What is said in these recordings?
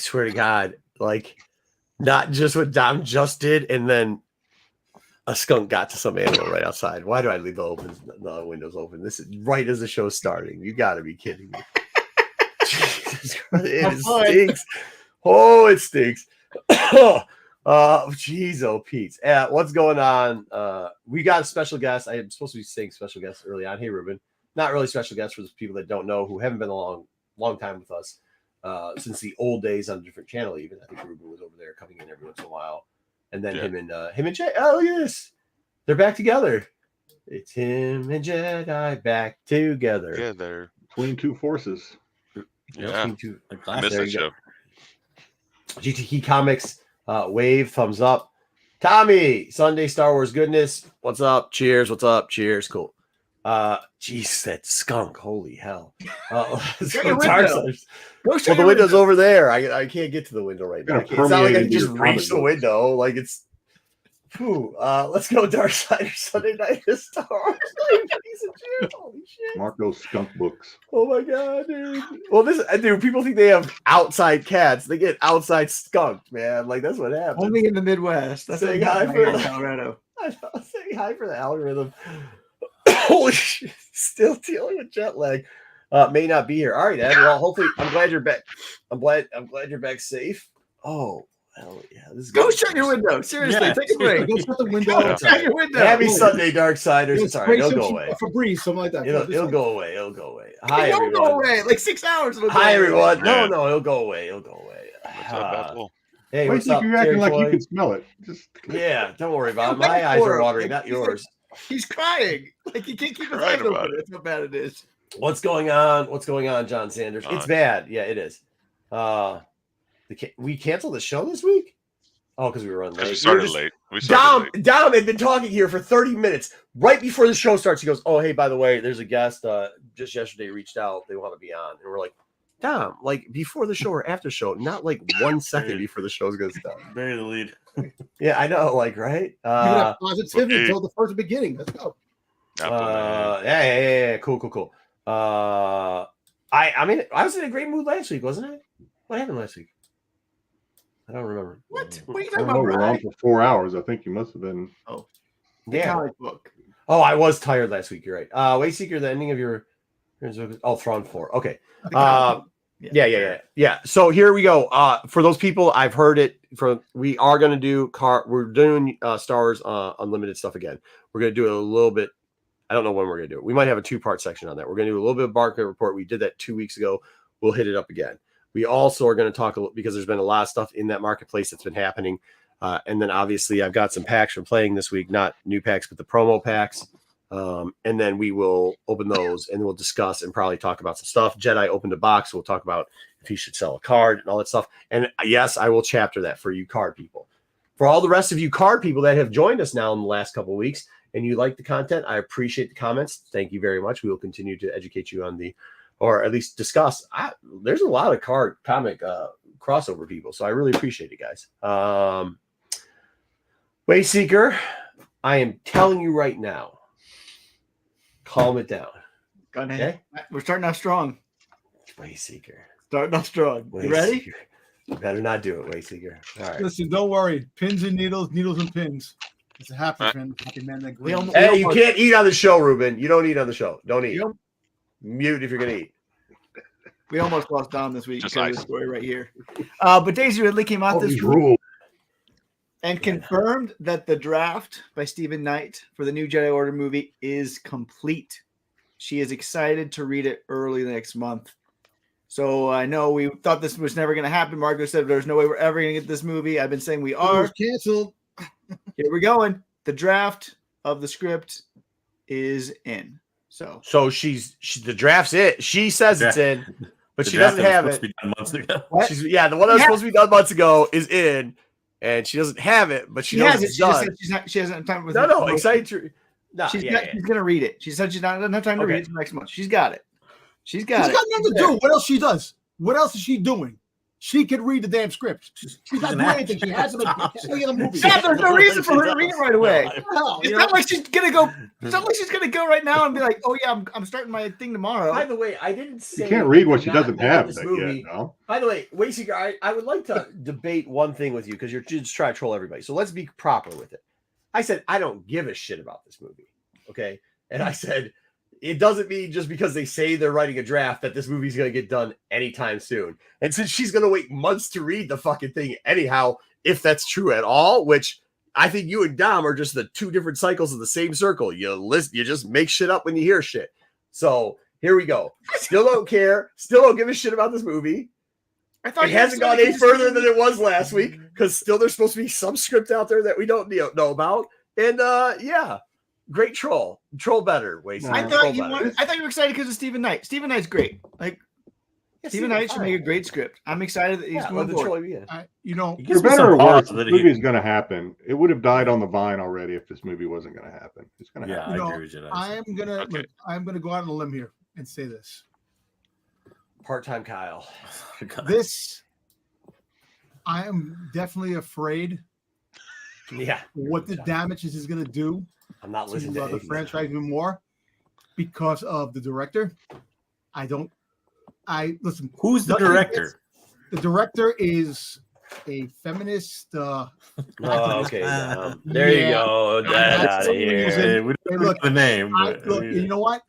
swear to God, like not just what Dom just did, and then a skunk got to some animal right outside. Why do I leave the windows open? This is right as the show's starting. You got to be kidding me. Jesus Christ, it stinks. Oh, it stinks. Jeez, oh, Pete. What's going on? We got a special guest. I am supposed to be saying special guest early on. Hey, Rubin. Not really special guest for those people that don't know, who haven't been a long time with us since the old days on a different channel. Even I think Rubin was over there coming in every once in a while, and then him and Jay. Oh, yes, they're back together. It's him and Jedi back together. Yeah, they're between two forces. Yeah, I miss that show. GTK Comics, wave, thumbs up. Tommy, Sunday Star Wars goodness. What's up? Cheers. What's up? Cheers. Cool. Jeez, that skunk. Holy hell. Let's go well, the window's over there. I can't get to the window right now. It's not like I can just reach the window. Like it's. Let's go Dark Side Sunday night to Star Wars. Holy shit. Mark those skunk books. Oh my God, dude. Well, dude, people think they have outside cats. They get outside skunked, man. Like that's what happens. Only in the Midwest. That's saying hi for Colorado. I know, saying hi for the algorithm. Holy shit. Still dealing with jet lag. May not be here. All right, Ed. Well, hopefully I'm glad you're back. I'm glad you're back safe. Oh. Hell yeah, this is go shut your window. Seriously, take a break. Go shut the window. Shut your window. Happy Sunday, Darksiders. It's all right. It'll go away. Febreze, something like that. It'll go away. It'll go away. Hi, everyone. It'll go away. Like 6 hours. Hi, everyone. No, it'll go away. It'll go away. Hey, what's up? You're acting like you can smell it. Yeah, don't worry about it. My eyes are watering, not yours. He's crying. Like he can't keep his eyes open. That's how bad it is. What's going on? What's going on, John Sanders? It's bad. Yeah, it is. We canceled the show this week? Oh, because we were running late. We started late. Dom had been talking here for 30 minutes. Right before the show starts, he goes, oh, hey, by the way, there's a guest just yesterday reached out. They want to be on. And we're like, Dom, like before the show or after show, not like 1 second before the show's going to start. Bury the lead. Yeah, I know, like, right? You have positivity until the first beginning. Let's go. Yeah. Cool. I mean, I was in a great mood last week, wasn't I? What happened last week? I don't remember. What are you talking about? We were on for 4 hours. I think you must have been. Oh, yeah. Comic book. Oh, I was tired last week. You're right. Wayseeker, the ending of your. Thrawn 4. Okay. Yeah. So here we go. For those people, I've heard it. We are going to do We're doing Star Wars Unlimited stuff again. We're going to do it a little bit. I don't know when we're going to do it. We might have a 2-part section on that. We're going to do a little bit of Barclay Report. We did that 2 weeks ago. We'll hit it up again. We also are going to talk because there's been a lot of stuff in that marketplace that's been happening. And then obviously I've got some packs from playing this week, not new packs, but the promo packs. And then we will open those and we'll discuss and probably talk about some stuff. Jedi opened a box. We'll talk about if he should sell a card and all that stuff. And yes, I will chapter that for you card people. For all the rest of you card people that have joined us now in the last couple of weeks and you like the content, I appreciate the comments. Thank you very much. We will continue to educate you on or at least discuss. There's a lot of comic crossover people, so I really appreciate it, guys. Wayseeker, I am telling you right now, calm it down. Go ahead. Okay? We're starting off strong. Wayseeker. Starting off strong. You ready? You better not do it, Wayseeker. All right. Listen, don't worry. Pins and needles, needles and pins. It's a happy man that green. Hey, you can't eat on the show, Rubin. You don't eat on the show. Don't eat. Mute if you're going to eat. We almost lost Dom this week because of the story right here. But Daisy Ridley came out this week and confirmed that the draft by Stephen Knight for the new Jedi Order movie is complete. She is excited to read it early next month. So I know we thought this was never going to happen. Margot said there's no way we're ever going to get this movie. I've been saying we are. It was canceled. Here we're going. The draft of the script is in. So the draft's it. She says it's in, but she doesn't have it. The one that was supposed to be done months ago is in, and she doesn't have it, but she knows it's done. She hasn't time with No, excited to. No, she's gonna read it. She said she's not doesn't have time to read it next month. She's got it. She's got nothing to do. What else she does? What else is she doing? She could read the damn script. She's not doing anything. She hasn't been any of the movies. Yeah, there's no reason for her to read it right away. Hell, It's not like she's gonna go. It's not like she's gonna go right now and be like, "Oh yeah, I'm starting my thing tomorrow." By the way, I didn't say You can't read what she not doesn't love have this yet. movie. No. By the way, Wayseeker, I would like to debate one thing with you because you're just trying to troll everybody. So let's be proper with it. I said I don't give a shit about this movie. Okay, and I said it doesn't mean just because they say they're writing a draft that this movie's going to get done anytime soon. And since she's going to wait months to read the fucking thing anyhow, if that's true at all, which I think you and Dom are just the two different cycles of the same circle. You just make shit up when you hear shit. So here we go. Still don't care. Still don't give a shit about this movie. I thought It hasn't gone any further than it was last week because still there's supposed to be some script out there that we don't know about. And yeah. Great troll. Troll better, Wasted. I thought you were excited because of Stephen Knight. Stephen Knight's great. Like Stephen Knight should make a great script. I'm excited that he's going forward. For better or worse, this movie is going to happen. It would have died on the vine already if this movie wasn't going to happen. It's going to happen. I agree with you. I'm gonna go out on a limb here and say this. Part-time Kyle. I am definitely afraid. Yeah. What the damage this is going to do. I'm not listening to the franchise even more because of the director. Listen. Who's the director? The director is a feminist. Okay. There you go. Get out of here. We don't look the name. Look, you know what?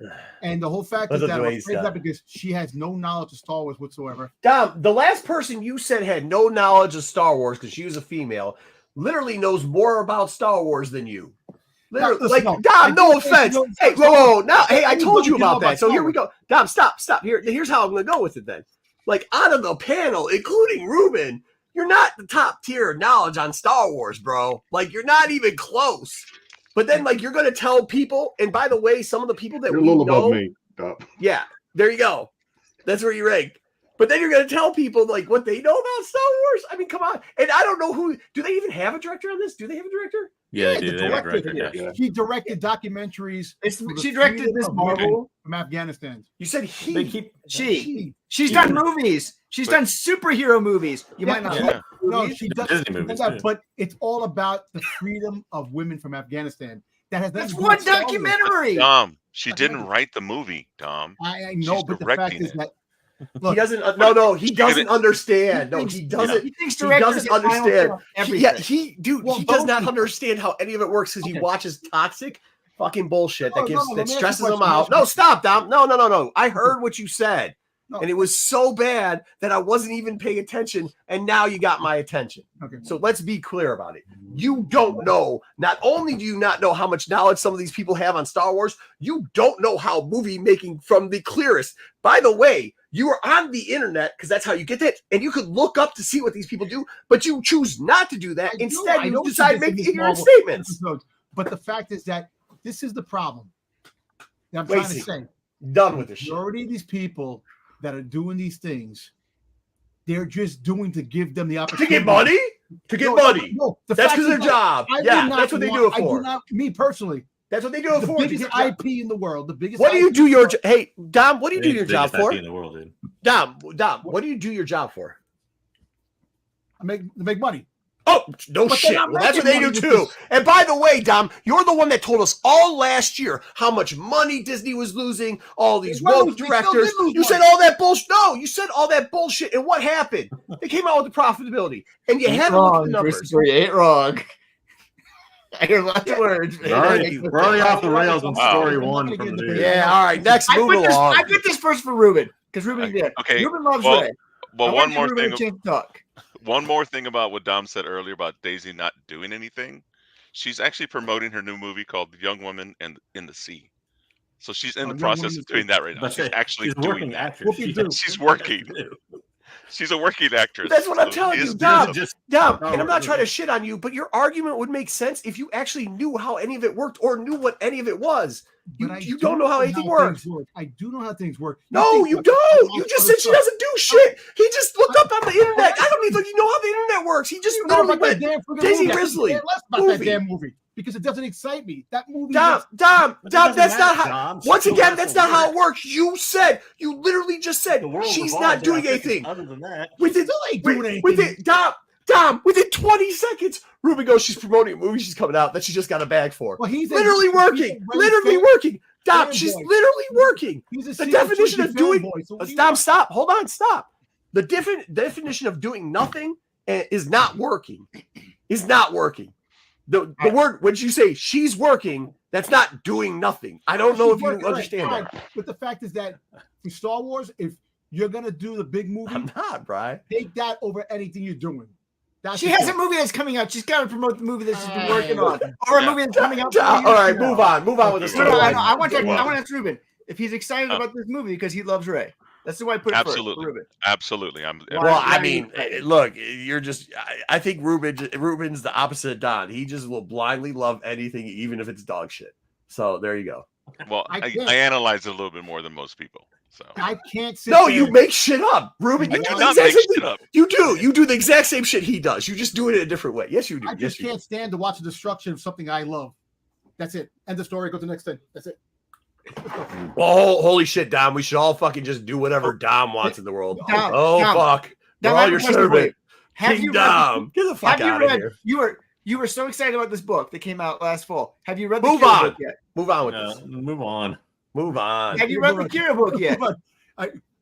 And the whole fact is that I'm afraid of that because she has no knowledge of Star Wars whatsoever. Dom, the last person you said had no knowledge of Star Wars because she was a female, literally knows more about Star Wars than you. Literally, Dom, no offense. Hey, whoa. Now, hey, I told you about that. So here we go. Dom, stop. Here's how I'm going to go with it then. Like, out of the panel, including Rubin, you're not the top tier of knowledge on Star Wars, bro. Like, you're not even close. But then, like, you're going to tell people, and by the way, some of the people that you're we a little know, above me. Yeah, there you go. That's where you rank. But then you're going to tell people, like, what they know about Star Wars? I mean, come on. And I don't know who... Do they even have a director on this? Do they have a director? Yeah, they do. They have a director. Yeah. He directed documentaries. She directed this Marvel from Afghanistan. You said he. She's done movies. She's done superhero movies. You might not. Yeah. No, she does Disney movies, but it's all about the freedom of women from Afghanistan. That's one documentary. Dom, she didn't write the movie. Dom, I know, but the fact is that. Look, he doesn't. No, he doesn't understand. No, he doesn't. He doesn't understand. He does not understand how any of it works because he watches toxic fucking bullshit that stresses him out. No, stop, Dom. No. I heard what you said, and it was so bad that I wasn't even paying attention. And now you got my attention. Okay. So let's be clear about it. You don't know. Not only do you not know how much knowledge some of these people have on Star Wars, you don't know how movie making from the clearest. By the way, you are on the internet because that's how you get that, and you could look up to see what these people do, but you choose not to do that. Instead, you decide to make ignorant statements. But the fact is that this is the problem that I'm trying to say. Done with this shit. Majority of these people that are doing these things, they're just doing to give them the opportunity. To get money? To get money. No, that's because of their job. Yeah, that's what they do it for. Me personally. That's what they do it for. The biggest IP in the world. The biggest. What do you do your Hey, Dom? What do you do your job for? In the world, dude. Dom. What do you do your job for? I make money. Oh no shit! Well, that's what they do too. And by the way, Dom, you're the one that told us all last year how much money Disney was losing. All these woke directors. You said all that bullshit. No, you said all that bullshit. And what happened? They came out with the profitability, and you haven't looked at the numbers. You ain't wrong. I hear lots of words. We're already off the rails on story one from the video. Yeah, all right. Next, move along. I put this first for Rubin because Rubin did. Okay. Rubin loves Ray. Well, one more thing. Talk. One more thing about what Dom said earlier about Daisy not doing anything. She's actually promoting her new movie called "Young Woman in the Sea." So she's in the process of doing that right now. She's actually doing that. She's working. She's a working actress. That's what I'm telling you, Dom. And I'm not trying to shit on you, but your argument would make sense if you actually knew how any of it worked or knew what any of it was. You don't know how anything works. I do know how things work. No, you don't. You just said she doesn't do shit. He just looked up on the internet. I don't even think you know how the internet works. He just literally went Daisy Risley. Less about that damn movie. because it doesn't excite me. That movie. Dom, that's not how. Once again, that's not how it works. You literally just said she's not doing anything. Other than that, Within 20 seconds, Rubin goes, she's promoting a movie she's coming out that she just got a bag for. Well, he's literally working. Dom, she's literally working. The definition of doing. Dom, stop. Hold on, stop. The definition of doing nothing is not working. Is not working. The word, when you say she's working, that's not doing nothing. I don't know if you understand that. But the fact is that for Star Wars, if you're going to do the big movie, I'm not, Brian. Take that over anything you're doing. She has a movie that's coming out. She's got to promote the movie that she's been working on, or a movie that's coming out. All right, move on with the story. I want to ask Rubin if he's excited about this movie because he loves Rey. That's the way I put it. Absolutely. Look, you're just. I think Rubin's the opposite of Don. He just will blindly love anything, even if it's dog shit. So there you go. Well, I analyze it a little bit more than most people. So I can't sit there. You make shit up, Rubin. You do not make shit up. You do the exact same shit he does. You just do it in a different way. Yes, you do. I just can't stand to watch the destruction of something I love. That's it. End the story. Go to the next thing. That's it. Oh, holy shit, Dom. We should all fucking just do whatever Dom wants in the world. Fuck. We're all your servant. King Dom. Get the fuck out of here. You were so excited about this book that came out last fall. Have you read the Move Kira on. book yet? Move on with this. Move on. Have you read the Kira book yet?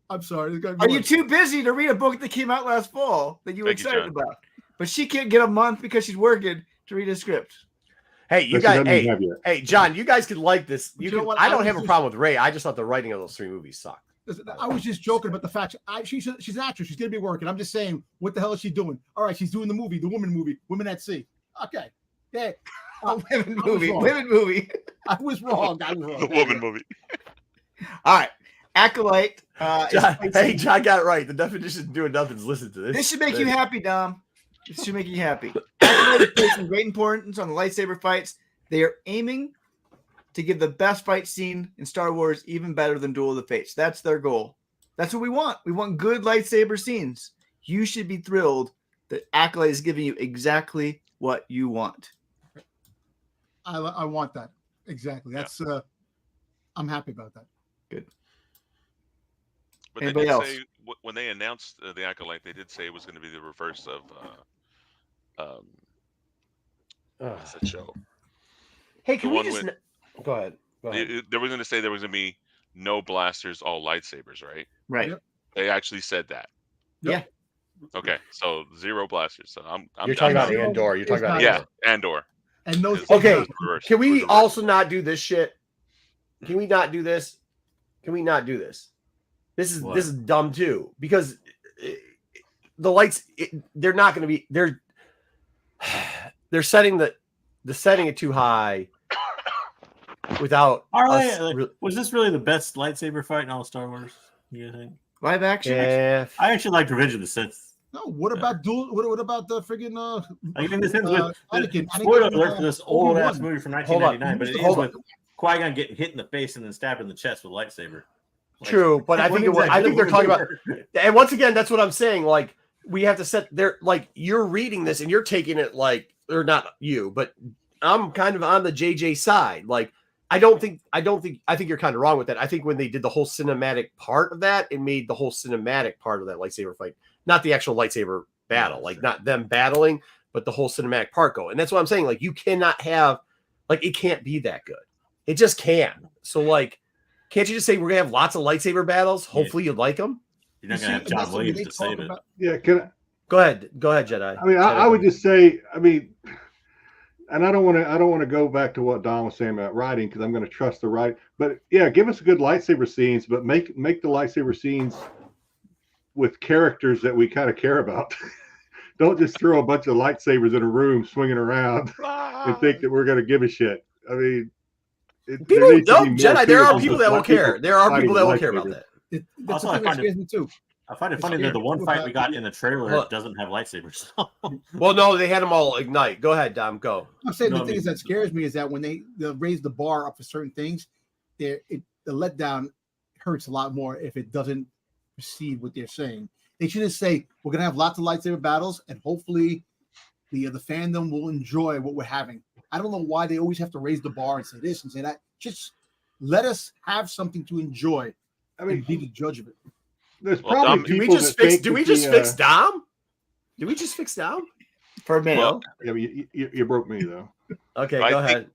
I'm sorry. Are you too busy to read a book that came out last fall that you were excited about? But she can't get a month because she's working to read a script. Hey, you guys. Hey, John, you guys could like this. I don't have a problem with Rey. I just thought the writing of those 3 movies sucked. I was just joking about the fact she's an actress. She's gonna be working. I'm just saying, what the hell is she doing? All right, she's doing the woman movie, Women at Sea. Okay, yeah, women movie. I was wrong. The woman movie. All right, Acolyte. John got it right. The definition of doing nothing is listen to this. This should make you happy, Dom. This should make you happy. Acolyte is placing great importance on the lightsaber fights. They are aiming to give the best fight scene in Star Wars even better than Duel of the Fates. That's their goal. That's what we want. We want good lightsaber scenes. You should be thrilled that Acolyte is giving you exactly what you want. I want that. Exactly. That's I'm happy about that. Good. But anybody else? When they announced the Acolyte, they did say it was going to be the reverse of what's that show? Hey, can we just go ahead? They were going to say there was going to be no blasters, all lightsabers, right? Right. Yep. They actually said that. Yeah. Okay, so 0 blasters. So You're talking about Andor. You're talking about Andor. And those. Okay. Can we also not do this shit? Can we not do this? This is dumb too, because the lights they're not going to be they're setting the setting it too high without. Was this really the best lightsaber fight in all Star Wars? You think? Live action? Yeah. I actually liked Revenge of the Sith. No, what about What about the friggin' I mean, this ends with spoiler alert for this old ass movie from 1999, but it ends with Qui-Gon getting hit in the face and then stabbed in the chest with a lightsaber. True, but I think they're talking about, and once again, that's what I'm saying. Like, we have to set there. Like, you're reading this and you're taking it like, or not you, but I'm kind of on the JJ side. Like, I think you're kind of wrong with that. I think when they did the whole cinematic part of that, it made the whole cinematic part of that lightsaber fight, not the actual lightsaber battle, like not them battling, but the whole cinematic part go. And that's what I'm saying. Like, you cannot have, like, it can't be that good. It just can't. So, like, can't you just say we're gonna have lots of lightsaber battles? Hopefully, you like them. You're not gonna have John Williams to save it. Yeah, go ahead, Jedi. I mean, I would just say, I mean, and I don't want to go back to what Don was saying about writing because I'm going to trust the writing. But yeah, give us good lightsaber scenes, but make the lightsaber scenes with characters that we kind of care about. Don't just throw a bunch of lightsabers in a room swinging around and think that we're going to give a a I mean. People don't, Jedi. There are people that will care. There are people that will care about that. Also, I find it funny that the one fight we got in the trailer doesn't have lightsabers. Well, no, they had them all ignite. Go ahead, Dom. Go. I'm saying the thing is that scares me is that when they raise the bar up for certain things, the letdown hurts a lot more if it doesn't proceed what they're saying. They should just say we're gonna have lots of lightsaber battles, and hopefully the fandom will enjoy what we're having. I don't know why they always have to raise the bar and say this and say that. Just let us have something to enjoy. I mean, be the judge of it. There's probably did we just fix Dom? Did we just fix Dom? For a minute. Well, yeah, you broke me though. Okay, go ahead.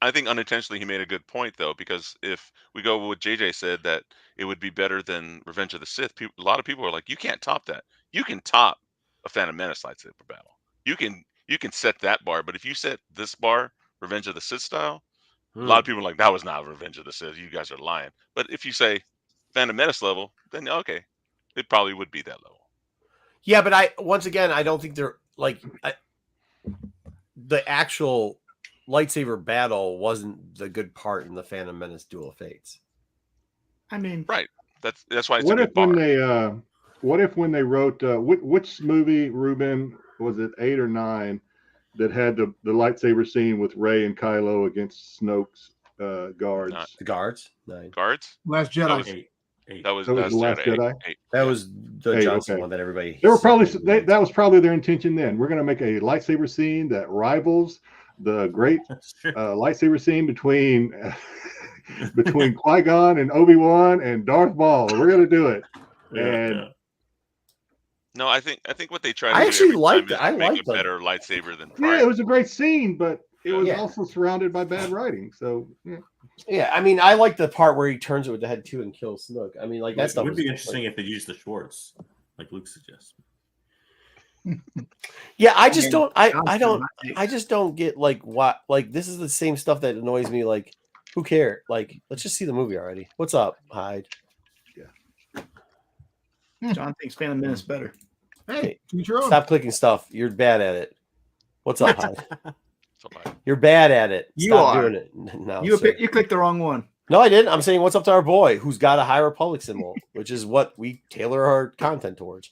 I think unintentionally he made a good point though, because if we go with what JJ said, that it would be better than Revenge of the Sith, a lot of people are like, you can't top that. You can top a Phantom Menace lightsaber battle. You can set that bar, but if you set this bar, Revenge of the Sith style, a lot of people are like, that was not Revenge of the Sith. You guys are lying. But if you say Phantom Menace level, then okay, it probably would be that level. Yeah, but I don't think they're like the actual lightsaber battle wasn't the good part in the Phantom Menace Duel of Fates. I mean, right? That's why it's what a if good bar. What if when they wrote which movie, Rubin, was it 8 or 9 that had the lightsaber scene with Rey and Kylo against Snoke's guards? The guards? 9. Guards? Last Jedi. That was the Last Jedi. 8. That was the Johnson one that everybody. They were probably that was probably their intention then. We're going to make a lightsaber scene that rivals the great lightsaber scene between Qui-Gon and Obi-Wan and Darth Maul. We're going to do it. No, I think what they try to I do actually liked it. I make a better lightsaber than Prime. Yeah, it was a great scene, but it was also surrounded by bad writing. So yeah, I mean, I like the part where he turns it with the head too and kills Snoke. I mean, like that stuff would be interesting if they used the Schwartz, like Luke suggests. Yeah, I just don't. I just don't get like what. Like this is the same stuff that annoys me. Like, who cares? Like, let's just see the movie already. What's up, Hyde? John thinks Phantom Menace better. Hey, stop clicking stuff. You're bad at it. What's up, Hyde? You're bad at it. Stop doing it. No, you clicked the wrong one. No, I didn't. I'm saying what's up to our boy who's got a High Republic symbol, which is what we tailor our content towards.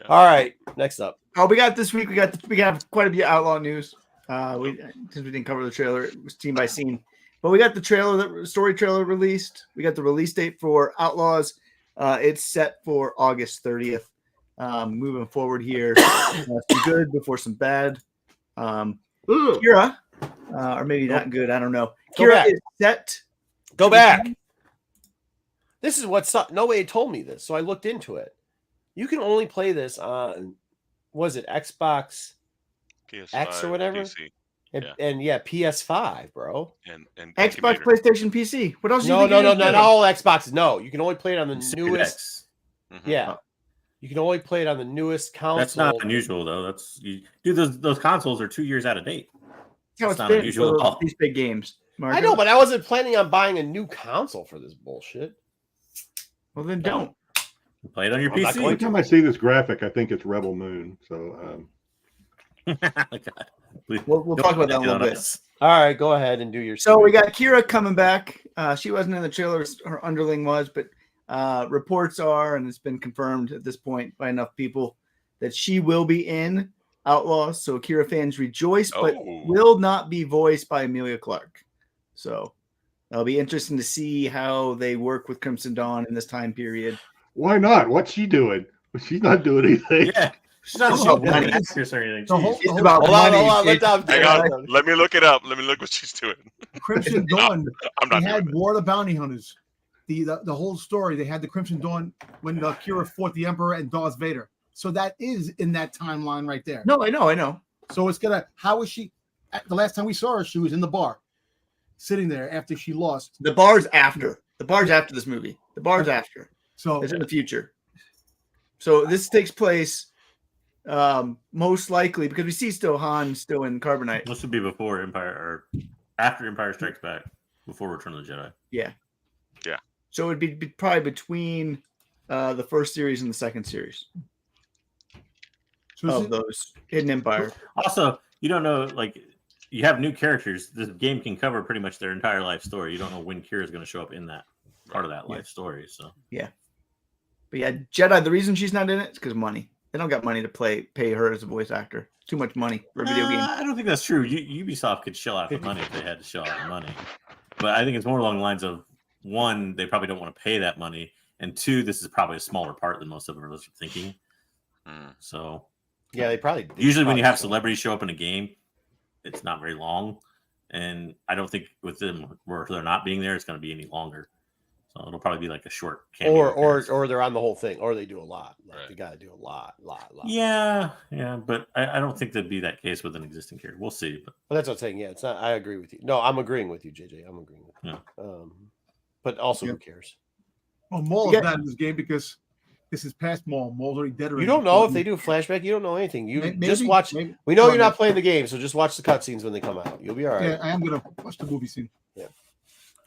Yeah. All right, next up. Oh, we got this week. We got quite a bit of Outlaw news. Since we didn't cover the trailer, it was scene by scene. But we got the story trailer released. We got the release date for Outlaws. It's set for August 30th. Moving forward here, some good before some bad. Kira, or maybe not good. I don't know. Kira is set. Go back. This is what's up. Nobody told me this, so I looked into it. You can only play this on, was it Xbox PS5, X or whatever? PC. And PS5, bro. And Xbox, PlayStation, PC. What else? No, not all Xboxes. No, you can only play it on the newest. Mm-hmm. Yeah, you can only play it on the newest console. That's not unusual, though. Those consoles are 2 years out of date. That's not unusual at all. These big games. Marco. I know, but I wasn't planning on buying a new console for this bullshit. Well, then don't play it on your PC. Every time I see this graphic, I think it's Rebel Moon. So. God. We'll talk about that in a little bit. All right, go ahead and do your. So we got Kira coming back. She wasn't in the trailer; her underling was, but reports are, and it's been confirmed at this point by enough people, that she will be in Outlaws. So Kira fans rejoice, but will not be voiced by Emilia Clarke. So it'll be interesting to see how they work with Crimson Dawn in this time period. Why not? What's she doing? She's not doing anything. Yeah. She's not about money or anything. It's about money. Let me look it up. Let me look what she's doing. Crimson Dawn. I'm not. They had War of the Bounty Hunters. The whole story. They had the Crimson Dawn when Kira fought the Emperor and Darth Vader. So that is in that timeline right there. No, I know. So it's gonna. How was she? The last time we saw her, she was in the bar, sitting there after she lost. The bar's after. The bar's after this movie. The bar's after. So it's in the future. So this takes place. Most likely because we see Han still in Carbonite. This would be before Empire or after Empire Strikes Back, before Return of the Jedi. Yeah. So it'd be probably between the first series and the second series of those Hidden Empire. Also, you don't know, like you have new characters. This game can cover pretty much their entire life story. You don't know when Kira is going to show up in that part of that life story. So yeah, but yeah, Jedi. The reason she's not in it is because of money. They don't got money to pay her as a voice actor. Too much money for a video game. I don't think that's true. Ubisoft could shell out the money if they had to shell out the money. But I think it's more along the lines of, one, they probably don't want to pay that money. And two, this is probably a smaller part than most of us are thinking. So yeah, they probably usually when you have celebrities show up in a game, it's not very long, and I don't think with them where they're not being there, it's going to be any longer. So it'll probably be like a short cameo. Or they're on the whole thing, or they do a lot. Like Right. They got to do a lot. Yeah, but I don't think that'd be that case with an existing character. We'll see. But Well, that's what I'm saying. Yeah, it's not. I agree with you. No, I'm agreeing with you, JJ. I'm agreeing with you. Yeah. But also, who cares? Well, Maul is not in this game because this is past Maul. Maul's already dead. You don't know if they do a flashback. You don't know anything. You Maybe, just watch. maybe. We know you're not playing the game, so just watch the cutscenes when they come out. You'll be all right. Yeah, I am gonna watch the movie soon. Yeah.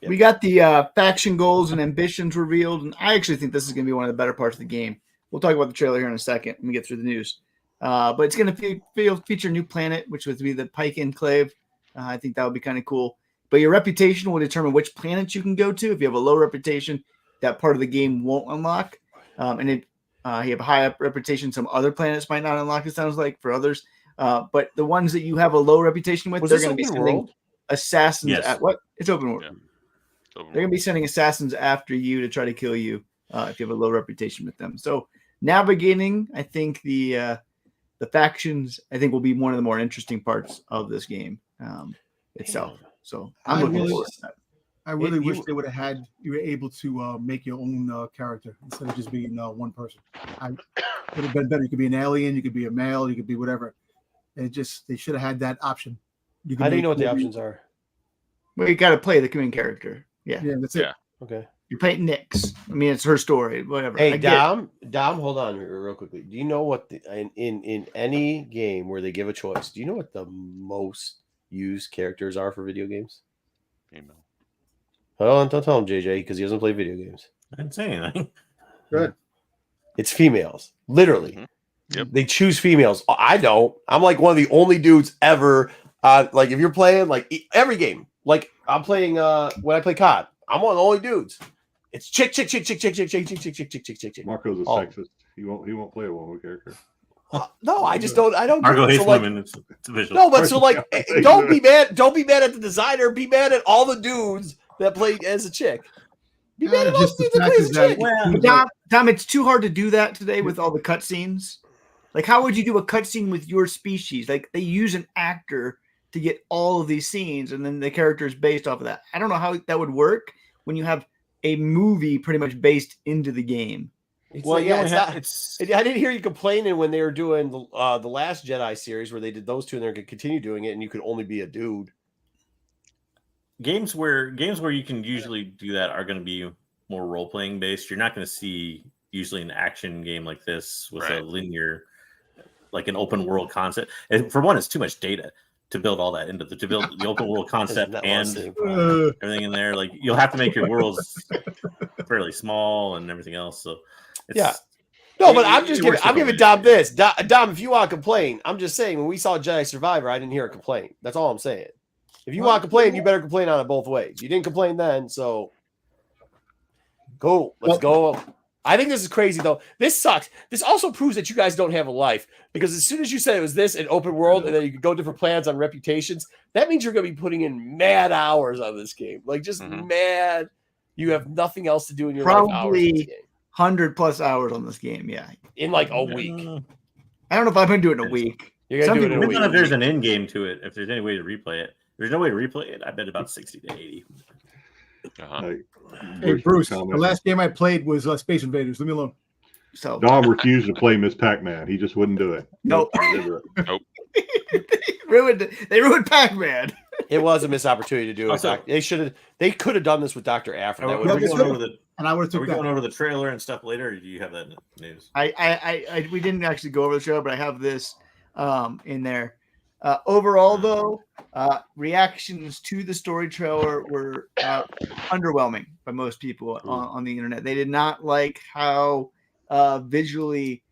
We got the faction goals and ambitions revealed, and I actually think this is going to be one of the better parts of the game. We'll talk about the trailer here in a second when we get through the news. But it's going to feature a new planet, which would be the Pike Enclave. I think that would be kind of cool. But your reputation will determine which planets you can go to. If you have a low reputation, that part of the game won't unlock. And if you have a high reputation, some other planets might not unlock, it sounds like, for others. But the ones that you have a low reputation with, they're going to be sending assassins at what? It's open world. Yeah. They're going to be sending assassins after you to try to kill you if you have a low reputation with them. So navigating, I think the factions, I think will be one of the more interesting parts of this game itself. So I'm looking forward to that. I really wish they would have had you were able to make your own character instead of just being one person. I would have been better. You could be an alien, you could be a male, you could be whatever. They should have had that option. How do you know what the options are? Well, you got to play the main character. Yeah, that's it. Okay. You're playing Nyx. I mean, it's her story. Whatever. Hey, Dom, hold on real quickly. Do you know what in any game where they give a choice? Do you know what the most used characters are for video games? Female. Hold on, don't tell him, JJ, because he doesn't play video games. I didn't say anything. Good. It's females, literally. Mm-hmm. Yep. They choose females. I don't. I'm like one of the only dudes ever. Like if you're playing like every game, like I'm playing when I play COD, I'm one of the only dudes. It's chick. Marco's a sexist. He won't play a woman character. No, I just don't. I don't. Marco hates like, women. It's a visual. No, but so like, don't be mad. Don't be mad at the designer. Be mad at all the dudes that play as a chick. Be mad at all the dudes that play as a chick. Well, Dom, it's too hard to do that today with all the cutscenes. Like, how would you do a cutscene with your species? Like, they use an actor to get all of these scenes, and then the character is based off of that. I don't know how that would work when you have a movie pretty much based into the game. Well, yeah, I didn't hear you complaining when they were doing the Last Jedi series where they did those two and they're going to continue doing it, and you could only be a dude. Games where you can usually do that are going to be more role playing based. You're not going to see usually an action game like this with a linear, like an open world concept. And for one, it's too much data to build all that into to build the open world concept and everything in there. Like you'll have to make your worlds fairly small and everything else. So no, but I'm giving Dom this. Dom, if you want to complain, I'm just saying when we saw Jedi Survivor, I didn't hear a complaint. That's all I'm saying. If you want to complain, you better complain on it both ways. You didn't complain then, so go. Let's go. I think this is crazy, though. This sucks. This also proves that you guys don't have a life, because as soon as you said it was this an open world and then you could go different plans on reputations, that means you're going to be putting in mad hours on this game. Like, just mad. You have nothing else to do in your life. Probably 100+ hours on this game, in like a week. I don't know if I'm going to do it in a week. You're going to do it in a week. If there's an end game to it, if there's any way to replay it. If there's no way to replay it, I bet about 60 to 80. Hey, Bruce, the last game I played was Space Invaders. Leave me alone. So Dom refused to play Miss Pac-Man. He just wouldn't do it. Nope. Nope. They ruined Pac-Man. It was a missed opportunity to do it. They could have done this with Dr. Afra. Are we going over the trailer and stuff later, or do you have that news? We didn't actually go over the trailer, but I have this in there. Overall, though, reactions to the story trailer were underwhelming by most people on the internet. They did not like how visually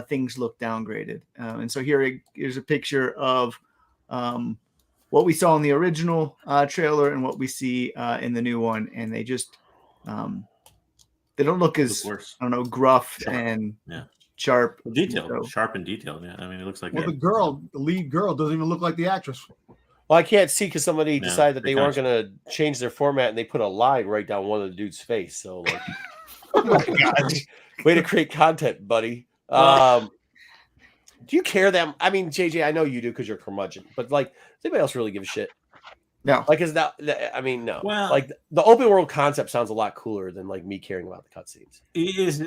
things look downgraded. And so here's a picture of what we saw in the original trailer and what we see in the new one. And they just they don't look as, I don't know, gruff and sharp. Sharp and detailed. Yeah, I mean, it looks like the lead girl doesn't even look like the actress. Well, I can't see because somebody decided that they weren't going to change their format, and they put a line right down one of the dude's face. So, like, oh my god, way to create content, buddy. Do you care that? I mean, JJ, I know you do because you're a curmudgeon, but like, does anybody else really give a shit? No. Like, is that? I mean, no. Well, like the open world concept sounds a lot cooler than like me caring about the cutscenes.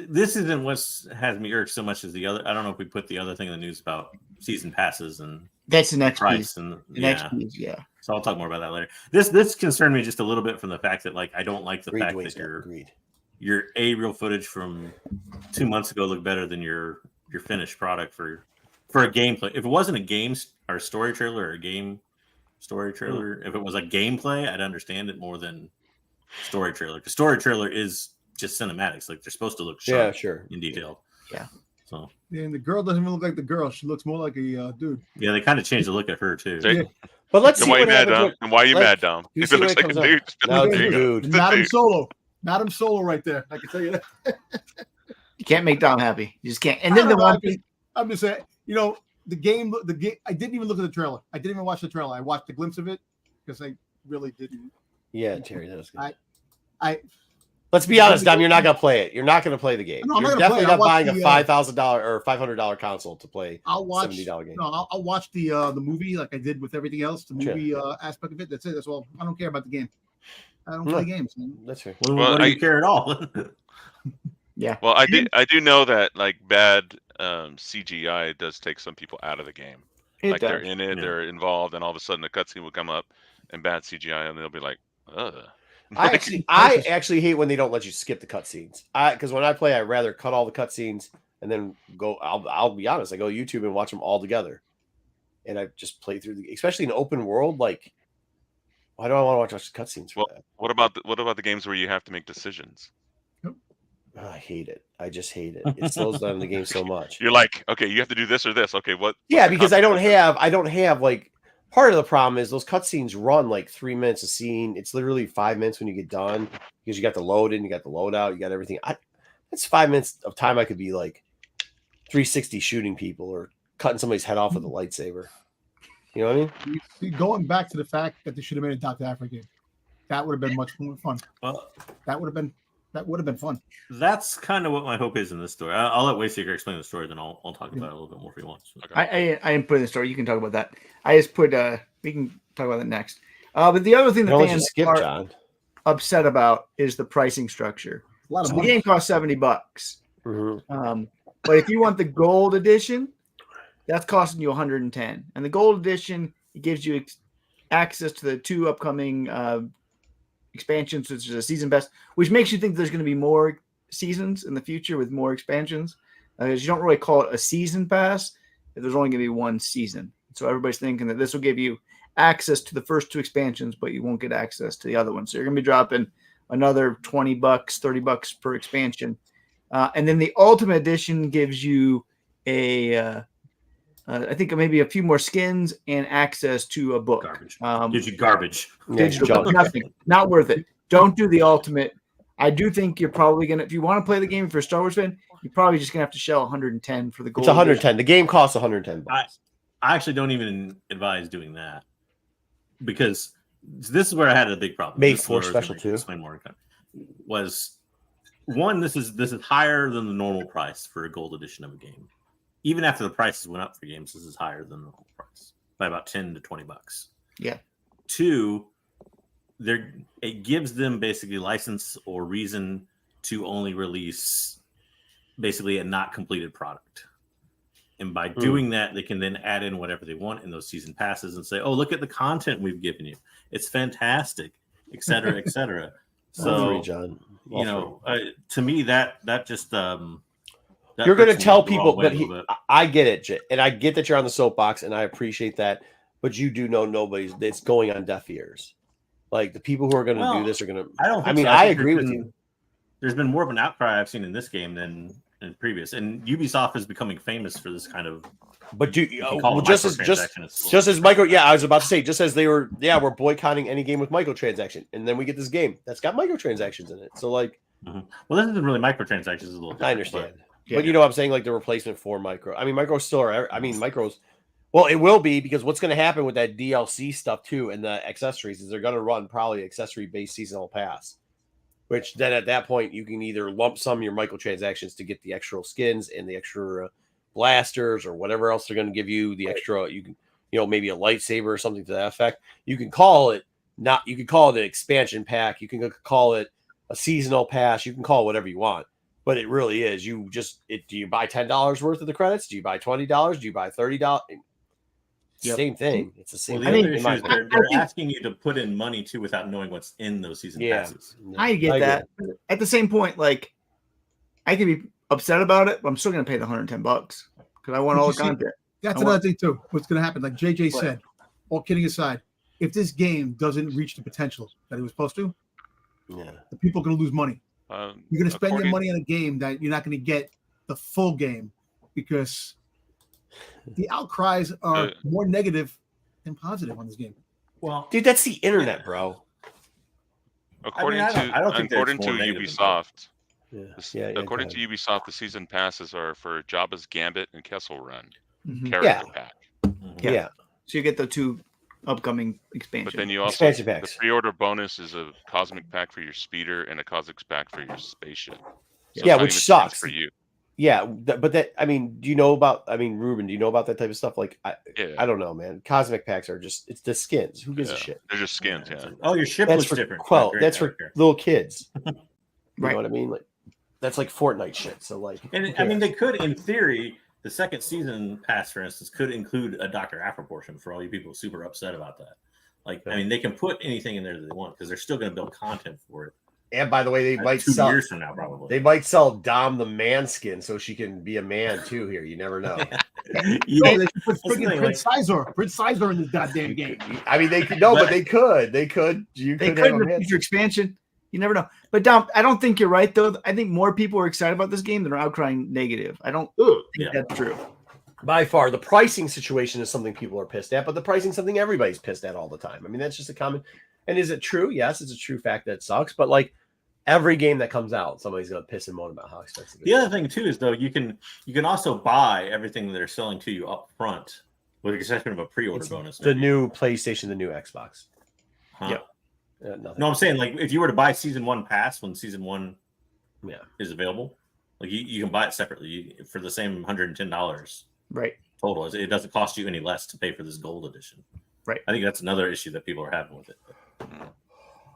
This isn't what has me irked so much as the other. I don't know if we put the other thing in the news about season passes and that's the next price piece. and the next piece, yeah. So I'll talk more about that later. This concerned me just a little bit from the fact that like I don't like the fact that your aerial footage from 2 months ago looked better than your finished product for a gameplay. If it wasn't a game or a story trailer or a game story trailer, if it was a gameplay, I'd understand it more than story trailer. Because story trailer is just cinematics. Like they're supposed to look sharp, in detail. Yeah. So. And the girl doesn't even look like the girl. She looks more like a dude. Yeah, they kind of changed the look at her too. Yeah. But let's see why what you mad, happens. And why are you mad, Dom? If it looks like a dude, dude. Madam Solo. Madam Solo right there. I can tell you that. You can't make Dom happy. You just can't. And then the one thing I'm just saying, the game. I didn't even look at the trailer. I didn't even watch the trailer. I watched a glimpse of it because I really didn't. Yeah, Terry, that was good. Let's be honest, Dom. You're not gonna play it. You're not gonna play the game. No, you're definitely not buying a $5,000 or $500 console to play. I'll watch $70 game. No, I'll watch the movie like I did with everything else. The movie aspect of it. That's it. That's all. I don't care about the game. I don't play games. Man. That's fair. Well, do you care at all? Yeah. Well, I do know that like bad CGI does take some people out of the game. They're in it, they're involved, and all of a sudden the cutscene will come up and bad CGI, and they'll be like, ugh. I actually hate when they don't let you skip the cutscenes. Because when I play, I'd rather cut all the cutscenes and then go. I'll be honest. I go to YouTube and watch them all together, and I just play through especially in open world. Like, why do I want to watch the cutscenes for that? What about the games where you have to make decisions? I hate it. I just hate it. It slows down the game so much. You're like, okay, you have to do this or this. Okay, what? Yeah, because I don't have like. Part of the problem is those cutscenes run like 3 minutes a scene. It's literally 5 minutes when you get done because you got the load in, you got the load out, you got everything. That's 5 minutes of time I could be like 360 shooting people or cutting somebody's head off with a lightsaber. You know what I mean? Going back to the fact that they should have made a Dr. Africa game, that would have been much more fun. Well, that would have been fun. That's kind of what my hope is in this story. I'll let Wayseeker explain the story, then I'll talk about it a little bit more if he wants. Okay. I didn't put in the story. You can talk about that. I just put we can talk about that next. But the other thing that fans are upset about is the pricing structure. So the game costs $70. Mm-hmm. But if you want the gold edition, that's costing you $110. And the gold edition, it gives you access to the 2 upcoming expansions, which is a season pass, which makes you think there's going to be more seasons in the future with more expansions. Because you don't really call it a season pass if there's only going to be one season. So everybody's thinking that this will give you access to the first 2 expansions, but you won't get access to the other ones. So you're going to be dropping another $20, $30 per expansion. And then the Ultimate Edition gives you I think maybe a few more skins and access to a book. Garbage. Gives you garbage. Digital, nothing. Not worth it. Don't do the Ultimate. I do think you're probably going to, if you want to play the game for a Star Wars fan, you're probably just going to have to shell 110 for the gold. It's 110. Edition. The game costs 110 bucks. I actually don't even advise doing that because this is where I had a big problem. Made 4 special too. Explain more. Was one, this is higher than the normal price for a gold edition of a game. Even after the prices went up for games, this is higher than the normal price by about 10 to 20 bucks. Yeah. 2, it gives them basically license or reason to only release basically a not completed product. And by doing that, they can then add in whatever they want in those season passes and say, oh, look at the content we've given you. It's fantastic, et cetera, et cetera. So, John. To me, that just... you're going to tell people, but I get it, and I get that you're on the soapbox, and I appreciate that. But you do know it's going on deaf ears. Like the people who are going to do this are going to. I agree with you. There's been more of an outcry I've seen in this game than in previous, and Ubisoft is becoming famous for this kind of. But just as micro, I was about to say, just as we're boycotting any game with microtransaction, and then we get this game that's got microtransactions in it. So like, well, this isn't really microtransactions. It's a little different, I understand. But you know what I'm saying? Like the replacement for micro. I mean, micros still are. I mean, micros. Well, it will be because what's going to happen with that DLC stuff too and the accessories is they're going to run probably accessory-based seasonal pass, which then at that point you can either lump sum your microtransactions to get the extra skins and the extra blasters or whatever else they're going to give you, the extra, you can, maybe a lightsaber or something to that effect. You can call it you can call it an expansion pack. You can call it a seasonal pass. You can call it whatever you want, but it really is. Do you buy $10 worth of the credits? Do you buy $20? Do you buy $30? Same thing. It's the same thing. The other issue is they're asking you to put in money too without knowing what's in those season passes. I get that. At the same point, like, I can be upset about it, but I'm still going to pay the $110 because I want all the content. That's another thing too. What's going to happen? Like JJ said, all kidding aside, if this game doesn't reach the potential that it was supposed to, the people are going to lose money. You're going to spend your money on a game that you're not going to get the full game because the outcries are more negative than positive on this game. Well, dude, that's the internet, bro. According to Ubisoft, according to Ubisoft, the season passes are for Jabba's Gambit and Kessel Run character pack. Yeah. So you get the 2 upcoming expansions. But then you also the pre-order bonus is a cosmic pack for your speeder and a cosmic pack for your spaceship. So which sucks for you. Yeah, but that, I mean, do you know about? I mean, Rubin, do you know about that type of stuff? Like, I don't know, man. Cosmic packs are it's the skins. Who gives a shit? They're just skins. Yeah. Oh, your ship looks different. That's for little kids. You know what I mean? Like, that's like Fortnite shit. So like, and I mean, they could, in theory, the second season pass, for instance, could include a Dr. Aphra portion for all you people super upset about that. Like, I mean, they can put anything in there that they want because they're still going to build content for it. And by the way, they might 2 sell years from now, probably. They might sell Dom the man skin so she can be a man too. Here, you never know. They put Prince Sizor in this goddamn game. I mean, they could but they could. They could. You could have a future expansion. You never know. But Dom, I don't think you're right though. I think more people are excited about this game than are outcrying negative. I don't think that's true. By far, the pricing situation is something people are pissed at, but the pricing is something everybody's pissed at all the time. I mean, that's just a common. And is it true? Yes, it's a true fact that it sucks. But like every game that comes out, somebody's gonna piss and moan about how expensive it is. The other thing too is though you can also buy everything that they're selling to you up front, with the exception of a pre-order bonus. The new PlayStation, the new Xbox. Yep. No, I'm saying like if you were to buy season 1 pass when season 1 is available, like you can buy it separately for the same $110. Right. Total. It doesn't cost you any less to pay for this gold edition. Right. I think that's another issue that people are having with it.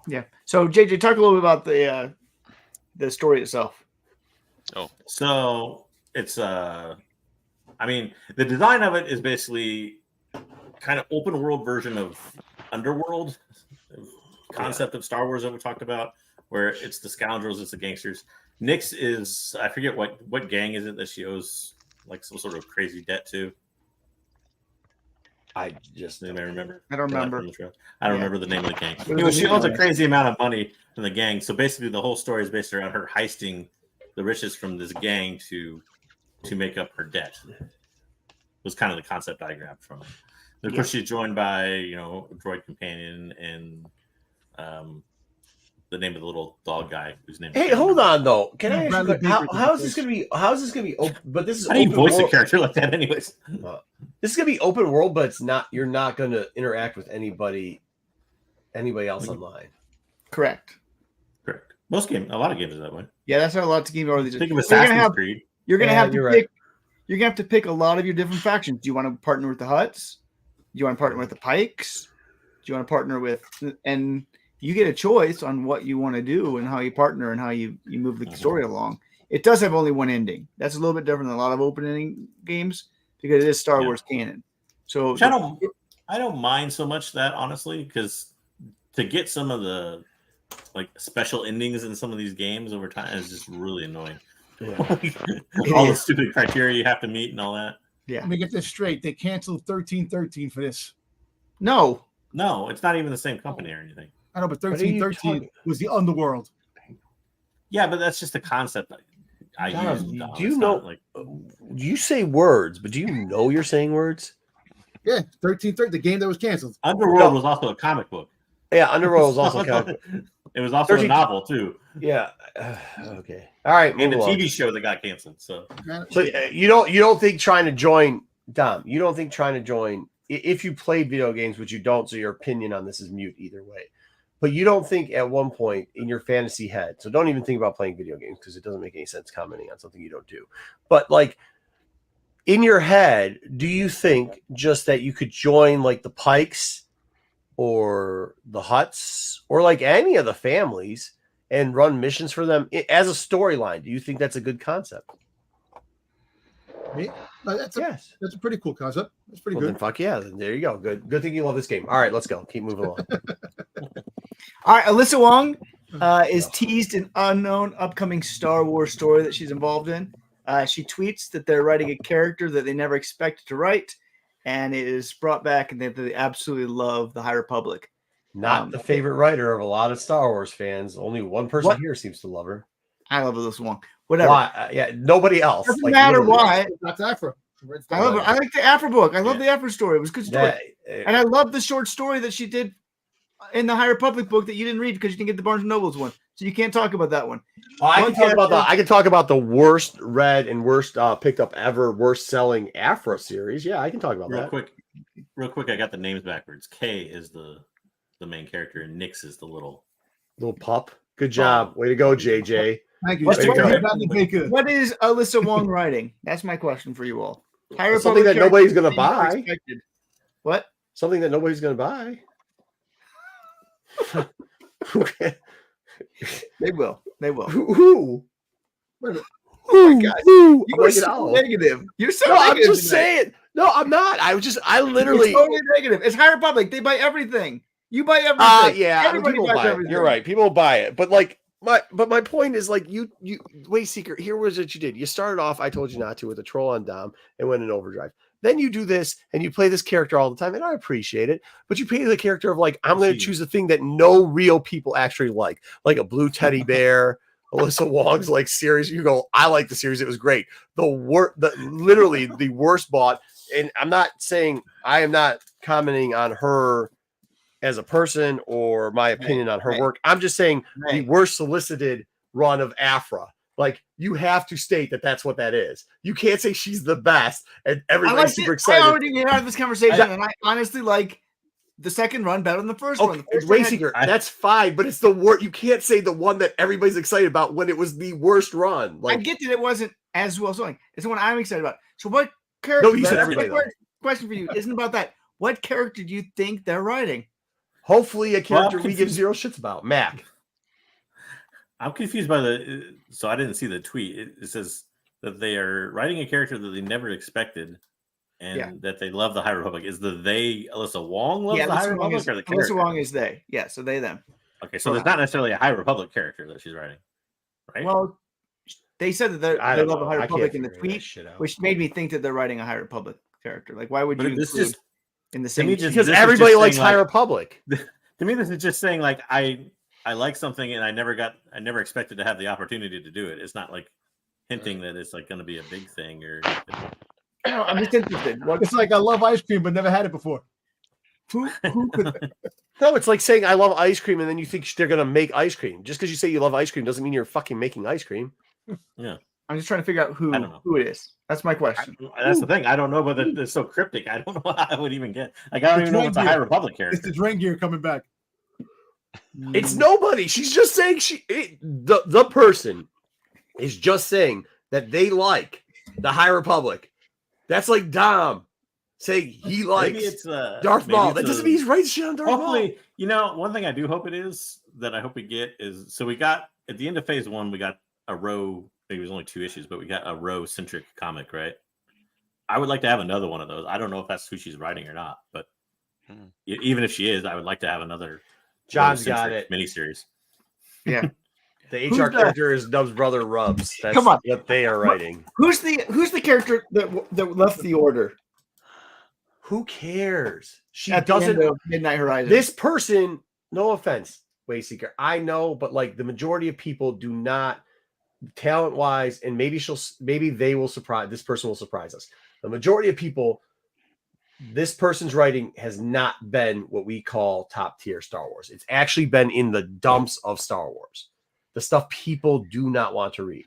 Yeah. So JJ, talk a little bit about the story itself. Oh. So it's I mean, the design of it is basically kind of open world version of Underworld concept of Star Wars that we talked about, where it's the scoundrels, it's the gangsters. Nyx is, I forget what gang is it that she owes like some sort of crazy debt to. I just remember. I don't remember. I don't remember the name of the gang. She owes a crazy amount of money from the gang. So basically, the whole story is based around her heisting the riches from this gang to make up her debt. It was kind of the concept I grabbed from it. And of course, she's joined by a droid companion and the name of the little dog guy whose name. Hey, hold on though. Can I ask you, how is this going to be? How is this going to be? Open, but this is. How do you voice a character like that, anyways? This is going to be open world, but it's not. You're not going to interact with anybody else online. Correct. A lot of games are that way. Yeah, that's how a lot of games are. Think of Assassin's Creed. You're going to have to pick. You're going to have to pick a lot of your different factions. Do you want to partner with the Hutts? Do you want to partner with the Pikes? Do you want to partner with and you get a choice on what you want to do and how you partner and how you move the story along. It does have only one ending. That's a little bit different than a lot of open ending games because it is Star Wars canon. So I don't mind so much that, honestly, because to get some of the like special endings in some of these games over time is just really annoying. Yeah. All the stupid criteria you have to meet and all that. Yeah. Let me get this straight. They canceled 1313 for this. No, it's not even the same company or anything. I know, but 1313 was the Underworld. Yeah, but that's just a concept I use. Do you know? You say words, but do you know you're saying words? Yeah, 1313, the game that was canceled. Underworld was also a comic book. Yeah, Underworld was also a comic book. It was also a novel too. Yeah. Okay. All right. And a TV show that got canceled. So you don't think trying to join Dom? You don't think trying to join if you play video games, which you don't, so your opinion on this is mute either way. But you don't think at one point in your fantasy head, so don't even think about playing video games because it doesn't make any sense commenting on something you don't do. But like in your head, do you think just that you could join like the Pikes or the Hutts or like any of the families and run missions for them as a storyline? Do you think that's a good concept? Me? That's a pretty cool concept. That's pretty good. Then fuck yeah. Then there you go. Good thing you love this game. All right, let's go. Keep moving along. All right, Alyssa Wong is teased an unknown upcoming Star Wars story that she's involved in. She tweets that they're writing a character that they never expected to write, and it is brought back, and that they absolutely love the High Republic. Not the favorite writer of a lot of Star Wars fans. Only one person here seems to love her. I love Alyssa Wong. Whatever. Yeah, nobody else. Doesn't matter why. That's Afra. I love it. I like the Afra book. I love the Afra story. It was a good story. And I love the short story that she did in the High Republic book that you didn't read because you didn't get the Barnes and Nobles one. So you can't talk about that one. I can talk about the worst read and worst picked up ever, worst selling Afra series. Yeah, I can talk about that. Real quick, I got the names backwards. K is the main character, and Nix is the little pup. Good job. Way to go, JJ. Thank you. What is Alyssa Wong writing? That's my question for you all. Something that nobody's going to buy. What? Something that nobody's going to buy. They will. Who? Oh my God. You're so negative. You're so negative. I'm just saying. No, I'm not. I literally. You're totally negative. It's High Republic. They buy everything. You buy everything. Yeah. Everybody buys everything. You're right. People buy it. But like my point is like you Wayseeker, here was what you did. You started off, I told you not to, with a troll on Dom and went in overdrive. Then you do this and you play this character all the time, and I appreciate it. But you play the character of like, I'm going to choose a thing that no real people actually like a blue teddy bear. Alyssa Wong's like series. You go, I like the series. It was great. Literally the worst bought. And I'm not saying, I am not commenting on her as a person or my opinion on her work. I'm just saying the worst solicited run of Afra. Like, you have to state that that's what that is. You can't say she's the best and everybody's super excited. I already had this conversation, and I honestly like the second run better than the first one. Wayseeker, that's fine, but it's the worst. You can't say the one that everybody's excited about when it was the worst run. Like, I get that it wasn't as well selling. It's the one I'm excited about. So what character? No, you said everybody. Question for you isn't about that. What character do you think they're writing? Hopefully a character we give zero shits about. Mac. I'm confused by so I didn't see the tweet. It says that they are writing a character that they never expected and that they love the High Republic. Is they Alyssa Wong loves the High Republic or the character? Alyssa Wong is they. Yeah, so they, them. Okay, so there's not necessarily a High Republic character that she's writing, right? Well, they said that they love the High Republic in the tweet, which made me think that they're writing a High Republic character. Like, why would you include in the same? Because everybody likes High Republic. To me, this is just saying like I like something and I never expected to have the opportunity to do it. It's not like hinting that it's like going to be a big thing or. No, I'm just interested. Well, it's like I love ice cream but never had it before. Who could? No, it's like saying I love ice cream and then you think they're going to make ice cream. Just because you say you love ice cream doesn't mean you're fucking making ice cream. Yeah. I'm just trying to figure out who it is. That's my question. That's the thing. I don't know, but it's so cryptic. I don't know how I would even get. Like, I don't even know what's a High Republic character. It's the Drain Gear coming back. It's nobody. She's just saying the person is just saying that they like the High Republic. That's like Dom saying he likes Darth Maul. That doesn't mean he's right shit on Darth Maul. You know, one thing I do hope it is that I hope we get is so we got at the end of phase 1, we got a row. Maybe it was only 2 issues, but we got a row centric comic, right? I would like to have another one of those. I don't know if that's who she's writing or not, but even if she is, I would like to have another. John's got it. Miniseries. Yeah. The HR character is Dub's brother Rubs. That's Come on. what they are writing. Who's the character that left the order? Who cares? She At doesn't. The end of Midnight Horizon. This person, no offense, Wayseeker, I know, but like the majority of people do not, talent wise, and maybe they will surprise. This person will surprise us. The majority of people. This person's writing has not been what we call top tier Star Wars. It's actually been in the dumps of Star Wars. The stuff people do not want to read.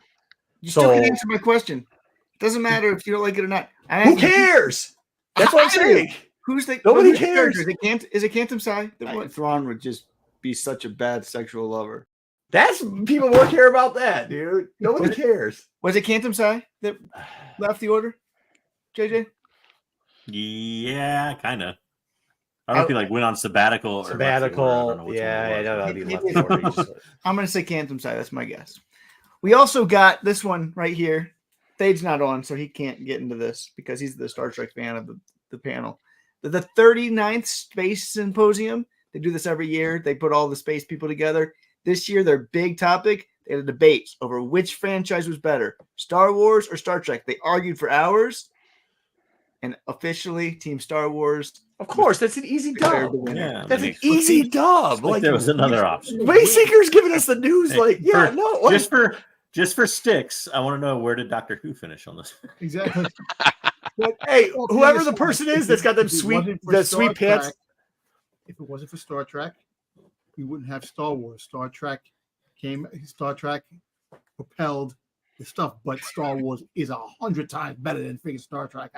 You still can answer my question. It doesn't matter if you don't like it or not. Who cares? That's what I'm saying. Nobody cares. Is it Cantum Sai? Thrawn would just be such a bad sexual lover. That's people won't care about that, dude. Nobody cares. Was it Cantum Sai that left the order? JJ? Yeah, kind of. I don't know if he like went on sabbatical or sabbatical. Yeah, I don't know. He left the order. I'm going to say Cantum Side. That's my guess. We also got this one right here. Thade's not on, so he can't get into this because he's the Star Trek fan of the panel. The 39th Space Symposium. They do this every year. They put all the space people together. This year, their big topic, they had a debate over which franchise was better, Star Wars or Star Trek. They argued for hours, and officially, Team Star Wars. Of course, that's an easy dub. Yeah, that's an easy dub. Like there was another option. Wayseeker's giving us the news. Just for sticks. I want to know, where did Doctor Who finish on this? Exactly. Hey, whoever the person is that's got them sweet pants. If it wasn't for Star Trek, we wouldn't have Star Wars. Star Trek propelled the stuff, but Star Wars is 100 times better than freaking Star Trek.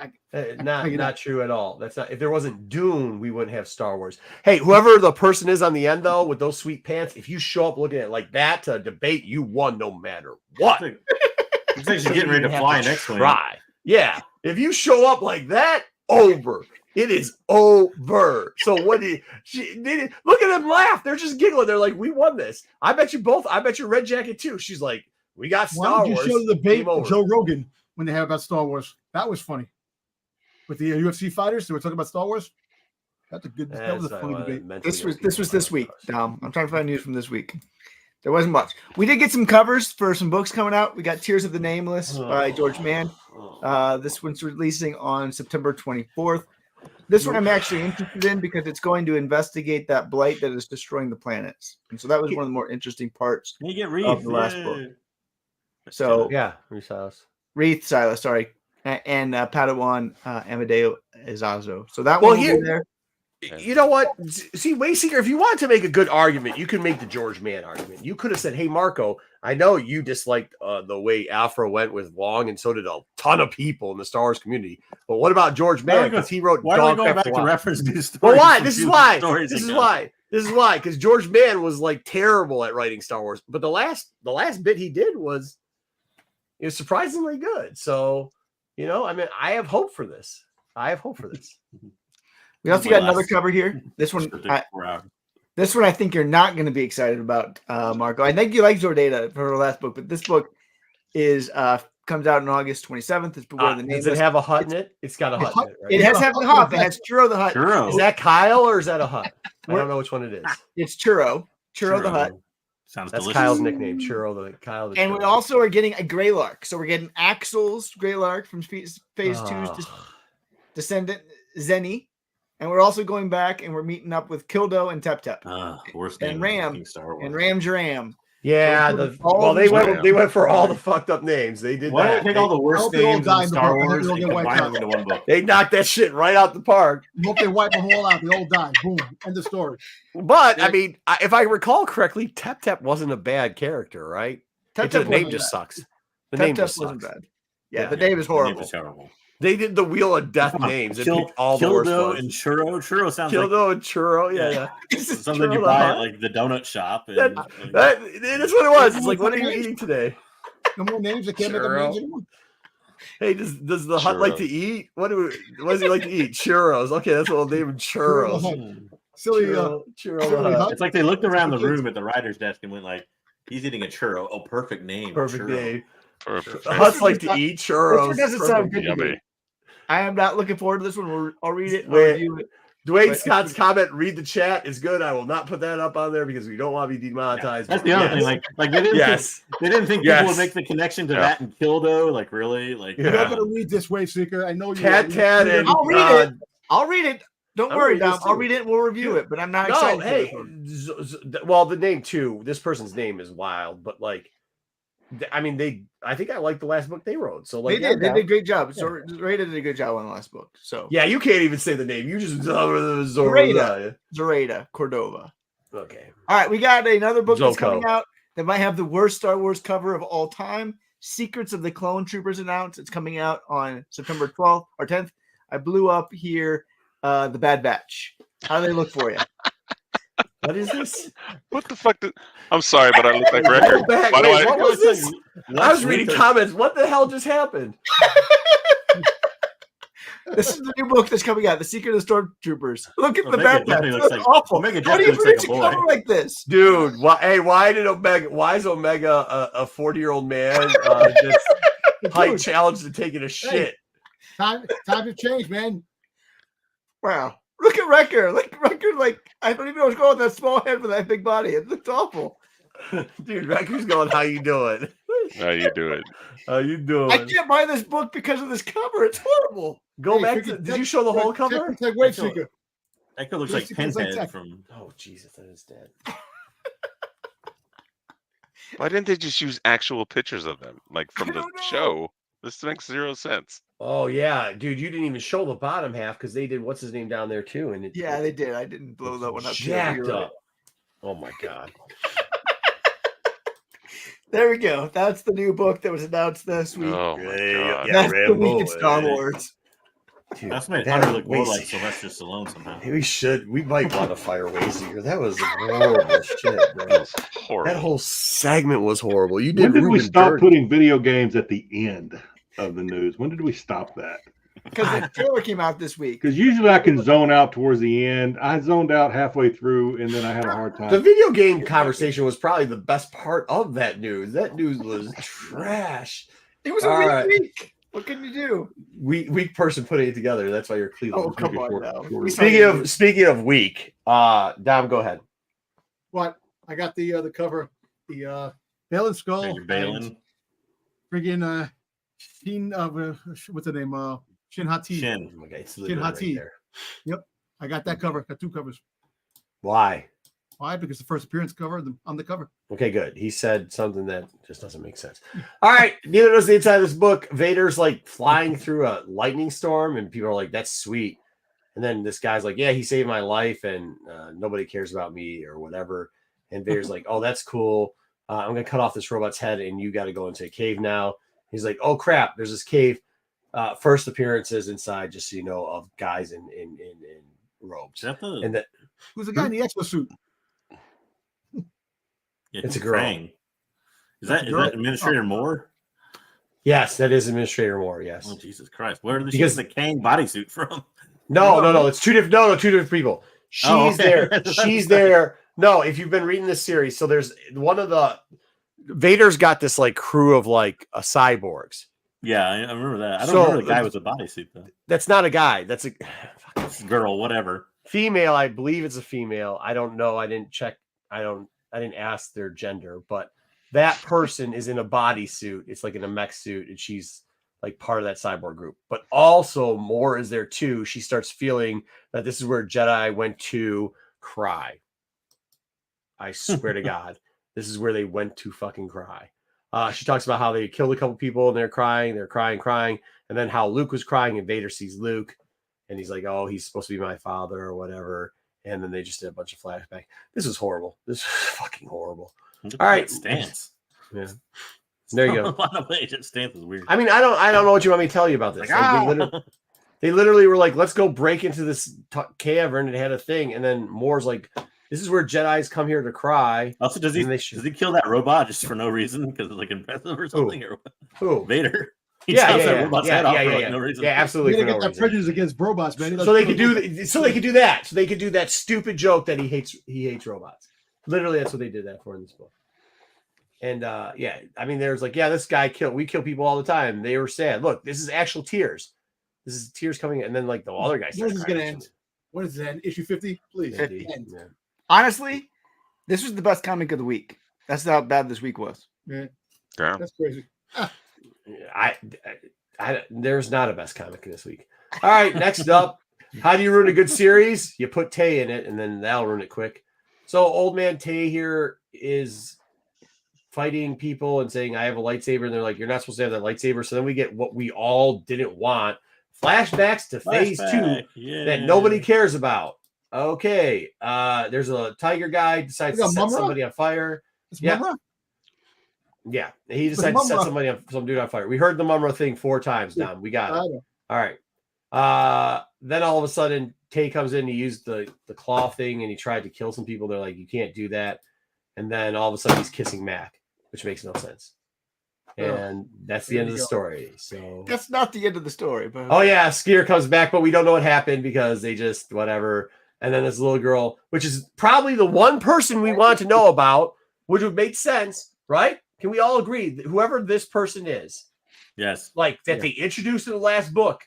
Not true at all. That's not. If there wasn't Dune, we wouldn't have Star Wars. Hey, whoever the person is on the end though, with those sweet pants, if you show up looking at it like that to debate, you won no matter what. It's like she's getting ready to fly next try. Yeah, if you show up like that, over. It is over. So what did look at them laugh? They're just giggling. They're like, "We won this." I bet you both. I bet you Red Jacket too. She's like, "We got Star Wars." Why did you show the debate with Joe Rogan when they have about Star Wars? That was funny. With the UFC fighters, they were talking about Star Wars. That was a funny debate. This was this week, Dom. I'm trying to find news from this week. There wasn't much. We did get some covers for some books coming out. We got Tears of the Nameless by George Mann. This one's releasing on September 24th. This one I'm actually interested in because it's going to investigate that blight that is destroying the planets. And so that was one of the more interesting parts of the last book. So yeah, Wreath Silas, sorry, and Padawan Amadeo Izazo. So that one will be there. You know what? See, Wayseeker, if you wanted to make a good argument, you could make the George Mann argument. You could have said, "Hey, Marco, I know you disliked the way Afro went with Wong, and so did a ton of people in the Star Wars community. But what about George Mann? Because he wrote. Why are we going back to reference these stories? Well, why? This is why. Because George Mann was like terrible at writing Star Wars. But the last bit he did was surprisingly good. So I mean, I have hope for this. We also got another cover here. This one, I think you're not going to be excited about, Marco. I think you like Zordata for her last book, but this book comes out on August 27th. It's Beware the Nameless. Does it have a hut in it? It's got a hut in it, right? It has the hut. It has Churro the Hut. Churro. Is that Kyle or is that a hut? I don't know which one it is. It's Churro. Churro the Hut. Sounds That's delicious. Kyle's nickname, Churro the And we also are getting a Greylark. So we're getting Axel's Greylark from Phase 2's descendant, Zenny. And we're also going back and we're meeting up with Kildo and Tep Tep. Worst and name Ram. Star Wars. And Ram Jaram. Yeah, they went for all the fucked up names. They did Why that. don't they take all the worst names in Star Wars and combine them into one book? They knocked that shit right out the park. Hope they wipe them all out. They all die. Boom. End of story. But I mean, if I recall correctly, Tep Tep wasn't a bad character, right? The name just sucks. The name just wasn't bad. Yeah, the name is horrible. The name is terrible. They did the Wheel of Death names. It picked all the worst ones. And Churro. Churro sounds Kildo and Churro. Yeah. Something you buy at like the donut shop. And, that's what it was. It's like, what are you eating today? No more names. I can't make up names anymore. Hey, does the hut like to eat? What does he like to eat? Churros. Okay, that's what we'll name him. Churros. Silly churro. It's like they looked around the room at the writer's desk and went like, he's eating a churro. Oh, perfect name. Perfect churro. name. Perfect. Huts like to eat churros. This one doesn't sound good to me. I am not looking forward to this one. I'll read it. I'll review it. Dwayne Scott's comment, read the chat, is good. I will not put that up on there because we don't want to be demonetized. That's the other thing. Like they didn't think people would make the connection to that and Kildo. Like really? Like you're not gonna read this way, Seeker. I know you. I'll read it. I'll read it. Don't worry, Dom. I'll read it and we'll review it. But I'm not excited. Hey, well, the name too. This person's name is wild, but like, I mean, I think I like the last book they wrote. So like, they did a great job. So Ray did a good job on the last book. So yeah, you can't even say the name. You just Zoraida Cordova. Okay. All right, we got another book that's coming out that might have the worst Star Wars cover of all time. Secrets of the Clone Troopers announced. It's coming out on September 12th or 10th. I blew up here the Bad Batch. How do they look for you? What is this? What the fuck? I'm sorry, but I look like record. What was this? I was reading comments. What the hell just happened? This is the new book that's coming out, The Secret of the Stormtroopers. Look at the Omega backpack. definitely It's looks like- awful. Omega How do you definitely looks produce like a a boy. cover like this? Dude, why is Omega a 40-year-old man that's high challenged to taking a shit? Time to change, man. Wow. Look at Wrecker. Like, I don't even know what's going on with that small head with that big body. It looks awful. Dude, Wrecker's going, how you doing? How you doing? How you doing? I can't buy this book because of this cover. It's horrible. Go back to, did you show the whole cover? Wave Seeker. That could looks Wave like Seeker is like Pinhead tech. from. Oh, Jesus, that is dead. Why didn't they just use actual pictures of them, like from the show? This makes 0 sense. Oh, yeah. Dude, you didn't even show the bottom half because they did what's his name down there, too. And Yeah, they did. I didn't blow that one up. Jacked You're right. up. Oh, my God. There we go. That's the new book that was announced this week. Oh my god! Yeah, That's the Rambo, week in Star Wars. Dude, That's made that Hunter look more was- like Sylvester Stallone somehow. We might want to fire Wayseeker. That was horrible shit, bro. That was horrible. That whole segment was horrible. You did. When did we Rubin stop dirty. putting video games at the end of the news? When did we stop that? Because the trailer came out this week. Because usually I can zone out towards the end. I zoned out halfway through, and then I had a hard time. The video game conversation was probably the best part of that news. That news was trash. It was a All weak right. week. What can you do? Weak person putting it together. That's why you're Cleveland. Oh, come on now. Speaking of weak, Dom, go ahead. What? I got the cover, the Balin Skull. You're bailing. Friggin' Shin, what's the name? Shin Hati. Shin. Okay, it's Shin literally right Hati. there. Yep, I got that cover. Got 2 covers. Why? Why? Because the first appearance cover on the cover. Okay, good. He said something that just doesn't make sense. All right, neither does the inside of this book. Vader's like flying through a lightning storm, and people are like, "That's sweet." And then this guy's like, "Yeah, he saved my life, and nobody cares about me or whatever." And Vader's like, "Oh, that's cool. I'm gonna cut off this robot's head, and you got to go into a cave now." He's like, "Oh crap, there's this cave." First appearances inside, just so you know, of guys in robes. Is that the? And that Who's the guy in the expo suit? Yeah, it's a who's girl. Krang? Is that Administrator Moore? yes, that is Administrator Moore. Yes. Oh Jesus Christ! Where did she Because- get the Kang bodysuit from? No. It's two different. No, 2 different people. She's Oh, okay. there. She's there. No, if you've been reading this series, so there's one of the Vader's got this like crew of like cyborgs. Yeah, I remember that. I don't So- remember the guy with the bodysuit though. That's not a guy. That's a Girl, whatever. female. I believe it's a female. I don't know. I didn't check. I didn't ask their gender, but that person is in a bodysuit. It's like in a mech suit, and she's like part of that cyborg group. But also, Moore is there too. She starts feeling that this is where Jedi went to cry. I swear to God, this is where they went to fucking cry. She talks about how they killed a couple people and they're crying, and then how Luke was crying, and Vader sees Luke, and he's like, "Oh, he's supposed to be my father or whatever." And then they just did a bunch of flashback. This is horrible. This is fucking horrible. Look at All right, that stance. Yeah, there you go. A lot of ways that stance is weird. I mean, I don't know what you want me to tell you about this. Like, they literally were like, "Let's go break into this cavern." And it had a thing, and then Moore's like, "This is where Jedi's come here to cry." Also, does he kill that robot just for no reason because it's like impressive or something? Or what? Who? Vader? He Yeah, chops yeah, that yeah, robot's yeah, head off yeah, for yeah, like yeah. no reason. Yeah, absolutely. You For gotta no get that reason. prejudice against robots, man. So they could do that. So they could do that stupid joke that he hates robots. Literally, that's what they did that for in this book. And yeah, I mean, there's like, yeah, this guy we kill people all the time. They were sad. Look, this is actual tears. This is tears coming, and then like the other guy. When is this gonna end? When is it? Issue 50, please. 50. End. Yeah. Honestly, this was the best comic of the week. That's how bad this week was. Yeah, Yeah. that's crazy. There's not a best comic this week. All right, next up, how do you ruin a good series? You put Tay in it, and then that'll ruin it quick. So old man Tay here is fighting people and saying, "I have a lightsaber," and they're like, "You're not supposed to have that lightsaber." So then we get what we all didn't want: flashbacks to Phase 2 that nobody cares about. Okay, there's a tiger guy decides to set somebody on fire. Yeah. Yeah, he decided to set some dude on fire. We heard the Mumra thing 4 times now. We got it. All right. Then all of a sudden, Tay comes in. He used the claw thing, and he tried to kill some people. They're like, "You can't do that." And then all of a sudden, he's kissing Mac, which makes no sense. And that's the end of the story. So that's not the end of the story. But oh yeah, Skier comes back, but we don't know what happened because they just whatever. And then this little girl, which is probably the one person we want to know about, which would make sense, right? Can we all agree that whoever this person is, yes, like that they introduced in the last book,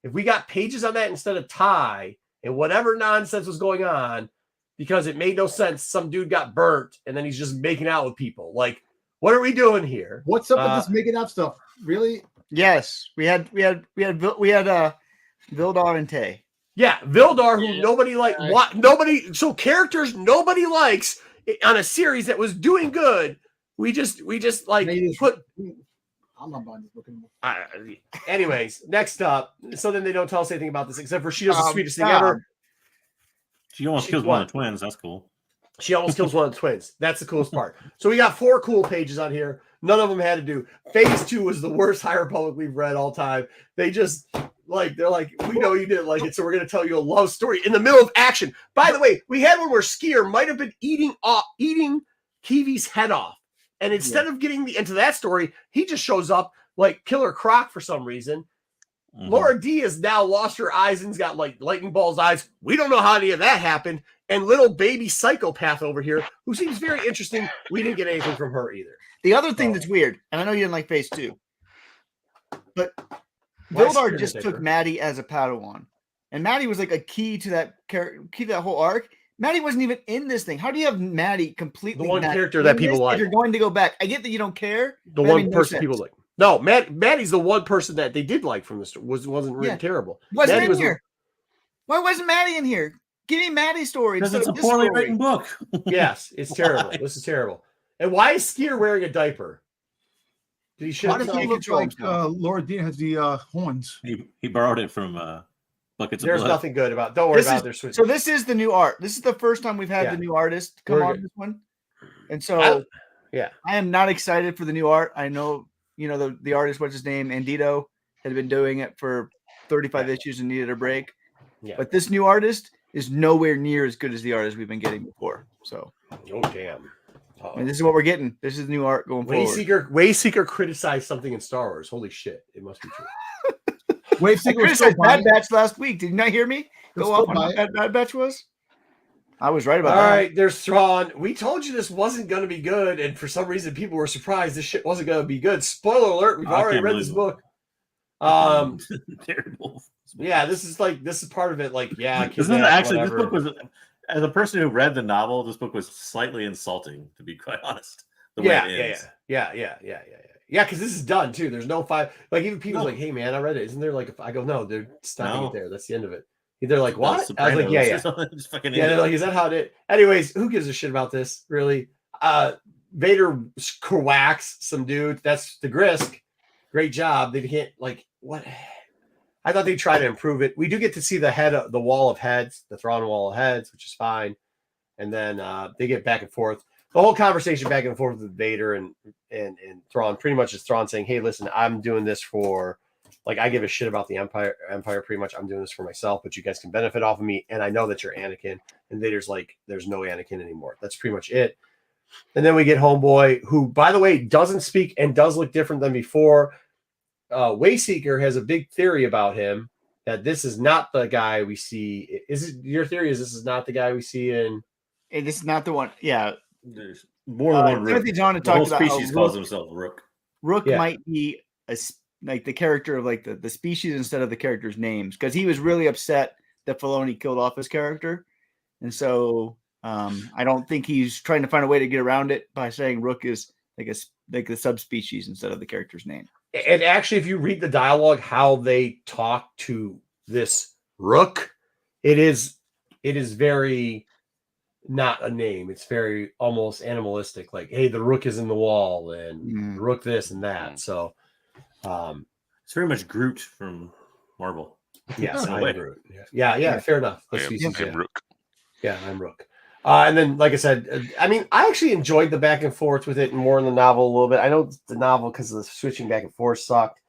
if we got pages on that instead of Ty and whatever nonsense was going on, because it made no sense, some dude got burnt and then he's just making out with people. Like, what are we doing here? What's up with this making out stuff? Really? Yes, we had Vildar and Tay. Yeah, Vildar, who nobody so characters nobody likes on a series that was doing good. We just like put. I'm not buying this book anymore. Anyways, next up. So then they don't tell us anything about this except for she does the sweetest thing ever. She almost kills one of the twins. That's cool. She almost kills one of the twins. That's the coolest part. So we got 4 cool pages on here. None of them had to do. Phase 2 was the worst High Republic we've read all time. They just they're like, we know you didn't like it, so we're going to tell you a love story in the middle of action. By the way, we had one where Skier might have been eating Kiwi's head off. And instead of getting into that story, he just shows up like Killer Croc for some reason. Mm-hmm. Laura D has now lost her eyes and's got like lightning balls eyes. We don't know how any of that happened. And little baby psychopath over here, who seems very interesting. We didn't get anything from her either. The other thing that's weird, and I know you didn't like Phase 2, but Vildar just took Maddie as a Padawan. And Maddie was like a key to that whole arc. Maddie wasn't even in this thing. How do you have Maddie completely the one character that people like? If you're going to go back, I get that you don't care. The one person people like. No, Maddie's the one person that they did like from the story. Wasn't really terrible. Wasn't in here. Why wasn't Maddie in here? Give me Maddie's story. Because it's a poorly written book. Yes, it's terrible. This is terrible. And why is Skier wearing a diaper? Did he should? Why does he look like Laura Dean has the horns? He borrowed it from Buckets There's of Blood. nothing good about. Don't worry about their switch. So this is the new art. This is the first time we've had the new artist come on this one, and so I am not excited for the new art. I know the artist. What's his name? Andito had been doing it for 35 issues and needed a break. Yeah. But this new artist is nowhere near as good as the artist we've been getting before. So, oh damn! And this is what we're getting. This is new art going forward. Wayseeker criticized something in Star Wars. Holy shit! It must be true. Wayseeker criticized Bad Batch last week. Did you not hear me? Go off on what Bad Batch was. I was right about that. All right, there's Thrawn. We told you this wasn't going to be good, and for some reason, people were surprised this shit wasn't going to be good. Spoiler alert: we've already read this book. Terrible. Yeah, this is part of it. Like, yeah, this book was, as a person who read the novel, this book was slightly insulting, to be quite honest. Yeah, because this is done too. There's no 5. Like even people's like, "Hey man, I read it. Isn't there like?" I go, "No, they're stopping it there. That's the end of it." They're like, "What?" I was like, "Yeah." They're like, "Is that how it is?" Anyways, who gives a shit about this? Really? Vader quacks some dude. That's the Grisk. Great job. They can't what? I thought they'd try to improve it. We do get to see the wall of heads, the Thrawn wall of heads, which is fine. And then they get back and forth. The whole conversation back and forth with Vader and Thrawn pretty much is Thrawn saying, "Hey, listen, I'm doing this for I give a shit about the Empire pretty much. I'm doing this for myself, but you guys can benefit off of me. And I know that you're Anakin." And Vader's like, "There's no Anakin anymore." That's pretty much it. And then we get Homeboy, who, by the way, doesn't speak and does look different than before. Wayseeker has a big theory about him that this is not the guy we see. Is it your theory? Is this is not the guy we see in? Hey, this is not the one. Yeah, there's more than one Rook. Timothy John the whole species calls himself Rook. Rook might be the character of the species instead of the character's names, because he was really upset that Filoni killed off his character, and so I don't think he's trying to find a way to get around it by saying Rook is like the subspecies instead of the character's name. And actually, if you read the dialogue, how they talk to this Rook, it is very not a name. It's very almost animalistic. Like, hey, the Rook is in the wall, and Rook this and that. So, it's very much Groot from Marvel. Yes, I'm Groot. Yeah. Fair enough. I'm Rook. Yeah, I'm Rook. And then, like I said, I actually enjoyed the back and forth with it more in the novel a little bit. I know the novel, because of the switching back and forth, sucked.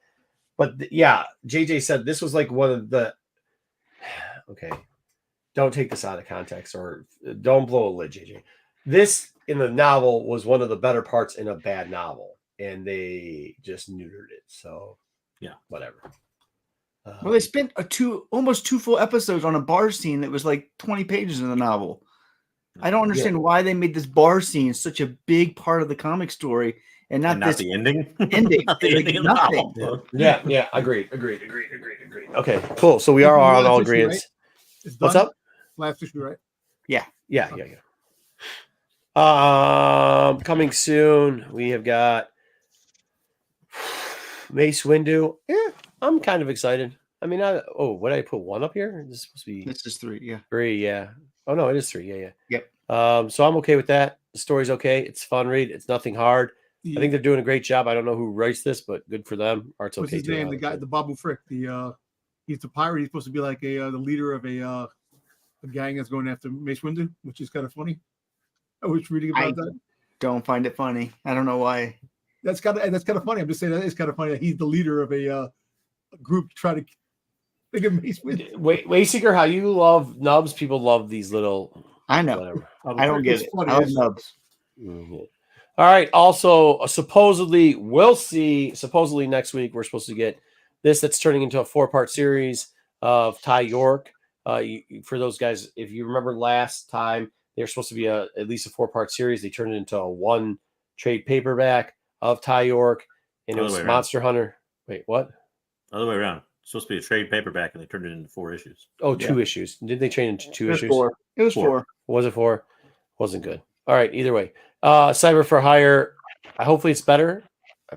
But JJ said this was like one of the... Okay, don't take this out of context or don't blow a lid, JJ. This, in the novel, was one of the better parts in a bad novel. and they just neutered it. So yeah, whatever. Well, they spent almost 2 full episodes on a bar scene that was like 20 pages in the novel. I don't understand why they made this bar scene such a big part of the comic story and not the ending. Not the ending nothing. Yeah. Agreed. Okay, cool. So we are on all agreements. Right? What's up? Last issue, right? Yeah. Coming soon. We have got Mace Windu. Yeah, I'm kind of excited. I mean, what did I put 1 up here? This is supposed to be. This is 3. Yeah. 3. Yeah. Oh no, it is 3. Yeah. Yep. So I'm okay with that. The story's okay. It's a fun read. It's nothing hard. Yeah. I think they're doing a great job. I don't know who writes this, but good for them. Art's What's okay his too. name? The guy, the Babu Frick. He's the pirate. He's supposed to be like the leader of a gang that's going after Mace Windu, which is kind of funny. I was reading about that. Don't find it funny. I don't know why. That's kind of funny. I'm just saying that is kind of funny that he's the leader of a group to try to think of Mace Windu. Wayseeker, how you love nubs? People love these little. I know. Whatever. I don't get it. I love nubs. Mm-hmm. All right. Also, supposedly, we'll see. Supposedly next week, we're supposed to get this. That's turning into a 4-part series of Ty York. For those guys, if you remember last time, they're supposed to be at least a 4-part series. They turned it into a 1 trade paperback of Ty York, and it was Monster Hunter. Wait, what? Other way around. It's supposed to be a trade paperback, and they turned it into 4 issues. Oh, 2 issues. Did they change into 2 issues? 4. It was 4. Was it 4? Wasn't good. All right. Either way, Cyber for Hire. Hopefully, it's better.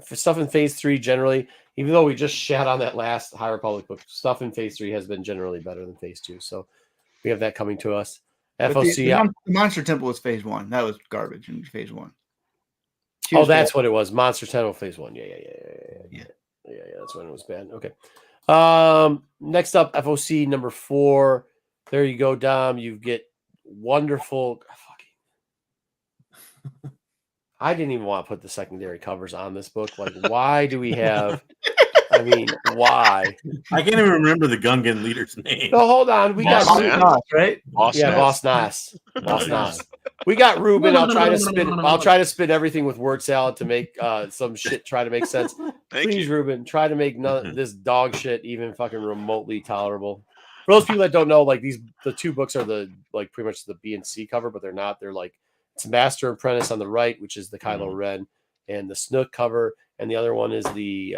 For stuff in Phase 3, generally, even though we just shat on that last High Republic book, stuff in Phase 3 has been generally better than Phase 2. So we have that coming to us. FOC. The Monster Temple was Phase 1. That was garbage in Phase 1. That's what it was. Monster Temple Phase 1. Yeah. That's when it was bad. Okay. Next up, FOC number 4. There you go, Dom. You get wonderful. I didn't even want to put the secondary covers on this book. Like, why do we have? I mean, why? I can't even remember the Gungan leader's name. No, hold on. We got Boss, right? Boss Nass. We got Rubin. I'll try to spin everything with word salad to make some shit try to make sense. Please, Rubin, try to make this dog shit even fucking remotely tolerable. For those people that don't know, like the 2 books are pretty much the B and C cover, but they're not. They're like it's Master and Apprentice on the right, which is the Kylo Ren, and the Snook cover, and the other one is the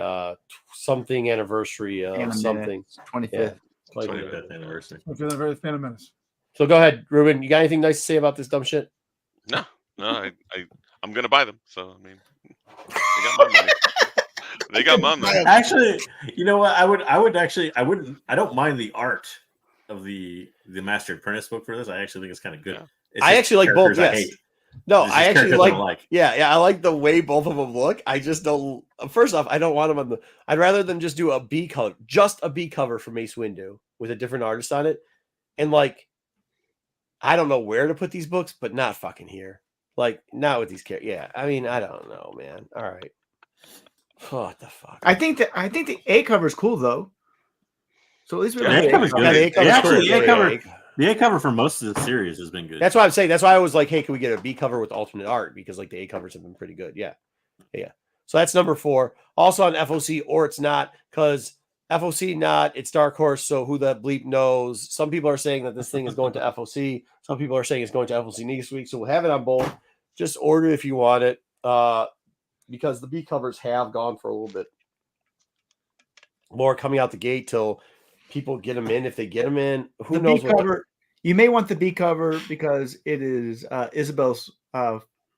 something anniversary of something 25th. 25th anniversary. Phantom Menace. So go ahead, Rubin. You got anything nice to say about this dumb shit? No, I'm gonna buy them. So I mean, they got my money. They got my money. Actually, you know what? I don't mind the art of the Master and Apprentice book for this. I actually think it's kind of good. Yeah. I actually like both. Yes. No, I actually like. Yeah, I like the way both of them look. I just don't. First off, I don't want them on the. I'd rather them just do a B cover, just a B cover for Mace Windu with a different artist on it, and like, I don't know where to put these books, but not fucking here. Like, not with these characters. Yeah, I mean, I don't know, man. All right. What the fuck? I think the A cover is cool though. So at least we A cover is good. The A cover for most of the series has been good. That's why I'm saying. That's why I was like, hey, can we get a B cover with alternate art? Because like the A covers have been pretty good. Yeah. So that's number 4. Also on FOC, or it's not, because FOC not, it's Dark Horse. So who the bleep knows? Some people are saying that this thing is going to FOC. Some people are saying it's going to FOC next week. So we'll have it on both. Just order if you want it. Because the B covers have gone for a little bit more coming out the gate till people get them in. If they get them in, who knows? You may want the B cover because it is Isabel's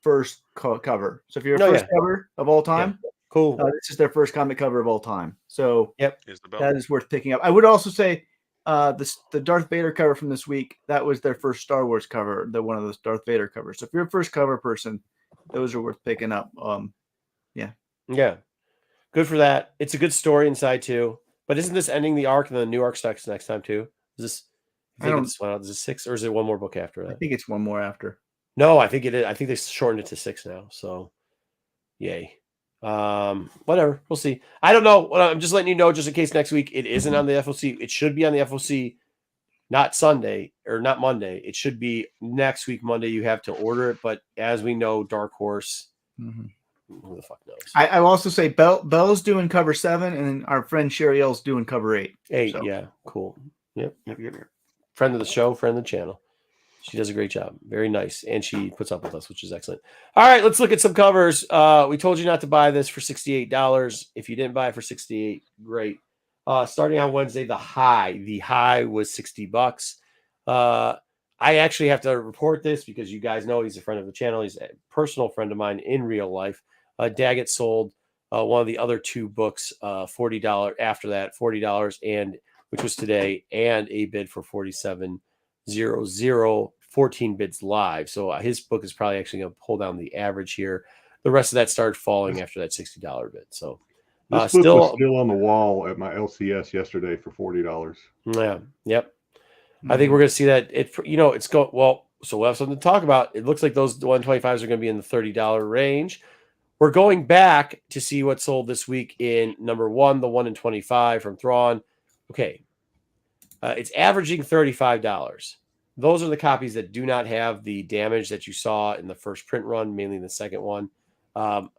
first cover. So if you're a first cover of all time, cool. This is their first comic cover of all time. So Isabel. That is worth picking up. I would also say the Darth Vader cover from this week, that was their first Star Wars cover, one of those Darth Vader covers. So if you're a first cover person, those are worth picking up. Yeah. Good for that. It's a good story inside too. But isn't this ending the arc and the new arc starts next time too? Is this? Is it 6 or is it one more book after that? I think it's one more after. No, I think it is. I think they shortened it to 6 now. So, yay. Whatever. We'll see. I don't know. I'm just letting you know, just in case next week it isn't on the FOC. It should be on the FOC, not Sunday or not Monday. It should be next week, Monday. You have to order it. But as we know, Dark Horse who the fuck knows? I will also say Bell's doing cover 7, and then our friend Sherry L's doing cover 8. 8, so. Yeah, cool. Yep. Friend of the show, friend of the channel. She does a great job. Very nice. And she puts up with us, which is excellent. All right, let's look at some covers. We told you not to buy this for $68. If you didn't buy it for $68, great. Starting on Wednesday, the high was $60. I actually have to report this because you guys know he's a friend of the channel. He's a personal friend of mine in real life. Daggett sold one of the other 2 books, $40 after that, $40, and which was today, and a bid for $47.00, 14 bids live. So his book is probably actually going to pull down the average here. The rest of that started falling after that $60 bid. So this book was still on the wall at my LCS yesterday for $40. Yeah. Yep. I think we're going to see that it's go well. So we'll have something to talk about. It looks like those 125s are going to be in the $30 range. We're going back to see what sold this week in number 1, the 1 in 25 from Thrawn. Okay. It's averaging $35. Those are the copies that do not have the damage that you saw in the first print run, mainly the second one.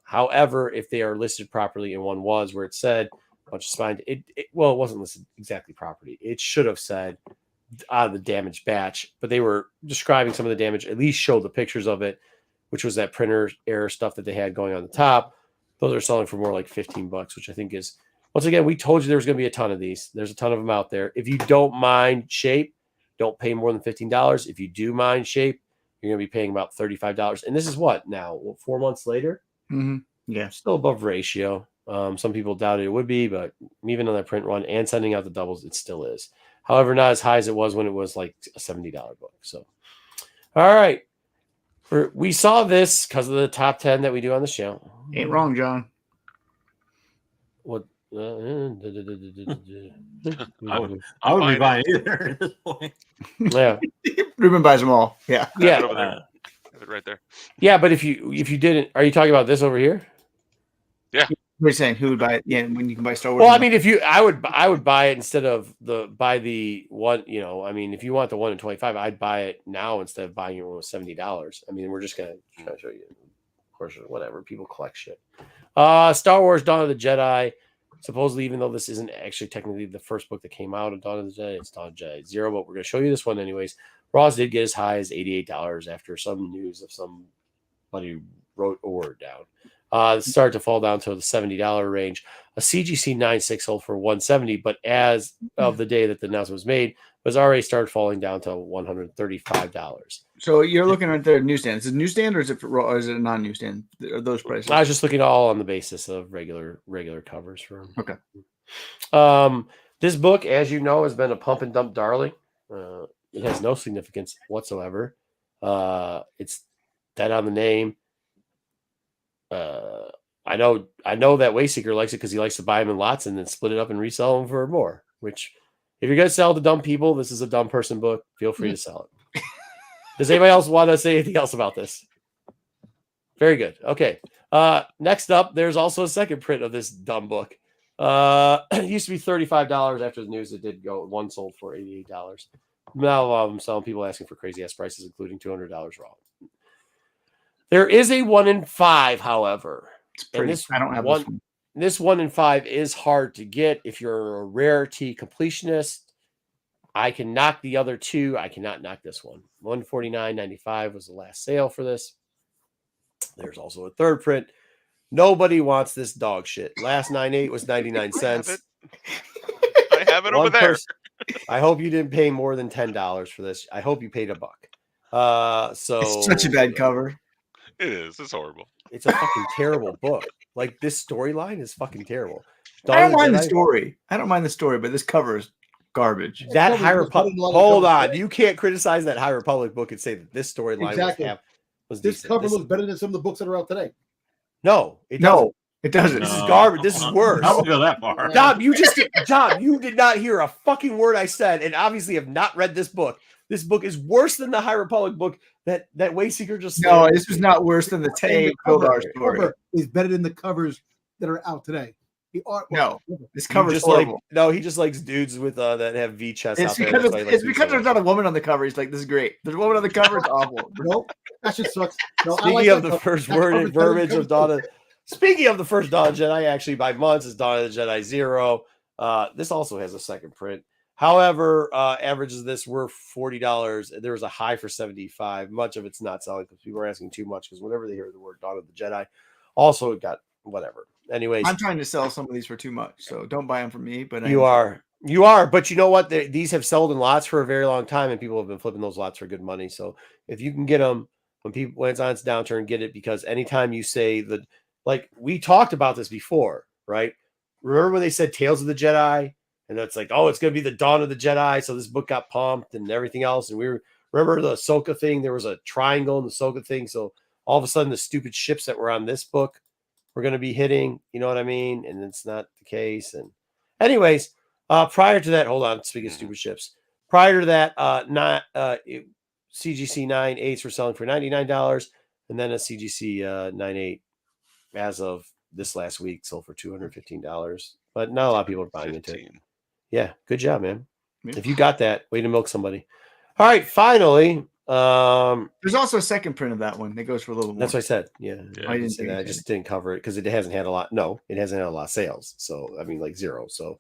However, if they are listed properly, and one was where it said a bunch of spine, it wasn't listed exactly properly. It should have said out of the damaged batch, but they were describing some of the damage, at least show the pictures of it, which was that printer error stuff that they had going on the top. Those are selling for more like $15, which I think is, once again, we told you there was going to be a ton of these. There's a ton of them out there. If you don't mind shape, don't pay more than $15. If you do mind shape, you're going to be paying about $35. And this is what now, 4 months later? Mm-hmm. Yeah. Still above ratio. Some people doubted it would be, but even on that print run and sending out the doubles, it still is. However, not as high as it was when it was like a $70 book. So, all right. We saw this because of the top 10 that we do on the show. Ain't wrong, John. What? I wouldn't be buying either at this point. Yeah. Rubin buys them all. Yeah. Yeah. Over there. Right there. Yeah, but if you didn't, are you talking about this over here? Yeah. We're saying who would buy it? Yeah, when you can buy Star Wars. Well, I mean, I would buy it instead of the one. I mean, if you want the 1 in 25, I'd buy it now instead of buying it when it was $70. I mean, we're just gonna try to show you. Of course, whatever, people collect shit. Star Wars: Dawn of the Jedi. Supposedly, even though this isn't actually technically the first book that came out of Dawn of the Jedi, it's Dawn of the Jedi 0. But we're gonna show you this one anyways. Ross did get as high as $88 after some news of somebody wrote a word down. It started to fall down to the $70 range. A CGC 9.6 sold for $170, but as of the day that the announcement was made, was already started falling down to $135. So you're looking at their newsstand. Is it newsstand or is it a non-newsstand? Are those prices? I was just looking all on the basis of regular covers for them. Okay. This book, as you know, has been a pump and dump darling. It has no significance whatsoever. It's dead on the name. I know that Wayseeker likes it because he likes to buy them in lots and then split it up and resell them for more. Which, if you're gonna sell to dumb people, this is a dumb person book. Feel free to sell it. Does anybody else want to say anything else about this? Very good. Okay. Next up, there's also a second print of this dumb book. It used to be $35 after the news. It did go. One sold for $88. Now some people asking for crazy ass prices, including $200 raw. There is a 1 in 5, however. It's pretty. I don't have this one. This 1 in 5 is hard to get if you're a rarity completionist. I can knock the other 2. I cannot knock this one. $149.95 was the last sale for this. There's also a third print. Nobody wants this dog shit. Last 9.8 was 99 cents. I have it over there. I hope you didn't pay more than $10 for this. I hope you paid $1. So it's such a bad cover. It is. It's horrible. It's a fucking terrible book. Like, this storyline is fucking terrible. I don't mind the story. I don't mind the story, but this cover is garbage. That High Republic. Hold on. You can't criticize that High Republic book and say that this storyline was this decent. cover looks better than some of the books that are out today. No, it doesn't. It doesn't. This is garbage. This is worse. I won't go that far. Dom, you did not hear a fucking word I said, and obviously have not read this book. This book is worse than the High Republic book that Wayseeker just. No, this was not worse than the Tay Kodar story. Cover is better than the covers that are out today. No, this cover is horrible. He just likes dudes with that have V chests. It's because there's not a woman on the cover. He's like, this is great. There's a woman on the cover. It's awful. Nope, that shit sucks. No, Speaking of the first verbiage of Donna. Speaking of the first Dawn of the Jedi, actually by months is Dawn of the Jedi 0. This also has a second print. However, averages of this were $40. There was a high for $75. Much of it's not selling because people are asking too much because whenever they hear the word Dawn of the Jedi, also it got whatever. Anyways, I'm trying to sell some of these for too much, so don't buy them from me. But you are, but you know what? These have sold in lots for a very long time, and people have been flipping those lots for good money. So if you can get them when it's on its downturn, get it, because anytime you say that, like we talked about this before, right? Remember when they said Tales of the Jedi, and it's like, oh, it's going to be the Dawn of the Jedi. So this book got pumped and everything else, and remember the Ahsoka thing. There was a triangle in the Ahsoka thing, so all of a sudden the stupid ships that were on this book we're going to be hitting, you know what I mean? And it's not the case. And anyways, prior to that, hold on, speaking of stupid ships, prior to that, CGC 9.8s were selling for $99, and then a CGC 9.8 as of this last week sold for $215. But not a lot of people are buying into it. Yeah, good job, man. Yeah. If you got that, way to milk somebody. All right, finally. There's also a second print of that one that goes for a little more. That's what I said. Yeah. I didn't say that. I just didn't cover it because it hasn't had a lot. No, it hasn't had a lot of sales. So I mean, like 0. So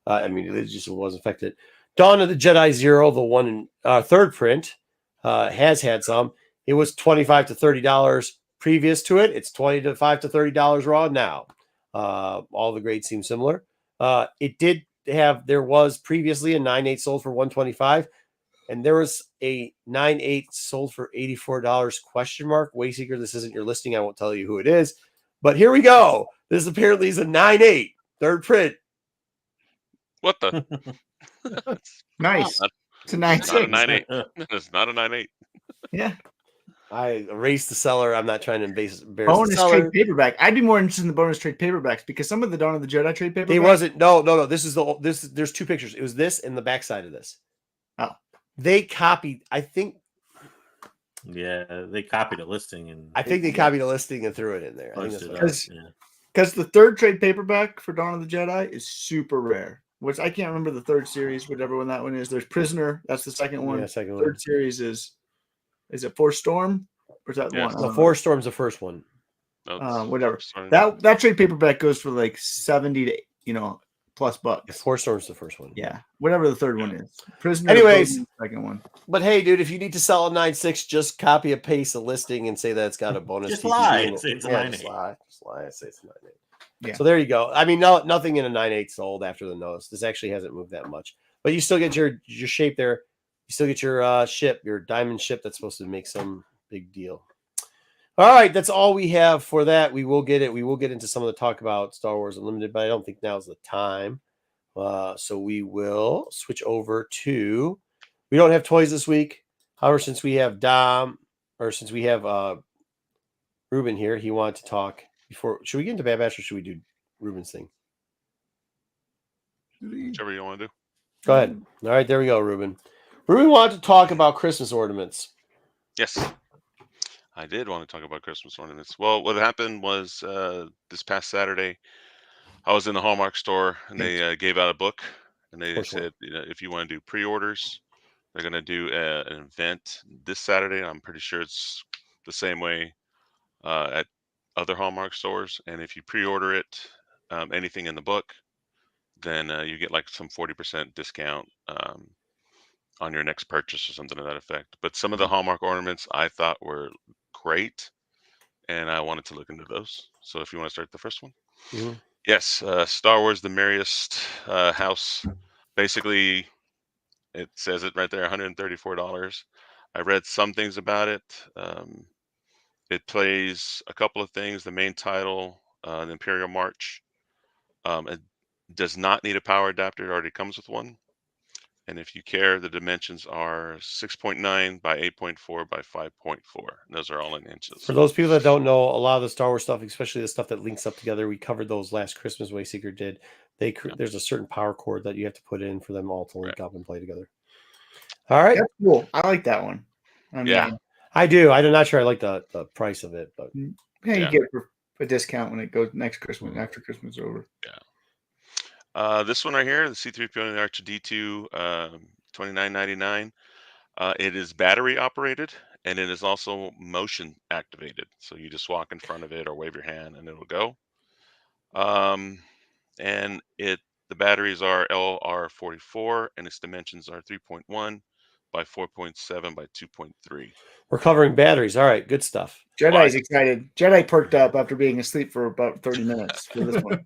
I mean, it just wasn't affected. Dawn of the Jedi 0, the one in third print, has had some. It was $25 to $30 previous to it. It's $25 to $30 raw now. All the grades seem similar. It did have. There was previously a 9.8 sold for $125. And there was a 9.8 sold for $84 question mark. Wayseeker, this isn't your listing. I won't tell you who it is. But here we go. This apparently is a 9.8 third print. What the? Nice. It's a 9.6. It's not a 9.8. Yeah. I erased the seller. I'm not trying to embarrass bonus the seller. Trade paperback. I'd be more interested in the bonus trade paperbacks because some of the Dawn of the Jedi trade paperbacks. It wasn't. No. This is there's two pictures. It was this and the backside of this. Oh. They copied, I think. Yeah, they copied a listing, and I think they copied a listing and threw it in there. Because the third trade paperback for Dawn of the Jedi is super rare. Which I can't remember the third series, whatever one that one is. There's Prisoner. That's the second one. Yeah, second third series is it Force Storm or is that one? The Force Storm's the first one. Whatever. That trade paperback goes for like 70 to plus bucks. Yeah, Force Storm's the first one. Yeah, whatever the third one is. Prisoner. Anyways, second one. But hey, dude, if you need to sell a 9.6, just copy and paste a listing and say that it's got a bonus. Just lie. It's a 9.8. Just lie. Say it's a 9.8. Yeah. So there you go. I mean, nothing in a 9.8 sold after the notice. This actually hasn't moved that much, but you still get your shape there. You still get your ship, your diamond ship that's supposed to make some big deal. All right, that's all we have for that. We will get it. We will get into some of the talk about Star Wars Unlimited, but I don't think now's the time. So we will switch over to. We don't have toys this week. However, since we have Rubin here, he wanted to talk before. Should we get into Bad Batch or should we do Rubin's thing? Whichever you want to do. Go ahead. All right, there we go, Rubin. Rubin wanted to talk about Christmas ornaments. Yes. I did want to talk about Christmas ornaments. Well, what happened was this past Saturday, I was in the Hallmark store and they gave out a book and they said, if you want to do pre-orders, they're going to do an event this Saturday. I'm pretty sure it's the same way at other Hallmark stores. And if you pre-order it, anything in the book, then you get like some 40% discount on your next purchase or something to that effect. But some of the Hallmark ornaments I thought were great, and I wanted to look into those. So if you want to start the first one. Mm-hmm. Yes, Star Wars, the merriest house. Basically, it says it right there, $134. I read some things about it. It plays a couple of things. The main title, the Imperial March. It does not need a power adapter. It already comes with one. And if you care, the dimensions are 6.9 by 8.4 by 5.4. Those are all in inches. For those people that don't know, a lot of the Star Wars stuff, especially the stuff that links up together, we covered those last Christmas. Wayseeker did. There's a certain power cord that you have to put in for them all to link up and play together. All right. That's cool. I like that one. I do. I'm not sure I like the price of it, but you get it for a discount when it goes next Christmas, after Christmas is over. Yeah. This one right here, the C-3PO and the R2-D2, $29.99. It is battery operated, and it is also motion activated. So you just walk in front of it or wave your hand, and it'll go. And the batteries are LR44, and its dimensions are 3.1 by 4.7 by 2.3. We're covering batteries. All right, good stuff. Jedi's excited. Jedi perked up after being asleep for about 30 minutes for this one.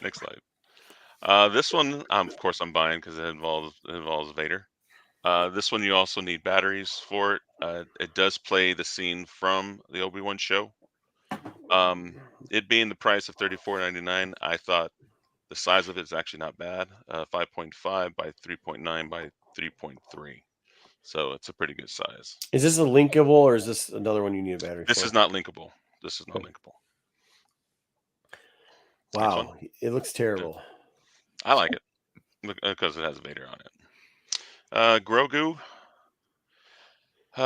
Next slide. This one, of course, I'm buying because it involves Vader. This one, you also need batteries for it. It does play the scene from the Obi-Wan show. It being the price of $34.99, I thought the size of it is actually not bad. 5.5 by 3.9 by 3.3. So it's a pretty good size. Is this a linkable or is this another one you need a battery for? This is not linkable. This is not linkable. Wow, it looks terrible. I like it because it has Vader on it. Grogu.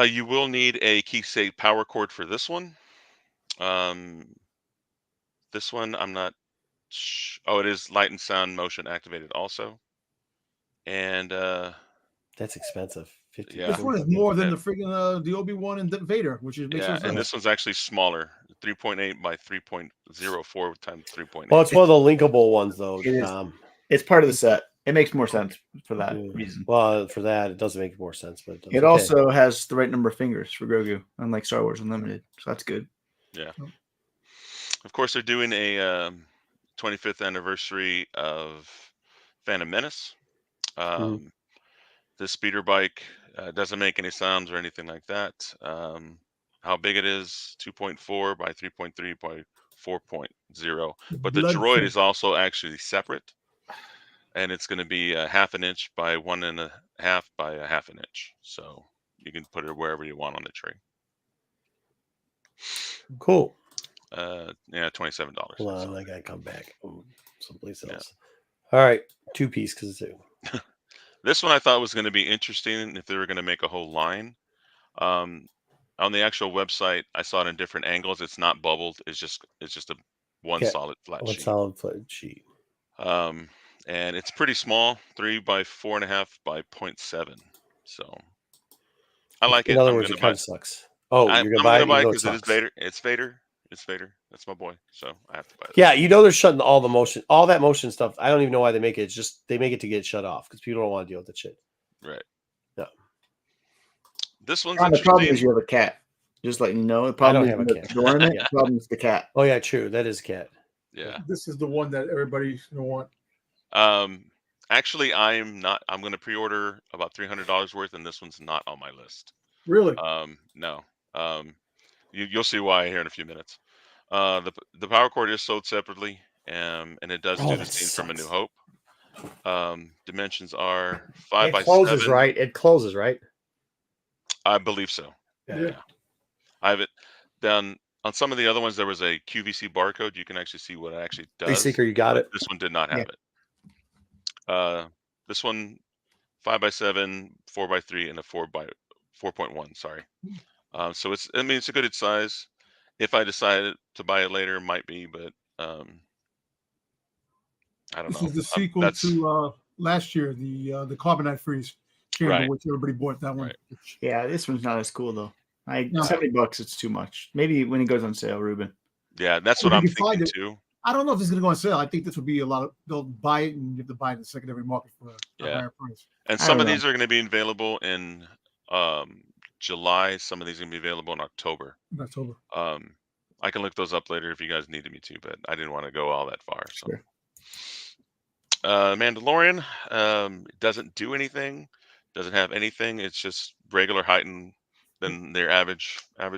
You will need a Keepsake power cord for this one. This one, I'm not. It is light and sound motion activated also. And that's expensive. This one is more than the freaking the Obi-Wan and Vader, which is makes sense. And this one's actually smaller, 3.8 by 3.04 times 3.8. Well, it's one of the linkable ones though. It's part of the set. It makes more sense for that reason. Well, for that, it doesn't make more sense, but it also has the right number of fingers for Grogu, unlike Star Wars Unlimited. So that's good. Yeah. Of course, they're doing a 25th anniversary of Phantom Menace. This speeder bike doesn't make any sounds or anything like that. How big it is, 2.4 by 3.3 by 4.0. But the droid is also actually separate. And it's going to be a 1/2 inch by 1.5 by 1/2 inch. So you can put it wherever you want on the tree. Cool. $27. Hold on, I gotta come back someplace else. All right, 2-piece because it's This one I thought was going to be interesting if they were going to make a whole line. On the actual website, I saw it in different angles. It's not bubbled. It's just a solid flat sheet. Solid flat sheet. And it's pretty small, 3 by 4.5 by 0.7. So I like it. In other words, it kind of sucks. Oh, you're gonna buy it because it is Vader. It's Vader. It's Vader. That's my boy. So I have to buy it. Yeah, they're shutting all that motion stuff. I don't even know why they make it. It's just they make it to get shut off because people don't want to deal with that shit. Right. No. This one's the problem is you have a cat. Just letting you know. The problem I don't have a cat. The ornament. The problem is the cat. Oh yeah, true. That is a cat. Yeah. This is the one that everybody's gonna want. Actually, I'm not. I'm going to pre-order about $300 worth, and this one's not on my list. Really? No. You'll see why here in a few minutes. The power cord is sold separately, and it does do the scene from A New Hope. Dimensions are 5 by 7. It closes, right? I believe so. Yeah. I have it done. On some of the other ones, there was a QVC barcode. You can actually see what it actually does. Seeker, you got it. This one did not have it. This one, 5 by 7, 4 by 3, and a 4 by 4.1. Sorry. So it's a good size. If I decided to buy it later, it might be, but I don't know. This is the sequel to last year, the Carbonite Freeze chamber, which everybody bought that one. Right. Yeah, this one's not as cool though. $70, it's too much. Maybe when it goes on sale, Rubin. Yeah, that's what I'm thinking too. I don't know if this is going to go on sale. I think this would be a lot of. They'll buy it and you have to buy it in the secondary market for a higher price. And some of these are going to be available in July. Some of these are going to be available in October. I can look those up later if you guys needed me to, but I didn't want to go all that far. So, sure. Mandalorian doesn't do anything. Doesn't have anything. It's just regular height than their average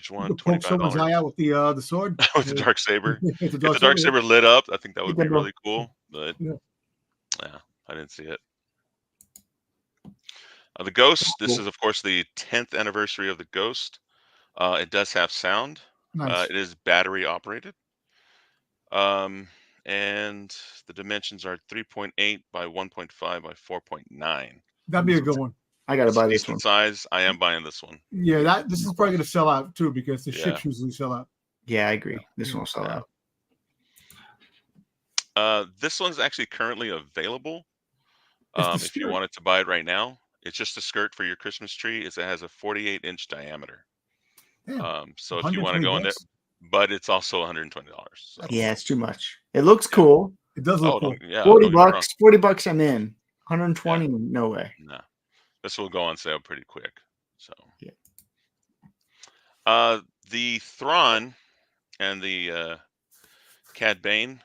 one. Poke someone's eye out with the sword with the dark saber. If the dark saber lit up, I think that would be really cool. But I didn't see it. The Ghost. This is of course the 10th anniversary of the Ghost. It does have sound. Nice. It is battery operated. And the dimensions are 3.8 by 1.5 by 4.9. That'd be a good one. I gotta buy this one. Size. I am buying this one. Yeah, this is probably gonna sell out too because the ships usually sell out. Yeah, I agree. This one will sell out. This one's actually currently available. If you wanted to buy it right now, It's just a skirt for your Christmas tree. It has a 48-inch diameter. Yeah. So if you want to go in there, but it's also $120. So. Yeah, it's too much. It looks cool. It does look cool. Yeah, $40. $40 I'm in. 120, no way. No. This will go on sale pretty quick. So yeah. The Thrawn and the Cad Bane,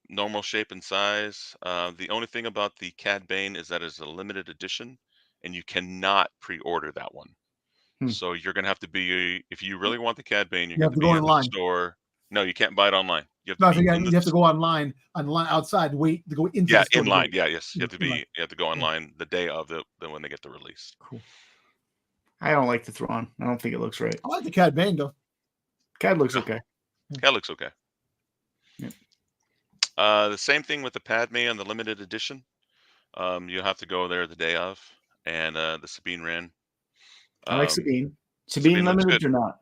normal shape and size. The only thing about the Cad Bane is that it's a limited edition, and you cannot pre-order that one. So you're gonna have to be, if you really want the Cad Bane, you're You going have to to go be in online. the store. No, you can't buy it online. You have No, to, you have to go online outside, wait to go into the store. in line. Yeah, yes. You have to Inline. you have to go online the day of when they get the release. Cool. I don't like the Thrawn. I don't think it looks right. I like the Cad Bane though. Cad looks okay. Cad looks okay. Yeah. The same thing with the Padme and the limited edition. You'll have to go there the day of, and the Sabine Wren. I like Sabine. Sabine limited or not?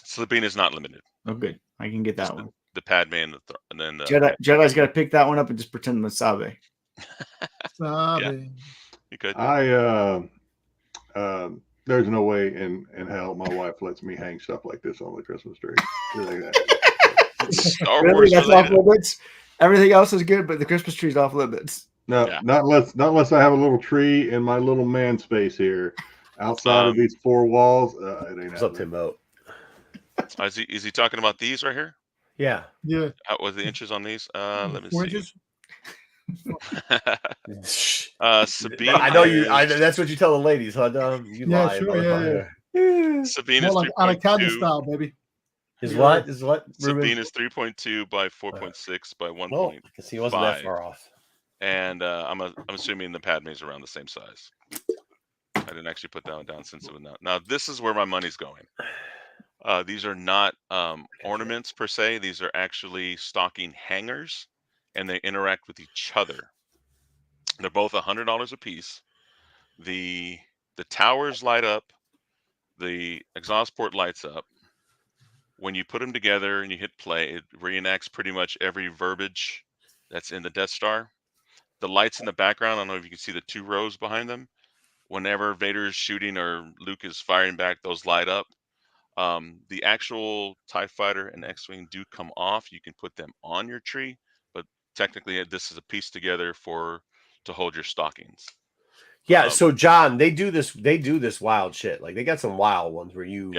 Sabine is not limited. Oh, good. I can get that one. The Padme and then the Jedi's got to pick that one up and just pretend the Sabe. Yeah, you could. There's no way in hell my wife lets me hang stuff like this on the Christmas tree. Star really? Wars That's related. off limits. Everything else is good, but the Christmas tree's off limits. No, not unless I have a little tree in my little man space here. Outside of these four walls, it ain't. What's up, Timbo? Is he talking about these right here? Yeah. Yeah. What are the inches on these? Let me 4 see. inches? Sabine. I know you. That's what you tell the ladies, huh? You lie. Sure, yeah. Sabine more is like 3.2 style, baby. Is what? Is what? Sabine is 3.2 by 4.6 by 1.5. Well, because he wasn't that far off. And I'm assuming the Padme is around the same size. I didn't actually put that one down since it was not. Now this is where my money's going. These are not ornaments per se. These are actually stocking hangers, and they interact with each other. They're both $100 a piece. The towers light up. The exhaust port lights up. When you put them together and you hit play, it reenacts pretty much every verbiage that's in the Death Star. The lights in the background, I don't know if you can see the 2 rows behind them. Whenever Vader is shooting or Luke is firing back, those light up. The actual TIE Fighter and X-Wing do come off. You can put them on your tree, but technically this is a piece together to hold your stockings. Yeah, so John, they do this wild shit. Like they got some wild ones where you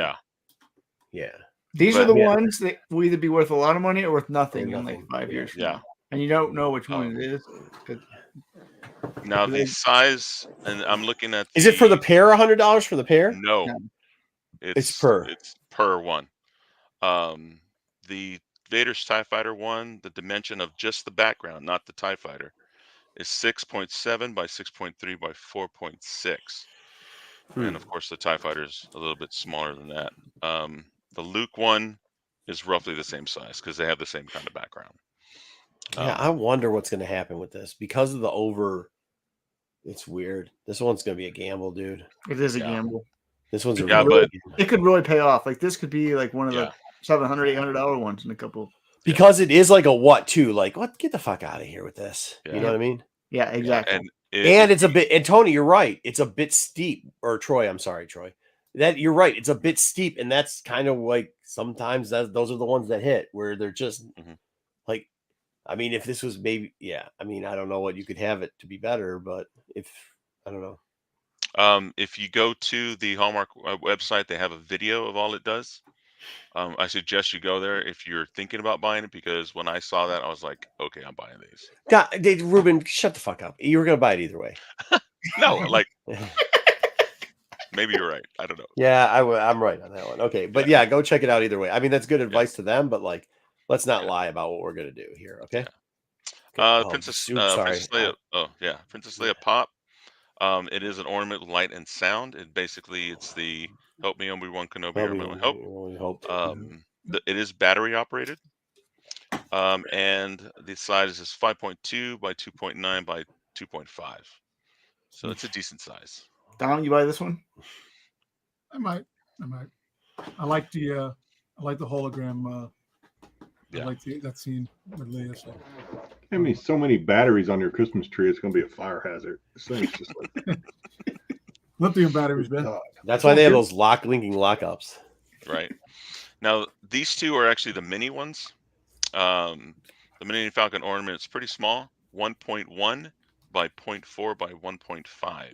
These are the ones that will either be worth a lot of money or worth nothing in like 5 years from now. And you don't know which one it is. Now the size, and I'm looking at. Is it for the pair? $100 for the pair? No, it's per. It's per one. The Vader's TIE Fighter one, the dimension of just the background, not the TIE Fighter, is 6.7 by 6.3 by 4.6. And of course, the TIE Fighter is a little bit smaller than that. The Luke one is roughly the same size because they have the same kind of background. Yeah, I wonder what's going to happen with this because of the over. It's weird. This one's going to be a gamble, dude. It is a gamble. This one's a but it could really pay off. Like this could be like one of the $700, $800 ones in a couple. Because it is like a what too? Like what? Get the fuck out of here with this. You know what I mean? Yeah, exactly. And it's a bit. And Tony, you're right. It's a bit steep. Or Troy, I'm sorry, Troy. That you're right. It's a bit steep, and that's kind of like sometimes those are the ones that hit where they're just like. I mean, if this was maybe, I mean, I don't know what you could have it to be better, but I don't know. If you go to the Hallmark website, they have a video of all it does. I suggest you go there if you're thinking about buying it, because when I saw that, I was like, okay, I'm buying these. Rubin, shut the fuck up. You were going to buy it either way. No, like, maybe you're right. I don't know. Yeah, I'm right on that one. Okay. But go check it out either way. I mean, that's good advice to them, but like, let's not lie about what we're going to do here. Okay. Princess Leia. Princess Leia Pop. It is an ornament with light and sound. It's the Help Me Obi-Wan Kenobi. Help. It is battery operated. And the size is 5.2 by 2.9 by 2.5. So it's a decent size. Dom, you buy this one? I might. I like the hologram. I like that scene with Leia. So. I mean, so many batteries on your Christmas tree, it's going to be a fire hazard. This thing's just like... Lithium batteries, man. That's why they have those linking lockups. Right. Now, these two are actually the mini ones. The Millennium Falcon ornament is pretty small, 1.1 by 0.4 by 1.5.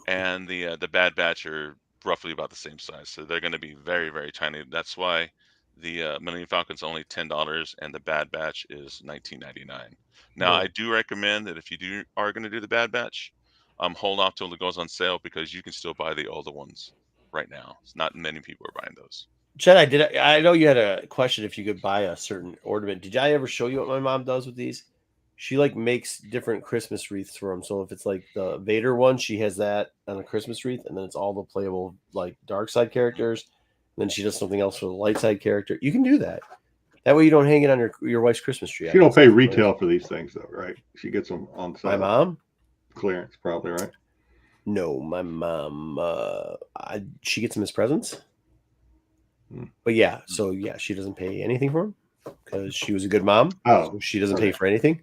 And the Bad Batch are roughly about the same size. So they're going to be very, very tiny. That's why the Millennium Falcon's only $10 and the Bad Batch is $19.99. Now, I do recommend that if you are going to do the Bad Batch, hold off till it goes on sale because you can still buy the older ones right now. It's not many people are buying those. Jedi, I know you had a question if you could buy a certain ornament. Did I ever show you what my mom does with these? She like makes different Christmas wreaths for them. So if it's like the Vader one, she has that on a Christmas wreath, and then it's all the playable like dark side characters. And then she does something else for the light side character. You can do that. That way you don't hang it on your wife's Christmas tree. She don't pay retail for these things though, right? She gets them on sale. My mom? Clearance, probably, right? No, my mom. She gets them as presents. But yeah, so yeah, she doesn't pay anything for them because she was a good mom. Oh, so she doesn't pay for anything.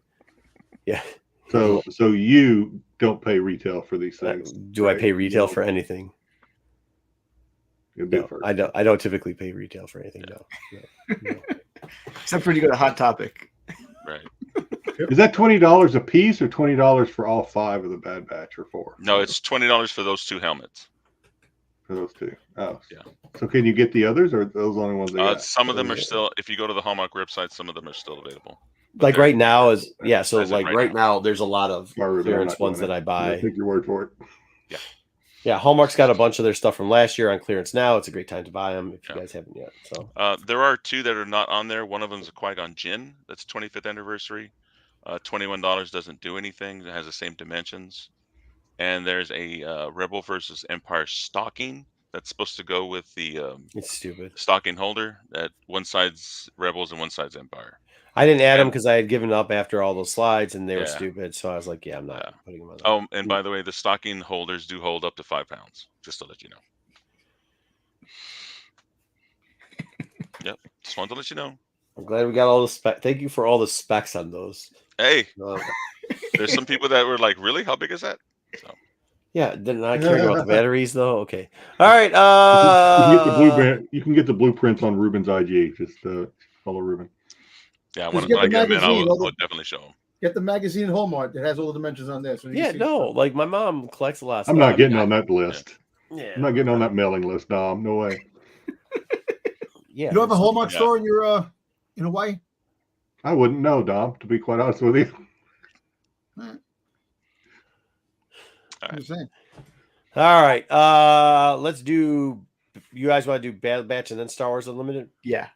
Yeah. So you don't pay retail for these things? Do I pay retail for anything? No, I don't typically pay retail for anything. No. Except for you go to Hot Topic. Right. Is that $20 a piece or $20 for all 5 of the Bad Batch or 4? No, it's $20 for those 2 helmets. For those 2. Oh, yeah. So can you get the others, or are those the only ones? Some of them are still. If you go to the Hallmark website, some of them are still available. Like right now is So like right now, there's a lot of clearance ones that I buy. I'll take your word for it. Yeah. Yeah, Hallmark's got a bunch of their stuff from last year on clearance now. It's a great time to buy them if you guys haven't yet. So there are 2 that are not on there. One of them is a Qui-Gon Jinn. That's 25th anniversary. $21 doesn't do anything. It has the same dimensions. And there's a Rebel versus Empire stocking that's supposed to go with the it's stupid stocking holder. That one side's Rebels and one side's Empire. I didn't add them because I had given up after all those slides and they were stupid. So I was like, I'm not putting them on. Oh, and by the way, the stocking holders do hold up to 5 pounds, just to let you know. Yep, just wanted to let you know. I'm glad we got all the specs. Thank you for all the specs on those. Hey, there's some people that were like, really? How big is that? So. Yeah, didn't I care about the batteries though? Okay. All right. You can get the blueprints on Rubin's IG. Just follow Rubin. Yeah, when I get them in, I'll definitely show them. Get the magazine in Hallmark. It has all the dimensions on there. So like my mom collects a lot of stuff. I'm not getting on that list. Yeah. I'm not getting on that mailing list, Dom. No way. Yeah. You don't have a Hallmark store in your in Hawaii? I wouldn't know, Dom, to be quite honest with you. All right. Let's do. You guys want to do Bad Batch and then Star Wars Unlimited? Yeah.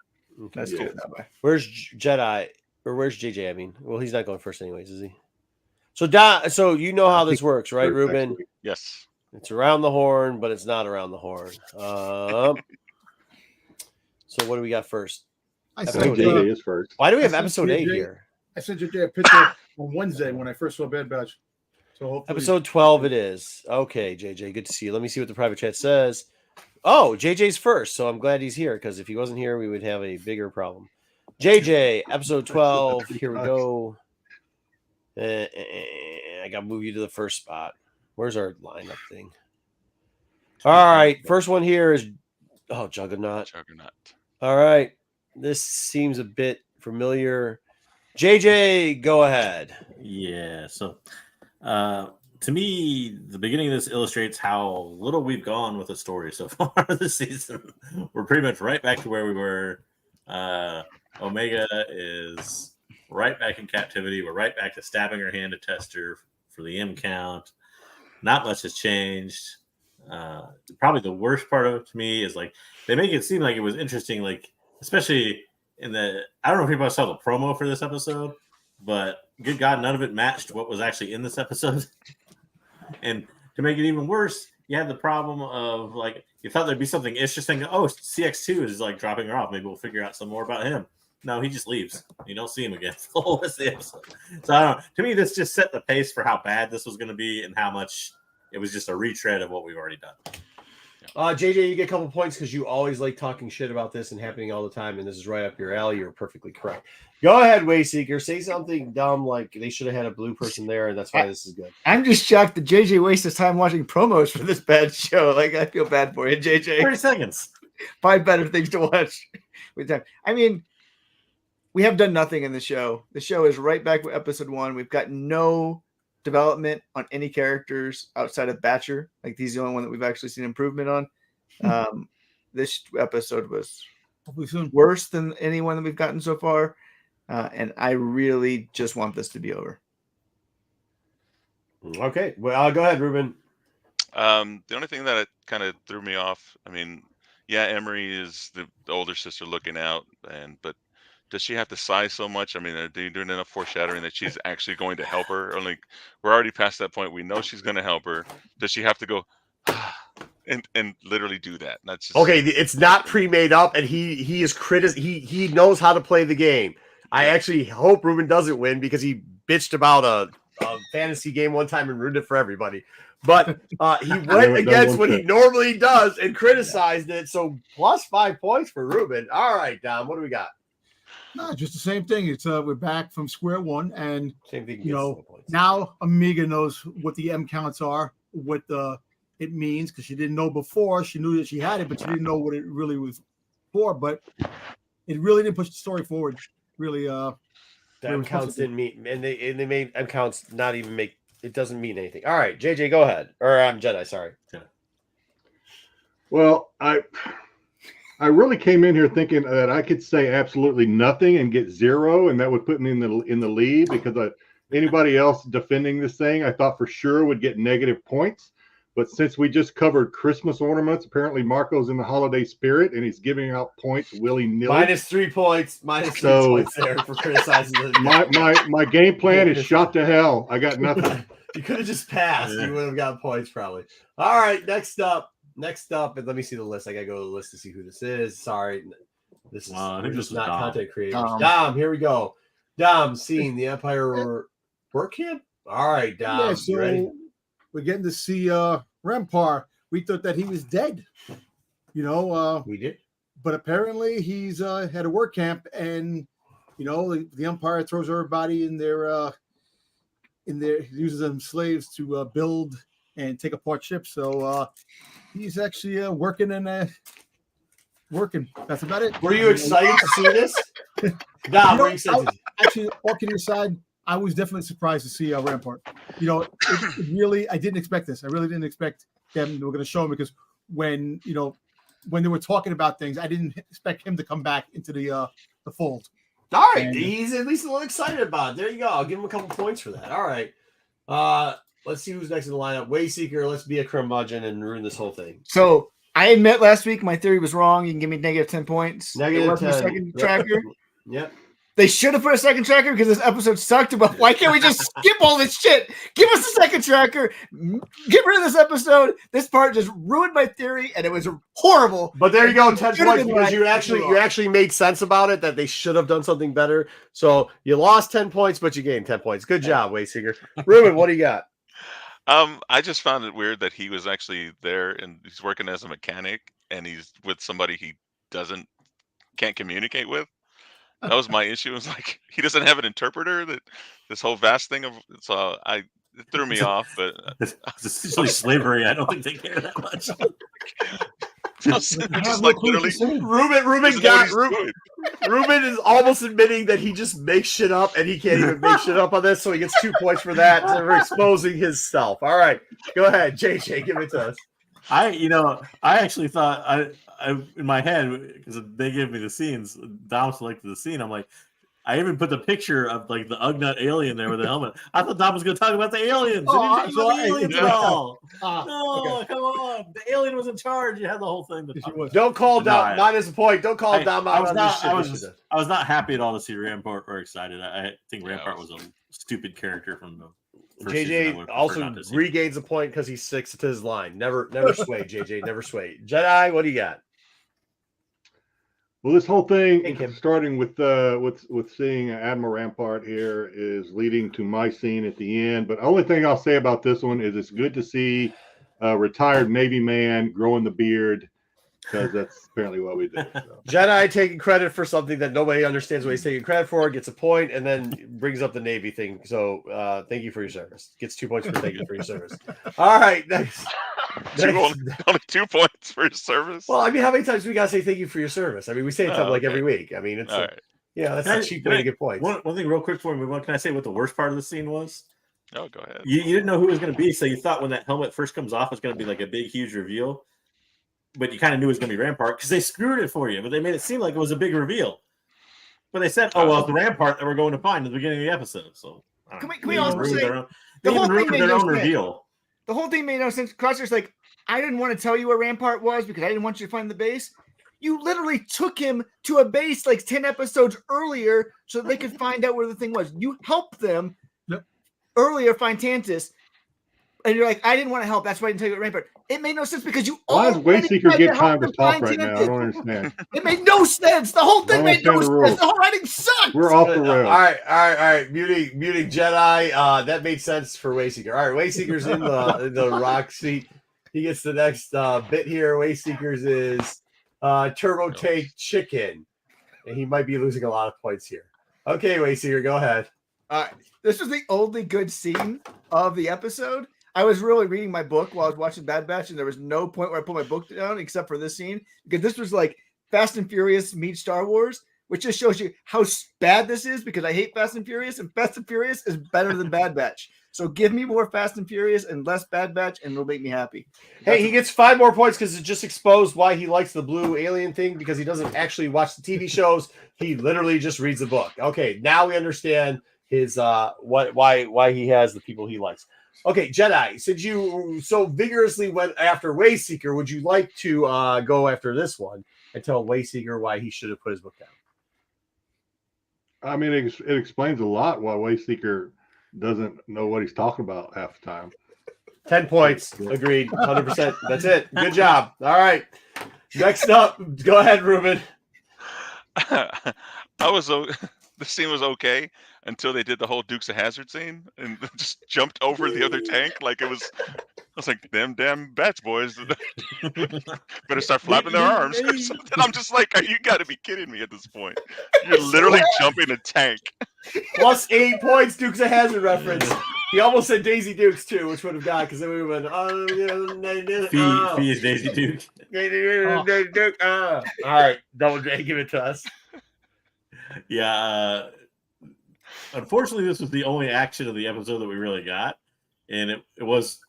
Let's do it that way. Where's Jedi? Or where's JJ? I mean, well, he's not going first anyways, is he? So you know how this works, right, Rubin? Yes. It's around the horn, but it's not around the horn. So what do we got first? I said JJ is first. Why do we have episode 8 here? I sent JJ a picture on Wednesday when I first saw Bad Batch. So episode 12 it is. Okay, JJ, good to see you. Let me see what the private chat says. Oh, JJ's first, so I'm glad he's here because if he wasn't here, we would have a bigger problem. JJ, episode 12. Here we go. I got to move you to the first spot. Where's our lineup thing? All right, first one here is Juggernaut. All right, this seems a bit familiar. JJ, go ahead. Yeah, so to me, the beginning of this illustrates how little we've gone with the story so far this season. We're pretty much right back to where we were. Omega is right back in captivity. We're right back to stabbing her hand to test her for the M count. Not much has changed. Probably the worst part of it to me is like they make it seem like it was interesting, like especially in the I don't know if anybody saw the promo for this episode, but good God, none of it matched what was actually in this episode. And to make it even worse, you had the problem of like you thought there'd be something interesting. Oh, CX2 is like dropping her off. Maybe we'll figure out some more about him. No, he just leaves. You don't see him again for the whole rest of the episode. So I don't know. To me, this just set the pace for how bad this was going to be and how much it was just a retread of what we've already done. JJ, you get a couple points because you always like talking shit about this and happening all the time, and this is right up your alley. You're perfectly correct. Go ahead, Wayseeker. Say something dumb like they should have had a blue person there, and that's why this is good. I'm just shocked that JJ wastes his time watching promos for this bad show. Like, I feel bad for you, JJ. 30 seconds. Find better things to watch with time. I mean, we have done nothing in the show. The show is right back with episode 1. We've got no development on any characters outside of Batcher. Like, he's the only one that we've actually seen improvement on. This episode was worse than anyone that we've gotten so far. And I really just want this to be over. Okay. Well, go ahead, Rubin. The only thing that kind of threw me off, I mean, yeah, Emery is the older sister looking out, but does she have to sigh so much? I mean, are they doing enough foreshadowing that she's actually going to help her? Or like, we're already past that point. We know she's going to help her. Does she have to go and literally do that? That's just, okay. It's not pre-made up, and he is he knows how to play the game. I actually hope Rubin doesn't win because he bitched about a fantasy game one time and ruined it for everybody. But he went against what he normally does and criticized it. So plus 5 points for Rubin. All right, Dom, what do we got? No, just the same thing. It's we're back from square one, and same thing. Now Amiga knows what the M counts are, what it means, because she didn't know before. She knew that she had it, but she didn't know what it really was for. But it really didn't push the story forward. Really, the M counts didn't mean, and they made M counts not even make. It doesn't mean anything. All right, JJ, go ahead. Or I'm Jedi. Sorry. Well, I really came in here thinking that I could say absolutely nothing and get 0, and that would put me in the lead, because anybody else defending this thing, I thought for sure would get negative points. But since we just covered Christmas ornaments, apparently Marco's in the holiday spirit and he's giving out points willy-nilly. Minus 3 points. Minus 3 points there for criticizing my game plan is shot to hell. I got nothing. You could have just passed. You would have got points probably. All right, next up, and let me see the list. I gotta go to the list to see who this is. Sorry, this is not content creators. Dom, here we go. Dom, seeing the Empire work camp. All right, Dom. Yeah, so ready? We're getting to see Rampar. We thought that he was dead. We did, but apparently he's had a work camp, and the Empire throws everybody in their uses them slaves to build and take apart ships. So he's actually working. That's about it. Were you excited to see this? Dom, were you excited? Actually, all kidding aside, I was definitely surprised to see Rampart. It really, I didn't expect this. I really didn't expect them. They were going to show him, because when they were talking about things, I didn't expect him to come back into the fold. All right, he's at least a little excited about it. There you go. I'll give him a couple points for that. All right. Let's see who's next in the lineup. Wayseeker, let's be a curmudgeon and ruin this whole thing. So I admit last week my theory was wrong. You can give me negative 10 points. Negative 10. Second tracker. Yep. They should have put a second tracker because this episode sucked. But why can't we just skip all this shit? Give us a second tracker. Get rid of this episode. This part just ruined my theory, and it was horrible. But there you go, 10 points, because you actually made sense about it, that they should have done something better. So you lost 10 points, but you gained 10 points. Good job, Wayseeker. Rubin, what do you got? I just found it weird that he was actually there and he's working as a mechanic, and he's with somebody he can't communicate with. That was my issue. It was like, he doesn't have an interpreter. That this whole vast thing of it threw me off. But it's essentially slavery. I don't think they care that much. just like literally, Rubin is almost admitting that he just makes shit up, and he can't even make shit up on this, so he gets 2 points for that, for exposing his self. All right, go ahead, JJ, give it to us. I actually thought I in my head, because they gave me the scenes, Dom selected the scene. I'm like, I even put the picture of like the Ugnut alien there with the helmet. I thought Dom was going to talk about the aliens. No, come on. The alien was in charge. You had the whole thing. Don't call Dom. Minus a point. Don't call Dom out on this shit. I was not happy at all to see Rampart or excited. I think Rampart was a stupid character from the JJ also regains a point because he sticks to his line. Never sway, JJ. Never sway. Jedi, what do you got? Well, this whole thing, starting with seeing Admiral Rampart here, is leading to my scene at the end. But the only thing I'll say about this one is it's good to see retired Navy man growing the beard, because that's apparently what we do. So. Jedi taking credit for something that nobody understands what he's taking credit for, gets a point, and then brings up the Navy thing. So thank you for your service. Gets 2 points for thank you for your service. All right, next. Only 2 points for your service. Well, I mean, how many times do we gotta say thank you for your service? I mean, we say it like every week. I mean, it's that's a cheap way to get points. One thing real quick before we move on. Can I say what the worst part of the scene was? Oh, go ahead. You didn't know who it was going to be, so you thought when that helmet first comes off, it's going to be like a big, huge reveal. But you kind of knew it was going to be Rampart because they screwed it for you. But they made it seem like it was a big reveal. But they said, "Oh well, it's the Rampart that we're going to find at the beginning of the episode." So can we also say the whole thing made no sense. Reveal. The whole thing made no sense. Crusher's like, I didn't want to tell you where Rampart was because I didn't want you to find the base. You literally took him to a base like 10 episodes earlier so they could find out where the thing was. You helped them earlier find Tantus, and you're like, I didn't want to help. That's why I didn't tell you about Rampart. It made no sense because you all. Why does Wayseeker get time to talk right now? I don't understand. It made no sense. The whole thing made no sense. The whole writing sucks. We're off the rails. All right. Muting Jedi. That made sense for Wayseeker. All right, Wayseeker's in the rock seat. He gets the next bit here. Wayseeker's is Turbo Tank Chicken. And he might be losing a lot of points here. Okay, Wayseeker, go ahead. This was the only good scene of the episode. I was really reading my book while I was watching Bad Batch, and there was no point where I put my book down except for this scene, because this was like Fast and Furious meets Star Wars, which just shows you how bad this is, because I hate Fast and Furious, and Fast and Furious is better than Bad Batch. So give me more Fast and Furious and less Bad Batch, and it'll make me happy. Hey, he gets 5 more points because it just exposed why he likes the blue alien thing, because he doesn't actually watch the TV shows. He literally just reads the book. Okay, now we understand his why he has the people he likes. Okay, Jedi, since you so vigorously went after Wayseeker, would you like to go after this one and tell Wayseeker why he should have put his book down? I mean, it explains a lot why Wayseeker doesn't know what he's talking about half the time. 10 points. Agreed. 100%. That's it. Good job. All right. Next up, go ahead, Rubin. The scene was okay until they did the whole Dukes of Hazzard scene and just jumped over the other tank. Like I was like, them damn Batch boys better start flapping their arms or something. I'm just like, you got to be kidding me at this point. You're literally jumping a tank. Plus 8 points, Dukes of Hazzard reference. He almost said Daisy Dukes too, which would have got, because then we would have been, Fee is Daisy Duke. Daisy Duke. All right, Double J, give it to us. Yeah. Unfortunately, this was the only action of the episode that we really got, and it was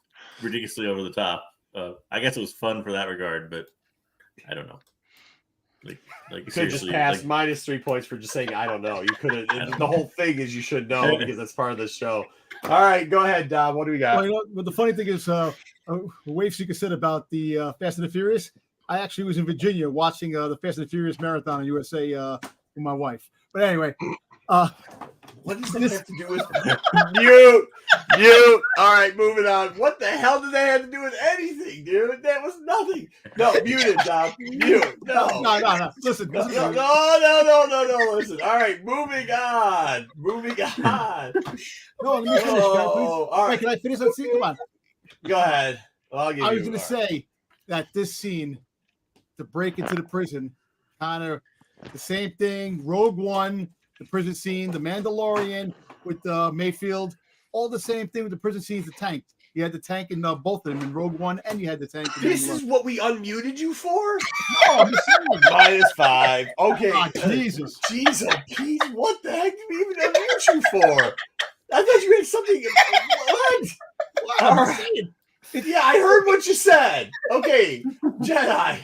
ridiculously over the top. I guess it was fun for that regard, but I don't know. Like you could just pass minus 3 points for just saying I don't know. You could have. The whole thing is you should know, because that's part of the show. All right, go ahead, Dom. What do we got? Well, but the funny thing is, Waveseeker said about the Fast and the Furious. I actually was in Virginia watching the Fast and the Furious marathon on USA with my wife. But anyway, what does that have to do with mute? All right, moving on. What the hell did that have to do with anything, dude? That was nothing. No, muted, Dom. Mute. No. Listen. No. Listen. All right, moving on. No, let me finish, guys, please. All right, can I finish that scene? Come on. Go ahead. I was going to say that this scene, to break into the prison, kind of the same thing. Rogue One, the prison scene, the Mandalorian with Mayfield, all the same thing with the prison scenes. The tank. You had the tank in both of them in Rogue One, and you had the tank. This is what we unmuted you for? No, I'm just saying. -5. Okay. Oh, Jesus. What the heck did we even unmute you for? I thought you had something. What? All right. Yeah, I heard what you said. Okay, Jedi.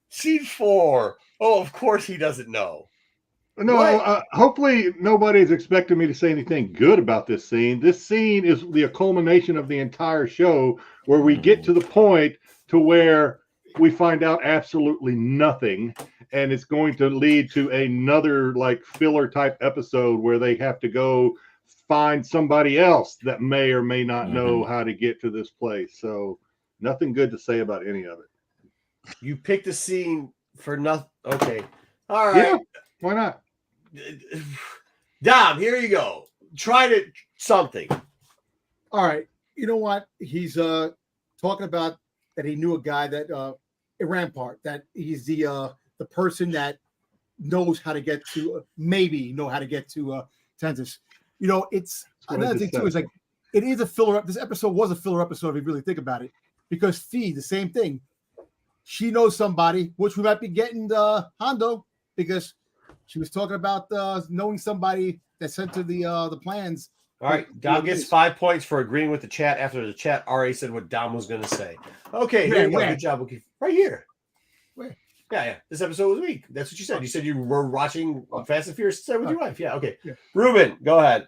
Scene 4. Oh, of course he doesn't know. No, hopefully nobody's expecting me to say anything good about this scene. This scene is the culmination of the entire show, where we get to the point to where we find out absolutely nothing, and it's going to lead to another like filler type episode where they have to go find somebody else that may or may not know how to get to this place. So nothing good to say about any of it. You picked a scene for nothing. Okay. All right. Yeah, why not? Dom, here you go. Try to something. All right. You know what? He's talking about that he knew a guy that a Rampart, that he's the person that knows how to get to Tensis. You know, it's another thing too is like it is a filler. This episode was a filler episode if you really think about it, because Fee, the same thing. She knows somebody, which we might be getting Hondo, because she was talking about knowing somebody that sent her the plans. All right, Dom gets 5 points for agreeing with the chat after the chat already said what Dom was going to say. Okay, here you go. Good job. Right here. Where? Yeah. This episode was weak. That's what you said. You said you were watching Fast and Furious with your wife. Yeah, okay. Yeah. Rubin, go ahead.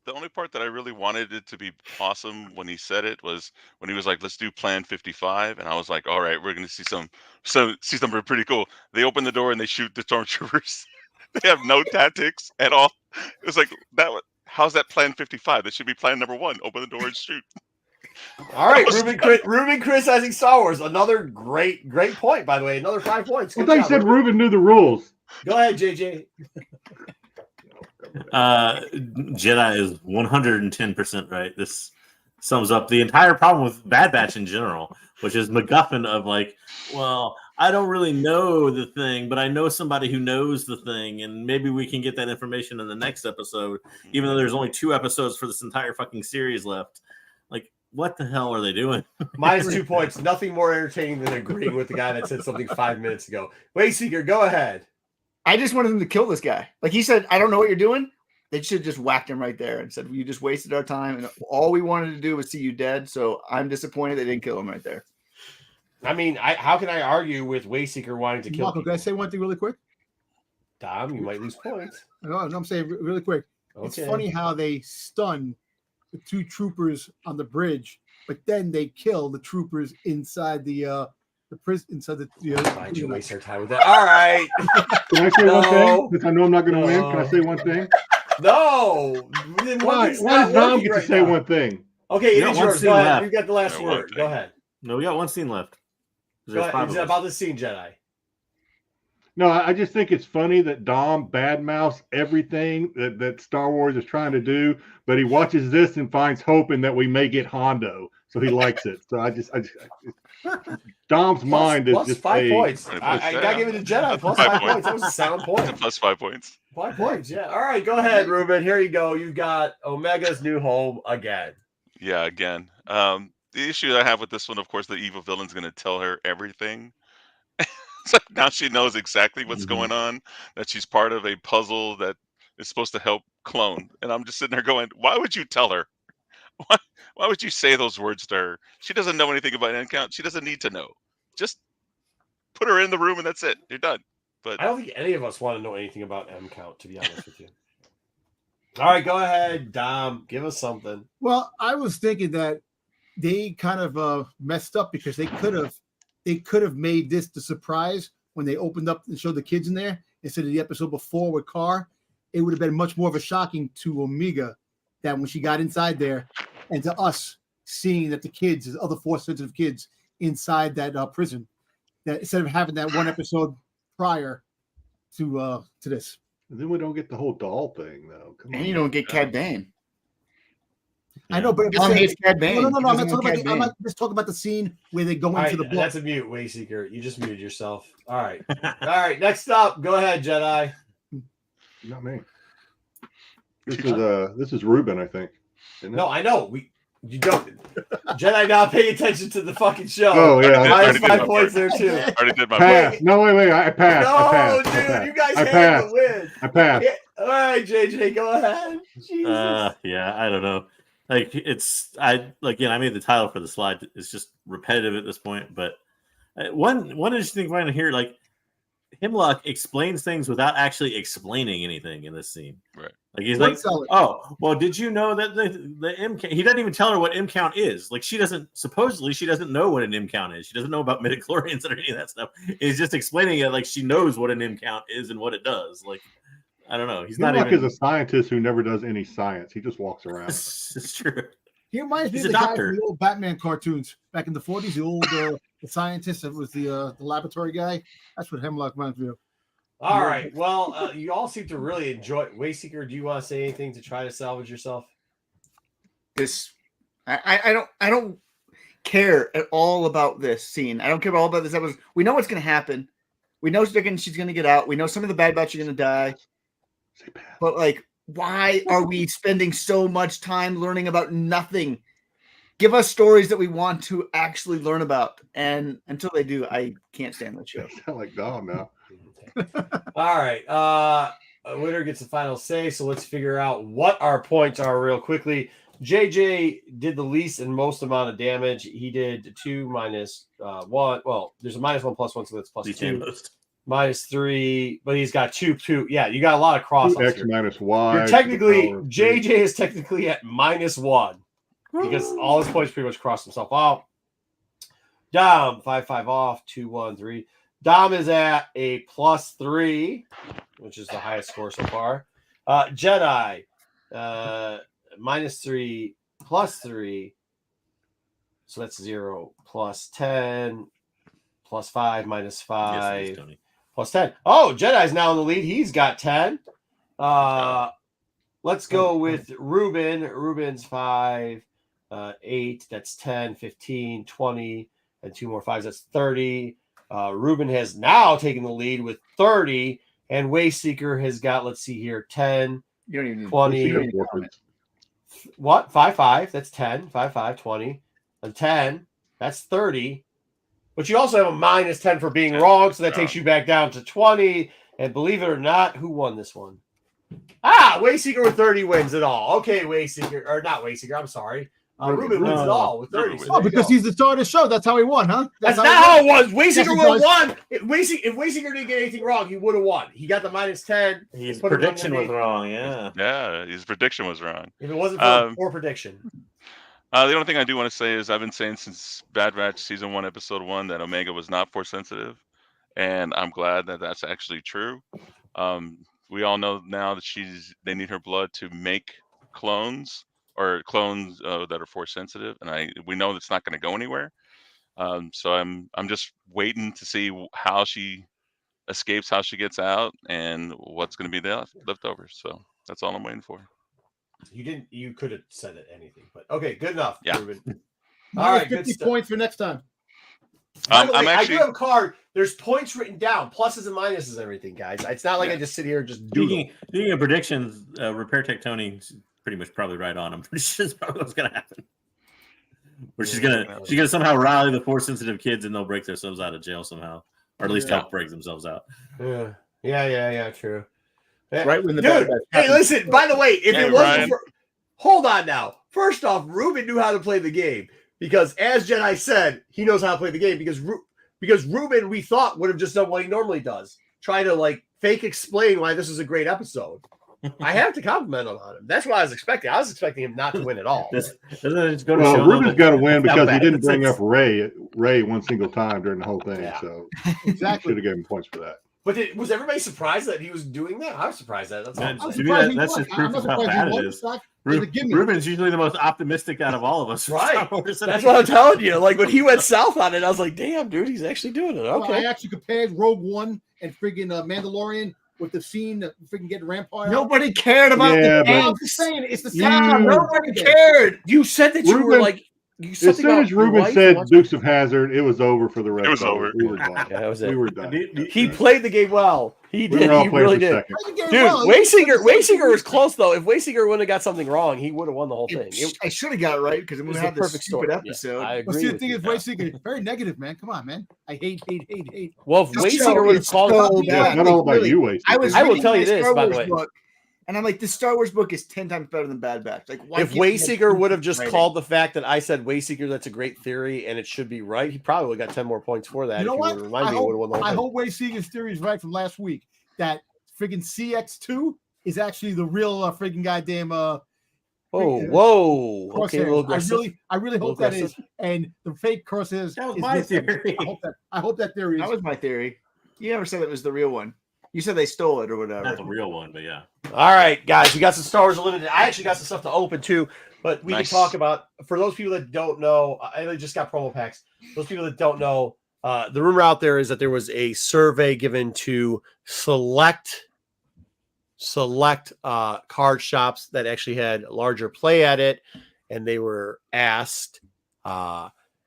The only part that I really wanted it to be awesome when he said it was when he was like, "Let's do Plan 55," and I was like, "All right, we're going to see something pretty cool." They open the door and they shoot the stormtroopers. They have no tactics at all. It was like that. How's that Plan 55? That should be Plan number 1. Open the door and shoot. All right, Rubin criticizing Star Wars. Another great point, by the way. Another 5 points. I thought you said Rubin knew the rules. Go ahead, JJ. Jedi is 110% right. This sums up the entire problem with Bad Batch in general, which is MacGuffin of like, well, I don't really know the thing, but I know somebody who knows the thing, and maybe we can get that information in the next episode, even though there's only 2 episodes for this entire fucking series left. Like, what the hell are they doing? Minus 2 points. Nothing more entertaining than agreeing with the guy that said something 5 minutes ago. Wayseeker, go ahead. I just wanted them to kill this guy. Like he said, I don't know what you're doing. They should have just whacked him right there and said, you just wasted our time. And all we wanted to do was see you dead. So I'm disappointed they didn't kill him right there. I mean, how can I argue with Wayseeker wanting to kill Marco, people? can I say one thing really quick? Dom, you might lose points. No, I'm saying really quick. Okay. It's funny how they stun the 2 troopers on the bridge, but then they kill the troopers inside the prison, inside the. Why'd you waste our time with that? All right. Can I say one thing? Because I know I'm not going to win. Can I say one thing? No. Why does Dom get to say one thing? Okay, it is yours. Go ahead. You got the last word. Go ahead. No, we got one scene left. Go ahead. Is it about the scene, Jedi? No, I just think it's funny that Dom badmouths everything that Star Wars is trying to do, but he watches this and finds hope in that we may get Hondo, so he likes it. So I just Dom's mind is just 5 points. I gotta give it to Jedi. Plus 5 points. That was a sound point. Plus 5 points. 5 points. Yeah. All right. Go ahead, Rubin. Here you go. You got Omega's new home again. Yeah. Again. The issue I have with this one, of course, the evil villain's going to tell her everything. So now she knows exactly what's going on, that she's part of a puzzle that is supposed to help clone. And I'm just sitting there going, why would you tell her? Why would you say those words to her? She doesn't know anything about end count. She doesn't need to know. Just put her in the room and that's it. You're done. But I don't think any of us want to know anything about M count, to be honest with you. All right, go ahead, Dom. Give us something. Well, I was thinking that they kind of messed up because they could have made this the surprise when they opened up and showed the kids in there instead of the episode before with Carr. It would have been much more of a shocking to Omega that when she got inside there, and to us seeing that the kids, the other Force sensitive kids inside that prison, that instead of having that one episode prior to this. And then we don't get the whole doll thing though. Come on. You don't get Cad Bane. I know, but Cad Bane. No. I'm not just talking about the scene where they go into the book. That's a mute, Wayseeker. You just muted yourself. All right. All right. Next up, go ahead, Jedi. Not me. This is Rubin, I think. No, I know. You don't. Jedi not paying attention to the fucking show. Oh yeah, minus 5 points there too. Already did my pass. No, wait. I passed. No, dude, you guys had the win. I passed. Yeah. All right, JJ, go ahead. Jesus. Yeah, I don't know. Like I made the title for the slide. It's just repetitive at this point. But one interesting thing here, like Himlock explains things without actually explaining anything in this scene. Right. Like he's like, oh, well, did you know that the M count? He doesn't even tell her what M count is. Like she doesn't know what an M count is. She doesn't know about midichlorians or any of that stuff. He's just explaining it like she knows what an M count is and what it does. Like I don't know. He's not even. Is a scientist who never does any science. He just walks around. It's true. He reminds me of the guy from the old Batman cartoons back in the 40s. The old the scientist that was the laboratory guy. That's what Hemlock reminds me of. All right. Well, you all seem to really enjoy. Wayseeker, do you want to say anything to try to salvage yourself? I don't. care at all about this scene. I don't care all about this episode. We know what's going to happen. We know she's going to get out. We know some of the Bad Batch are going to die. But like, why are we spending so much time learning about nothing? Give us stories that we want to actually learn about. And until they do, I can't stand the show. I sound like Dom now. All right. A winner gets the final say. So let's figure out what our points are real quickly. JJ did the least and most amount of damage. He did 2 minus 1. Well, there's a -1 +1, so that's +2. -3, but he's got 2. Yeah, you got a lot of cross. X minus Y. You're technically JJ is technically at -1 because all his points pretty much crossed himself out. Dom 5 off 2 1 3. Dom is at a +3, which is the highest score so far. Jedi -3 +3, so that's 0 +10 +5 -5 Yes, +10. Oh, Jedi's now in the lead. He's got 10. Let's go with Rubin. Rubin's 5, 8. That's 10, 15, 20, and 2 more 5s. That's 30. Rubin has now taken the lead with 30, and Wayseeker has got, let's see here, 10, You don't even 20. What? 5, 5. That's 10. 5, 5, 20. And 10. That's 30. But you also have a -10 for being wrong, so that takes you back down to 20. And believe it or not, who won this one? Wayseeker with 30 wins it all. Okay, Wayseeker, or not Wayseeker, I'm sorry. Rubin wins it all with 30. So because he's the star of the show. That's how he won, huh? That's not how it was. Wayseeker would have won. If Wayseeker didn't get anything wrong, he would have won. He got the -10. His prediction was wrong. Yeah. Yeah, his prediction was wrong. If it wasn't for poor prediction. The only thing I do want to say is I've been saying since Bad Batch Season 1, Episode 1 that Omega was not Force sensitive, and I'm glad that that's actually true. We all know now that they need her blood to make clones that are Force sensitive, and we know that's not going to go anywhere. So I'm just waiting to see how she escapes, how she gets out, and what's going to be left over. So that's all I'm waiting for. You could have said anything, but okay, good enough. Yeah. Rubin. All right, 50 points for next time. By the way, I do have a card. There's points written down, pluses and minuses and everything, guys. It's not like I just sit here and just do. Speaking of predictions, Repair Tech Tony's pretty much probably right on. I'm pretty sure that's probably what's gonna happen. Where she's gonna somehow rally the Force sensitive kids and they'll break themselves out of jail somehow, or at least help break themselves out. Yeah, true. Right when the hey, listen. By the way, if it wasn't hold on now. First off, Rubin knew how to play the game because, as Jedi said, he knows how to play the game because Rubin, we thought, would have just done what he normally does, try to like fake explain why this is a great episode. I have to compliment him on him. That's what I was expecting. I was expecting him not to win at all. Rubin's got to win because he didn't bring up Ray one single time during the whole thing. Yeah. So exactly, should have given him points for that. But was everybody surprised that he was doing that? I was surprised that. That's just proof of how bad it is. Rubin's usually the most optimistic out of all of us. Right. That's what I'm telling you. Like when he went south on it, I was like, damn, dude, he's actually doing it. Okay. Well, I actually compared Rogue One and friggin' Mandalorian with the scene that freaking get Rampart. Nobody cared about the game. I'm just saying it's the same. Nobody cared. You said that you were like. As soon as Rubin said Dukes of Hazzard, it was over for the rest. It was over. We were done. Yeah, that was it. We were done. He played the game well. He did. He really did. Dude, well. Wayseeker was close though. If Wayseeker wouldn't have got something wrong, he would have won the whole thing. I should have got it right because we had this perfect stupid episode. Yeah, I agree. Well, see, the thing is, Wayseeker very negative, man. Come on, man. I hate. Well, if Wayseeker would have called, not all about you, Wayseeker. I will tell you this, by the way. And I'm like, this Star Wars book is 10 times better than Bad Batch. Like, why if Wayseeker would have just called the fact that I said Wayseeker, that's a great theory and it should be right, he probably would have got 10 more points for that. You know what? I hope thing. Wayseeker's theory is right from last week that friggin' CX2 is actually the real friggin' goddamn. Whoa! Okay, I really hope that is, and the fake crosshairs. That was my theory. I hope that theory. That was my theory. You never said it was the real one. You said they stole it or whatever. Not the real one, but yeah. All right, guys, we got some Star Wars Unlimited. I actually got some stuff to open too, but we can talk about, for those people that don't know, I just got promo packs. Those people that don't know, the rumor out there is that there was a survey given to select card shops that actually had larger play at it, and they were asked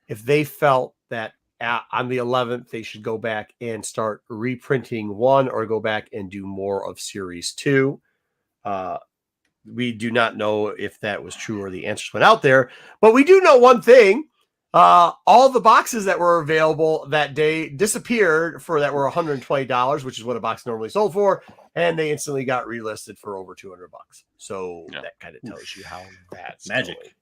if they felt that on the 11th they should go back and start reprinting 1 or go back and do more of Series 2. We do not know if that was true or the answers went out there, but we do know one thing. All the boxes that were available that day disappeared that were $120, which is what a box normally sold for, and they instantly got relisted for over $200. So that kind of tells you how that's magic. Going.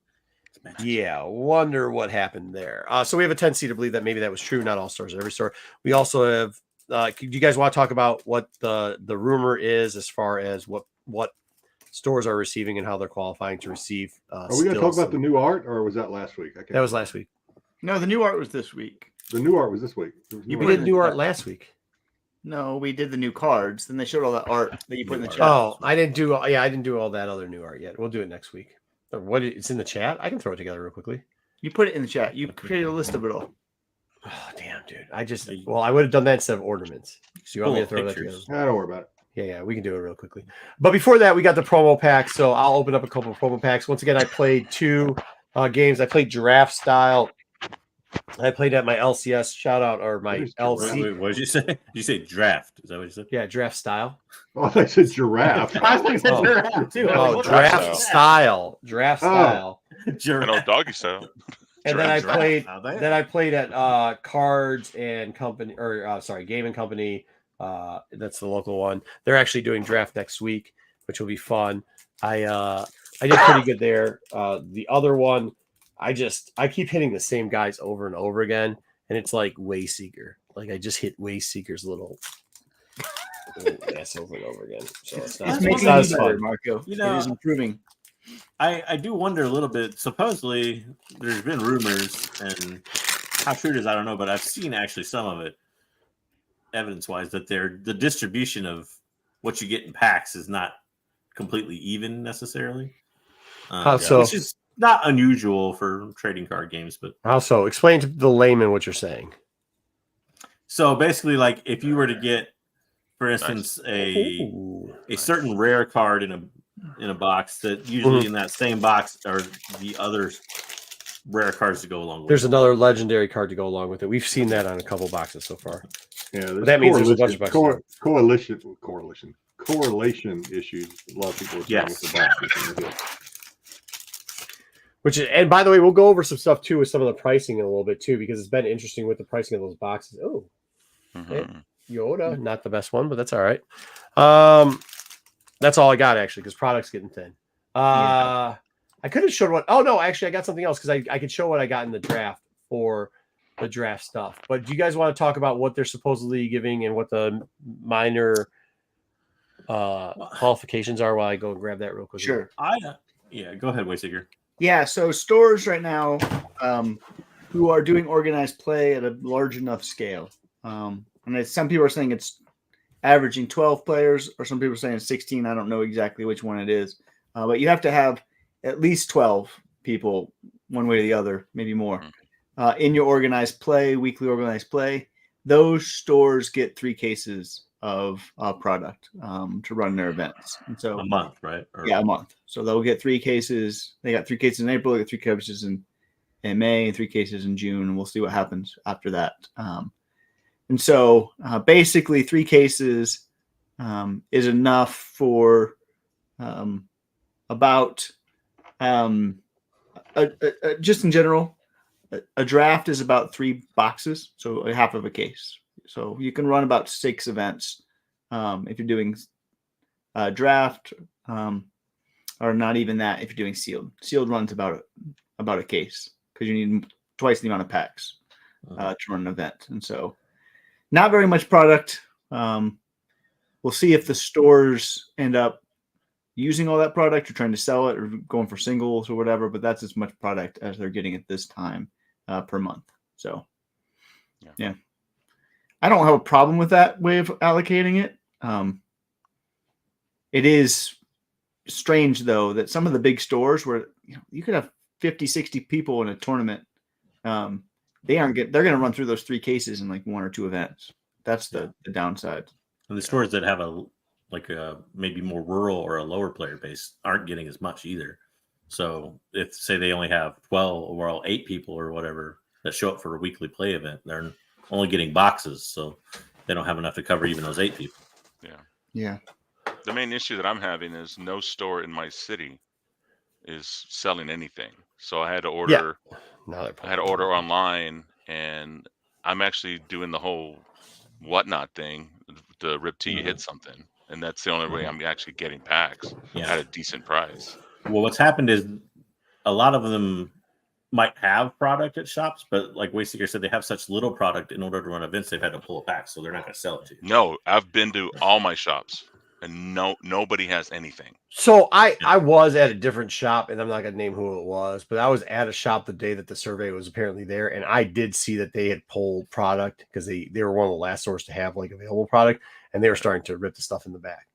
Yeah, wonder what happened there. So we have a tendency to believe that maybe that was true. Not all stores at every store. We also have. Do you guys want to talk about what the rumor is as far as what stores are receiving and how they're qualifying to receive? Are we going to talk about the new art, or was that last week? That was last week. No, the new art was this week. The new art was this week. We did new art last week. No, we did the new cards. Then they showed all that art that you put in the chat. Oh, I didn't do all that other new art yet. We'll do it next week. What it's in the chat? I can throw it together real quickly. You put it in the chat. You created a list of it all. Oh, damn, dude. I would have done that instead of ornaments. So you want me to throw that together? Don't worry about it. Yeah, we can do it real quickly. But before that, we got the promo pack. So I'll open up a couple of promo packs. Once again, I played 2 games. I played Draft Style. I played at my LCS shout out or my LC. Wait, what did you say? Did you say draft? Is that what you said? Yeah, Draft Style. Oh, I said giraffe. I think it's giraffe too. Draft Style. Draft Style. I know doggy style. And then I played at Cards and Company, or Game and Company. That's the local one. They're actually doing draft next week, which will be fun. I did pretty good there. The other one, I keep hitting the same guys over and over again, and it's like Wayseeker. Like I just hit Wayseeker's little ass over and over again. So it's making it better, Marco. It is improving. I do wonder a little bit. Supposedly, there's been rumors, and how true it is, I don't know, but I've seen actually some of it, evidence-wise, that the distribution of what you get in packs is not completely even necessarily. Which is not unusual for trading card games, but how so? Explain to the layman what you're saying. So basically, like if you were to get, for instance, a certain rare card in a box, that usually in that same box are the other rare cards to go along with. There's another legendary card to go along with it. We've seen that on a couple boxes so far. Yeah, that means there's a bunch of boxes. Correlation issues. A lot of people are saying with the boxes. And by the way, we'll go over some stuff too with some of the pricing in a little bit too, because it's been interesting with the pricing of those boxes. Oh, Yoda, not the best one, but that's all right. That's all I got actually, because product's getting thin. I could have showed what. Oh no, actually, I got something else because I could show what I got in the draft for the draft stuff. But do you guys want to talk about what they're supposedly giving and what the minor qualifications are while I go and grab that real quick? Sure. Go ahead, Wayseeker. Yeah, so stores right now who are doing organized play at a large enough scale. And some people are saying it's averaging 12 players, or some people are saying 16. I don't know exactly which one it is. But you have to have at least 12 people, one way or the other, maybe more, in your organized play, weekly organized play. Those stores get 3 cases of product to run their events. And so a month, right? A month. So they'll get 3 cases. They got 3 cases in April, they got 3 cases in May, and 3 cases in June, and we'll see what happens after that. And so basically 3 cases is enough for about just in general, a draft is about 3 boxes, so a half of a case. So you can run about 6 events if you're doing draft, or not even that if you're doing sealed. Sealed runs about a case because you need twice the amount of packs to run an event, and so not very much product. We'll see if the stores end up using all that product or trying to sell it or going for singles or whatever, but that's as much product as they're getting at this time per month. So, yeah. I don't have a problem with that way of allocating it. It is strange, though, that some of the big stores where you could have 50, 60 people in a tournament, they're going to run through those 3 cases in like 1 or 2 events. That's the downside. And the stores that have a maybe more rural or a lower player base aren't getting as much either. So if say they only have 12 or 8 people or whatever, that show up for a weekly play event. They're only getting boxes, so they don't have enough to cover even those 8 people. Yeah. The main issue that I'm having is no store in my city is selling anything. So I had to order. I had to order online, and I'm actually doing the whole whatnot thing. The rip till you hit something, and that's the only way I'm actually getting packs at a decent price. Well, what's happened is a lot of them might have product at shops, but like Wayseeker said, they have such little product in order to run events, they've had to pull a pack, so they're not going to sell it to you. No, I've been to all my shops, and nobody has anything. So I was at a different shop, and I'm not gonna name who it was, but I was at a shop the day that the survey was apparently there, and I did see that they had pulled product because they were one of the last stores to have like available product, and they were starting to rip the stuff in the back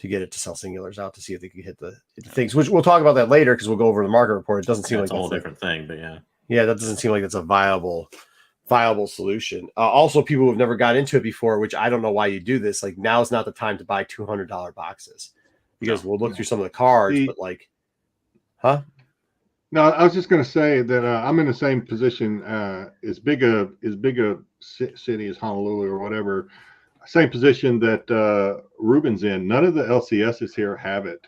to get it to sell singulars out to see if they could hit the things. Which we'll talk about that later because we'll go over the market report. It doesn't seem like that's a whole different thing, but that doesn't seem like that's a viable solution. Also, people who have never got into it before, which I don't know why you do this. Like now is not the time to buy $200 boxes. Because we'll look through some of the cards, but like, No, I was just going to say that I'm in the same position. As big a city as Honolulu or whatever, same position that Rubin's in. None of the LCSs here have it,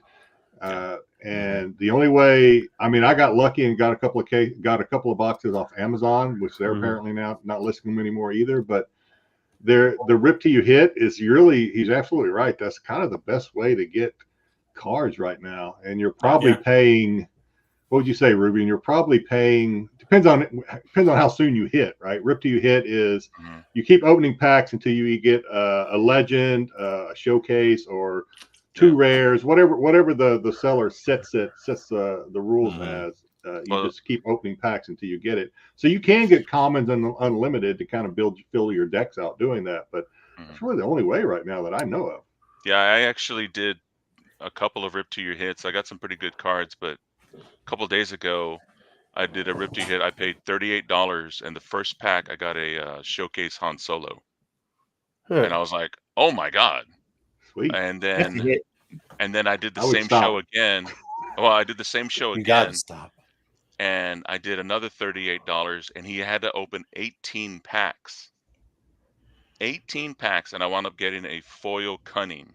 and the only way, I mean, I got lucky and got a couple of boxes off Amazon, which they're apparently now not listing them anymore either. But the rip till you hit is really, he's absolutely right. That's kind of the best way to get cards right now, and you're probably paying, what would you say, Rubin? You're probably paying, depends on how soon you hit, right? Rip till you hit is you keep opening packs until you get a legend, a showcase, or 2 rares, whatever the seller sets the rules as. You just keep opening packs until you get it. So you can get commons and unlimited to kind of fill your decks out doing that, but it's really the only way right now that I know of. Yeah, I actually did a couple of rip to your hits. I got some pretty good cards, but a couple of days ago I did a rip to hit. I paid $38, and the first pack I got a showcase Han Solo, and I was like, "Oh my god!" Sweet. And then I did the same show again. Well, I did the same show again. You got to stop. And I did another $38, and he had to open 18 packs. 18 packs, and I wound up getting a foil cunning.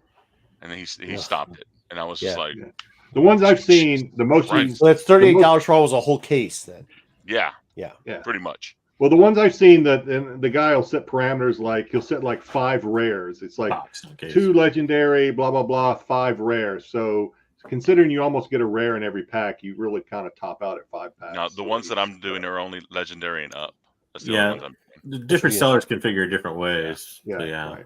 And then he stopped it, and I was just like, the ones I've seen, the most. So that's $38 for almost a whole case, then. Yeah, pretty much. Well, the ones I've seen that, and the guy will set parameters like he'll set like 5 rares. It's like 2 legendary, blah blah blah, 5 rares. So considering you almost get a rare in every pack, you really kind of top out at 5 packs. Now the ones that I'm doing are only legendary and up. That's the only ones the different sellers configure different ways. Right.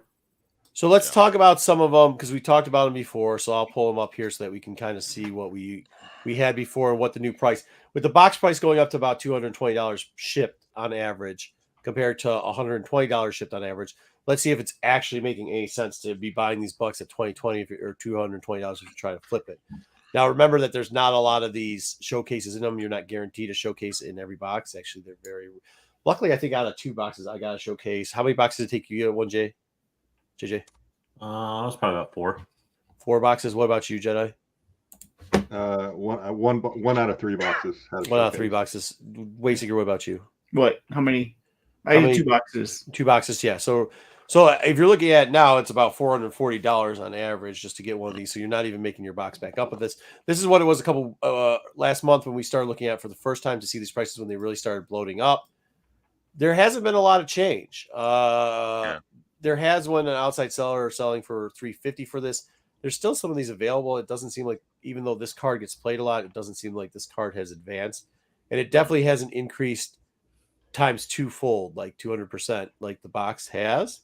So let's talk about some of them because we talked about them before. So I'll pull them up here so that we can kind of see what we had before and what the new price, with the box price going up to about $220 shipped on average compared to $120 shipped on average. Let's see if it's actually making any sense to be buying these bucks at $220 or $220 if you try to flip it. Now remember that there's not a lot of these showcases in them. You're not guaranteed a showcase in every box. Actually, they're very. Luckily, I think out of 2 boxes, I got a showcase. How many boxes did it take you to get one, JJ? It was probably about 4. 4 boxes. What about you, Jedi? One out of 3 boxes. 1 out of 3 boxes. Wayseeker, what about you? What? How many? I did 2 boxes. 2 boxes, yeah. So if you're looking at now, it's about $440 on average just to get one of these. So you're not even making your box back up with this. This is what it was a couple last month when we started looking at for the first time to see these prices when they really started bloating up. There hasn't been a lot of change. There has when an outside seller is selling for $350 for this. There's still some of these available. It doesn't seem like, even though this card gets played a lot, it doesn't seem like this card has advanced. And it definitely hasn't increased times 2-fold, like 200%, like the box has.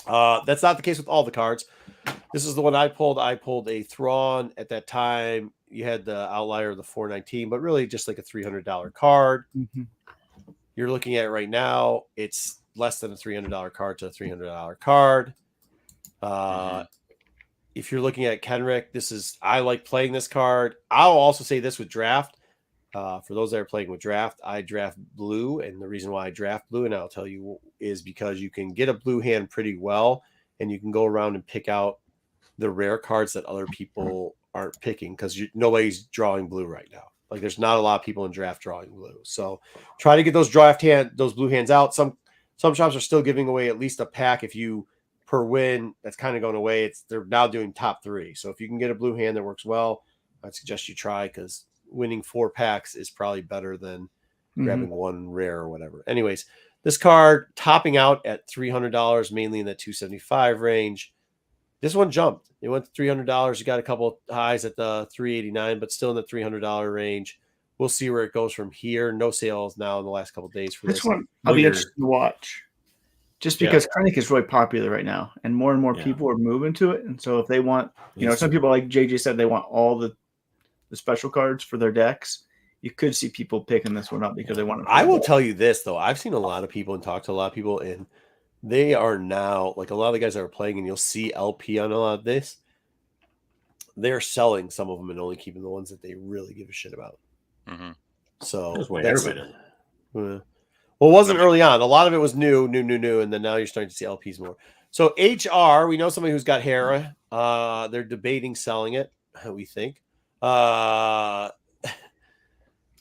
That's not the case with all the cards. This is the one I pulled. I pulled a Thrawn. At that time, you had the outlier of the $419, but really just like a $300 card. Mm-hmm. You're looking at right now, it's less than a $300 card to a $300 card. If you're looking at Kenrick, I like playing this card. I'll also say this with draft. For those that are playing with draft, I draft blue. And the reason why I draft blue, and I'll tell you, is because you can get a blue hand pretty well, and you can go around and pick out the rare cards that other people aren't picking because nobody's drawing blue right now. Like there's not a lot of people in draft drawing blue. So try to get those blue hands out. Some shops are still giving away at least a pack if you per win. That's kind of going away. They're now doing top 3. So if you can get a blue hand that works well, I'd suggest you try, because winning 4 packs is probably better than grabbing one rare or whatever. Anyways, this card topping out at $300, mainly in the $275 range. This one jumped. It went to $300. You got a couple highs at the $389, but still in the $300 range. We'll see where it goes from here. No sales now in the last couple of days for this. This one I'll be interested to watch, just because Krennic is really popular right now, and more people are moving to it. And so if they want, some people, like JJ said, they want all the special cards for their decks. You could see people picking this one up because they want to. I will tell you this though. I've seen a lot of people and talked to a lot of people, and they are now, like a lot of the guys that are playing, and you'll see LP on a lot of this. They're selling some of them and only keeping the ones that they really give a shit about. So that's well, it wasn't early on. A lot of it was new, and then now you're starting to see LPs more. So HR, we know somebody who's got Hera. They're debating selling it. We think. That's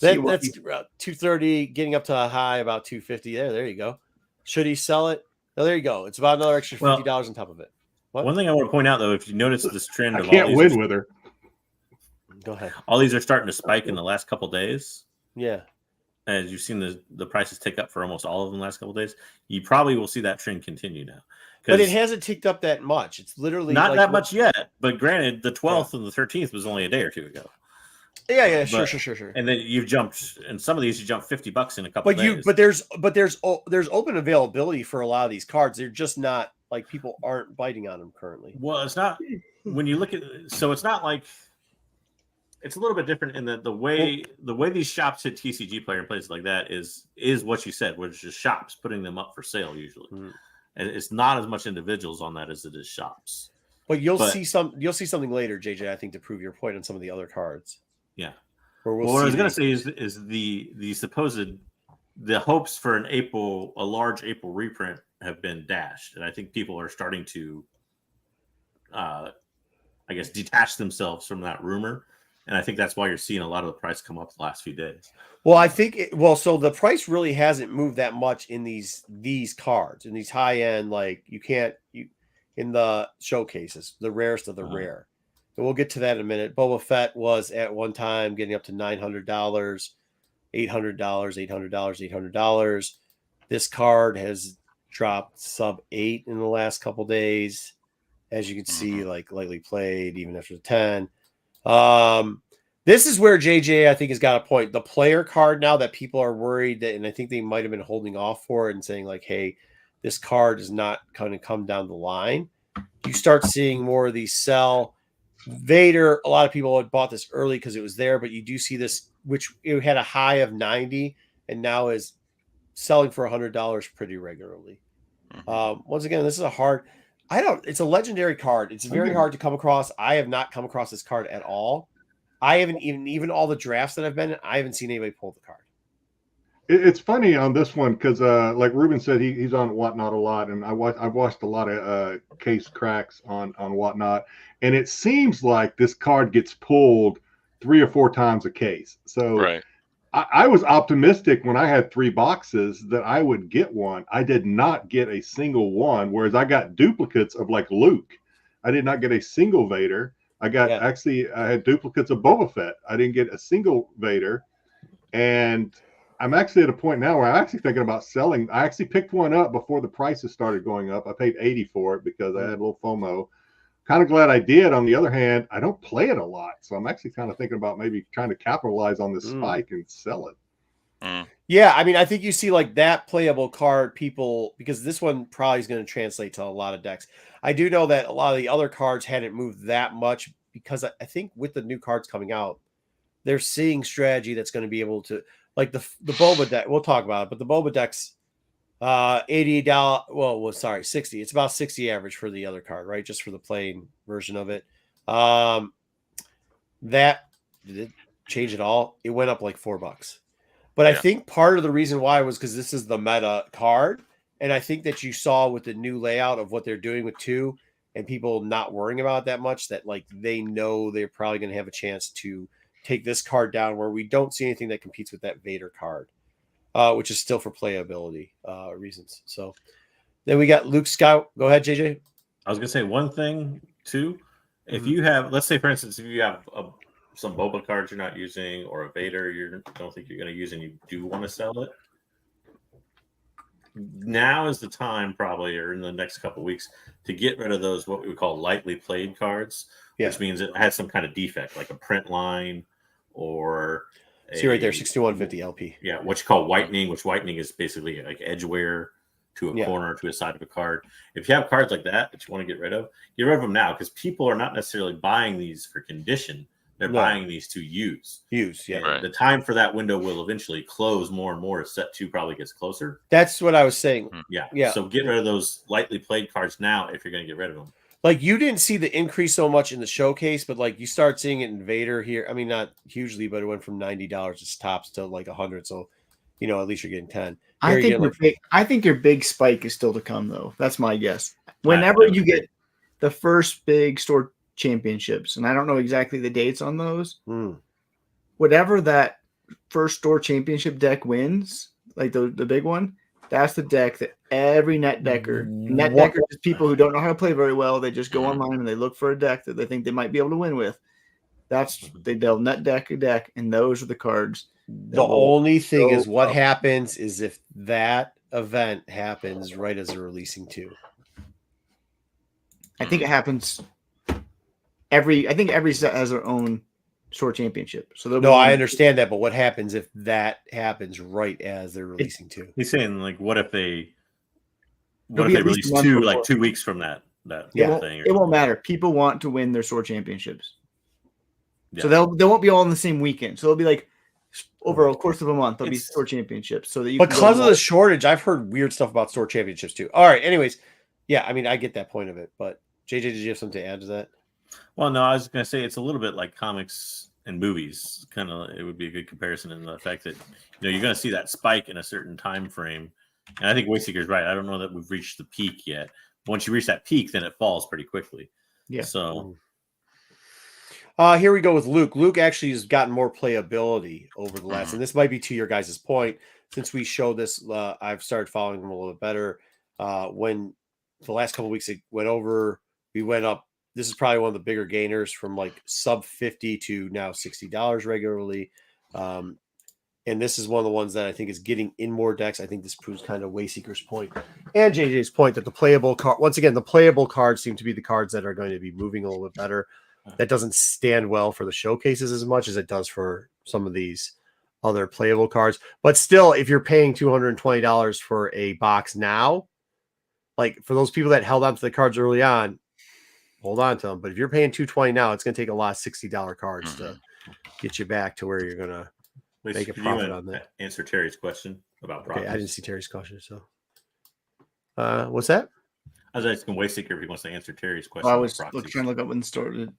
230, getting up to a high about 250. There you go. Should he sell it? No, there you go. It's about another extra $50 on top of it. What? One thing I want to point out, though, if you notice this trend, I can't win with her. Go ahead. All these are starting to spike in the last couple of days. Yeah. As you've seen the prices tick up for almost all of them the last couple of days, you probably will see that trend continue now. But it hasn't ticked up that much. It's literally not that much yet. But granted, the 12th and the 13th was only a day or two ago. Yeah, sure. And then you've jumped, and some of these you jumped $50 in a couple of days. But there's open availability for a lot of these cards. They're just not, like, people aren't biting on them currently. Well, it's not when you look at, so it's not like, it's a little bit different in that the way these shops hit TCG player and places like that is what you said, which is shops putting them up for sale usually. And it's not as much individuals on that as it is shops. But you'll see something later, JJ, I think, to prove your point on some of the other cards. Yeah. What I was going to say is the supposed hopes for a large April reprint have been dashed, and I think people are starting to, I guess, detach themselves from that rumor, and I think that's why you're seeing a lot of the price come up the last few days. Well, I think so the price really hasn't moved that much in these cards, in these high end, like in the showcases, the rarest of the rare. And we'll get to that in a minute. Boba Fett was at one time getting up to $900, $800. This card has dropped sub 8 in the last couple days, as you can see, like lightly played, even after the 10. This is where JJ, I think, has got a point. The player card now that people are worried that, and I think they might have been holding off for it and saying, like, hey, this card is not going to come down the line. You start seeing more of these sell. Vader, a lot of people had bought this early because it was there, but you do see this, which it had a high of 90 and now is selling for $100 pretty regularly. Once again, this is it's a legendary card. It's very hard to come across. I have not come across this card at all. I haven't even all the drafts that I've been in, I haven't seen anybody pull the card. It's funny on this one because, like Rubin said, he's on Whatnot a lot, and I've watched a lot of case cracks on Whatnot, and it seems like this card gets pulled 3 or 4 times a case. So I was optimistic when I had 3 boxes that I would get one. I did not get a single one, whereas I got duplicates of, like, Luke. I did not get a single Vader. I had duplicates of Boba Fett. I didn't get a single Vader, and I'm actually at a point now where I'm actually thinking about selling. I actually picked one up before the prices started going up. I paid $80 for it because I had a little FOMO. Kind of glad I did. On the other hand, I don't play it a lot, so I'm actually kind of thinking about maybe trying to capitalize on this spike and sell it. Yeah, I mean, I think you see, like, that playable card, people, because this one probably is going to translate to a lot of decks. I do know that a lot of the other cards hadn't moved that much because I think with the new cards coming out, they're seeing strategy that's going to be able to, like the Boba deck. We'll talk about it, but the Boba deck's $80. Well, sorry, 60. It's about 60 average for the other card, right? Just for the plain version of it. That did it change at all? It went up like $4. But I think part of the reason why was because this is the meta card. And I think that you saw with the new layout of what they're doing with 2 and people not worrying about it that much, that, like, they know they're probably going to have a chance to take this card down where we don't see anything that competes with that Vader card, which is still for playability reasons. So then we got Luke Scout. Go ahead, JJ. I was gonna say one thing too. If you have, let's say, for instance, if you have some Boba cards you're not using, or a Vader you don't think you're going to use, and you do want to sell it, now is the time, probably, or in the next couple of weeks, to get rid of those what we would call lightly played cards, which means it has some kind of defect, like a print line or. See right there, 6150 LP. Yeah, what you call whitening, which whitening is basically like edge wear to a corner, to a side of a card. If you have cards like that you want to get rid of them now, because people are not necessarily buying these for condition. They're buying these to use. Right. The time for that window will eventually close more and more as set 2 probably gets closer. That's what I was saying. Yeah. So get rid of those lightly played cards now if you're going to get rid of them. Like, you didn't see the increase so much in the showcase, but like you start seeing it in Vader here. I mean, not hugely, but it went from $90 its tops to like 100. So, at least you're getting 10. I think your big spike is still to come, though. That's my guess. Whenever you get the first big store championships, and I don't know exactly the dates on those, whatever that first store championship deck wins, like the big one, that's the deck that every net decker is people who don't know how to play very well. They just go online and they look for a deck that they think they might be able to win with. They'll net deck a deck, and those are the cards. The only thing is what happens is if that event happens right as they're releasing 2. I think it happens every set has their own store championship. So I understand that, but what happens if that happens right as they're releasing 2? He's saying, like, what if they release 2 like 2 weeks from that thing? It won't matter. People want to win their store championships. Yeah. So they won't be all in the same weekend. So it'll be like over a course of a month, there'll be store championships. So that because of the shortage, I've heard weird stuff about store championships too. All right. Anyways, I mean, I get that point of it, but JJ, did you have something to add to that? Well, no, I was going to say it's a little bit like comics and movies. Kind of, it would be a good comparison in the fact that you're going to see that spike in a certain time frame. And I think Wayseeker's right. I don't know that we've reached the peak yet. Once you reach that peak, then it falls pretty quickly. Yeah. So. Here we go with Luke. Luke actually has gotten more playability over the last, and this might be to your guys' point. Since we showed this, I've started following him a little bit better. When the last couple of weeks it went over, we went up. This is probably one of the bigger gainers from like sub 50 to now $60 regularly. And this is one of the ones that I think is getting in more decks. I think this proves kind of Wayseeker's point and JJ's point that the playable card, once again, the playable cards seem to be the cards that are going to be moving a little bit better. That doesn't stand well for the showcases as much as it does for some of these other playable cards. But still, if you're paying $220 for a box now, like for those people that held on to the cards early on, hold on to them. But if you're paying $220 now, it's going to take a lot of $60 cards to get you back to where you're going to make a profit on that. Answer Terry's question about proxies. Okay, I didn't see Terry's question. So, what's that? I was asking Wayseeker if he wants to answer Terry's question. I was trying to look up when the store did.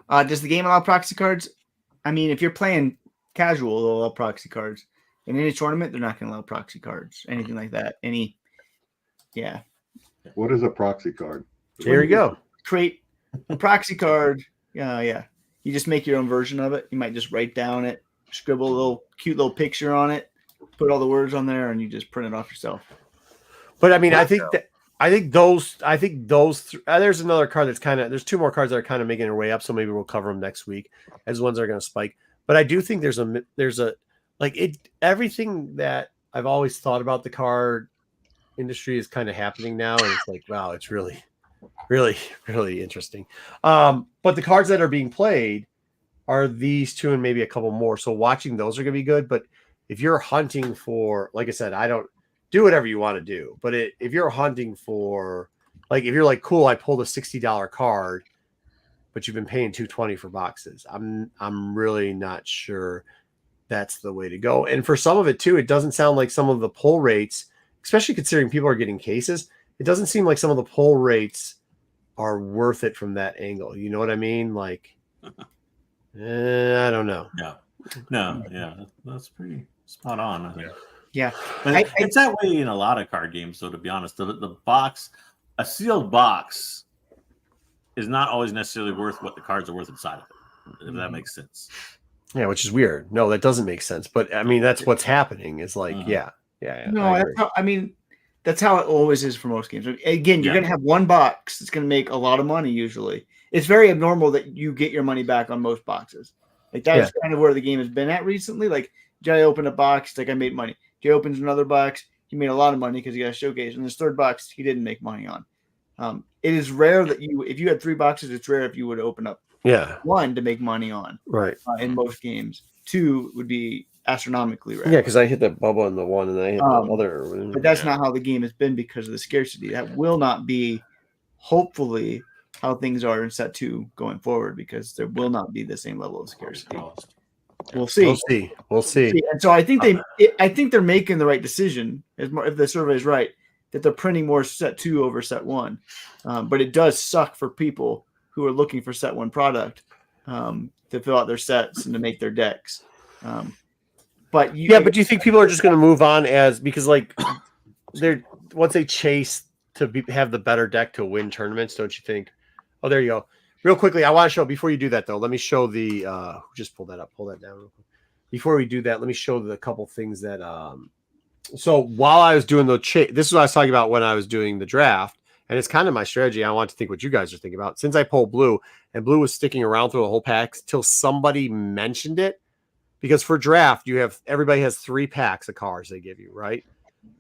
Does the game allow proxy cards? I mean, if you're playing casual, they'll allow proxy cards. In any tournament, they're not going to allow proxy cards. Anything like that. What is a proxy card? There you go. Create a proxy card. Yeah. You just make your own version of it. You might just write down it, scribble a little cute little picture on it, put all the words on there, and you just print it off yourself. But I mean, I think those. There's another card that's there's 2 more cards that are kind of making their way up. So maybe we'll cover them next week as ones that are going to spike. But I do think there's everything that I've always thought about the card industry is kind of happening now. And it's like, wow, it's really, really, really interesting. But the cards that are being played are these 2 and maybe a couple more. So watching those are going to be good. But if you're hunting for, like I said, I don't, do whatever you want to do. But if you're hunting for, like, if you're like, cool, I pulled a $60 card, but you've been paying $220 for boxes, I'm really not sure that's the way to go. And for some of it too, it doesn't sound like some of the pull rates, especially considering people are getting cases, it doesn't seem like some of the pull rates are worth it from that angle. You know what I mean? Like, I don't know. No, yeah, that's pretty spot on, I think. Yeah, it's that way in a lot of card games. So to be honest, the box, a sealed box, is not always necessarily worth what the cards are worth inside of it. If that makes sense. Yeah, which is weird. No, that doesn't make sense. But I mean, that's what's happening. Is like, yeah. No, that's how it always is for most games. Again, you're going to have one box that's going to make a lot of money usually. It's very abnormal that you get your money back on most boxes. Like that's kind of where the game has been at recently. Like Jay opened a box, like I made money. Jay opens another box, he made a lot of money because he got a showcase. And this third box, he didn't make money on. It is rare that if you had 3 boxes, it's rare if you would open up one to make money on. Right. In most games, 2 would be astronomically rare. Yeah, because I hit the bubble in the one, and then I hit the other. But that's not how the game has been because of the scarcity. That will not be, hopefully, how things are in set 2 going forward because there will not be the same level of scarcity. We'll see. We'll see. And so I think they're making the right decision. If the survey is right, that they're printing more set 2 over set 1. But it does suck for people who are looking for set 1 product to fill out their sets and to make their decks. But do you think people are just going to move on because like they're once they chase to have the better deck to win tournaments? Don't you think? Oh, there you go. Real quickly, I want to show before you do that though. Let me show the just pull that up, pull that down real quick. Before we do that, let me show the couple things that so while I was doing this is what I was talking about when I was doing the draft, and it's kind of my strategy. I want to think what you guys are thinking about. Since I pulled blue, and blue was sticking around through the whole pack till somebody mentioned it, because for draft everybody has 3 packs of cards they give you, right?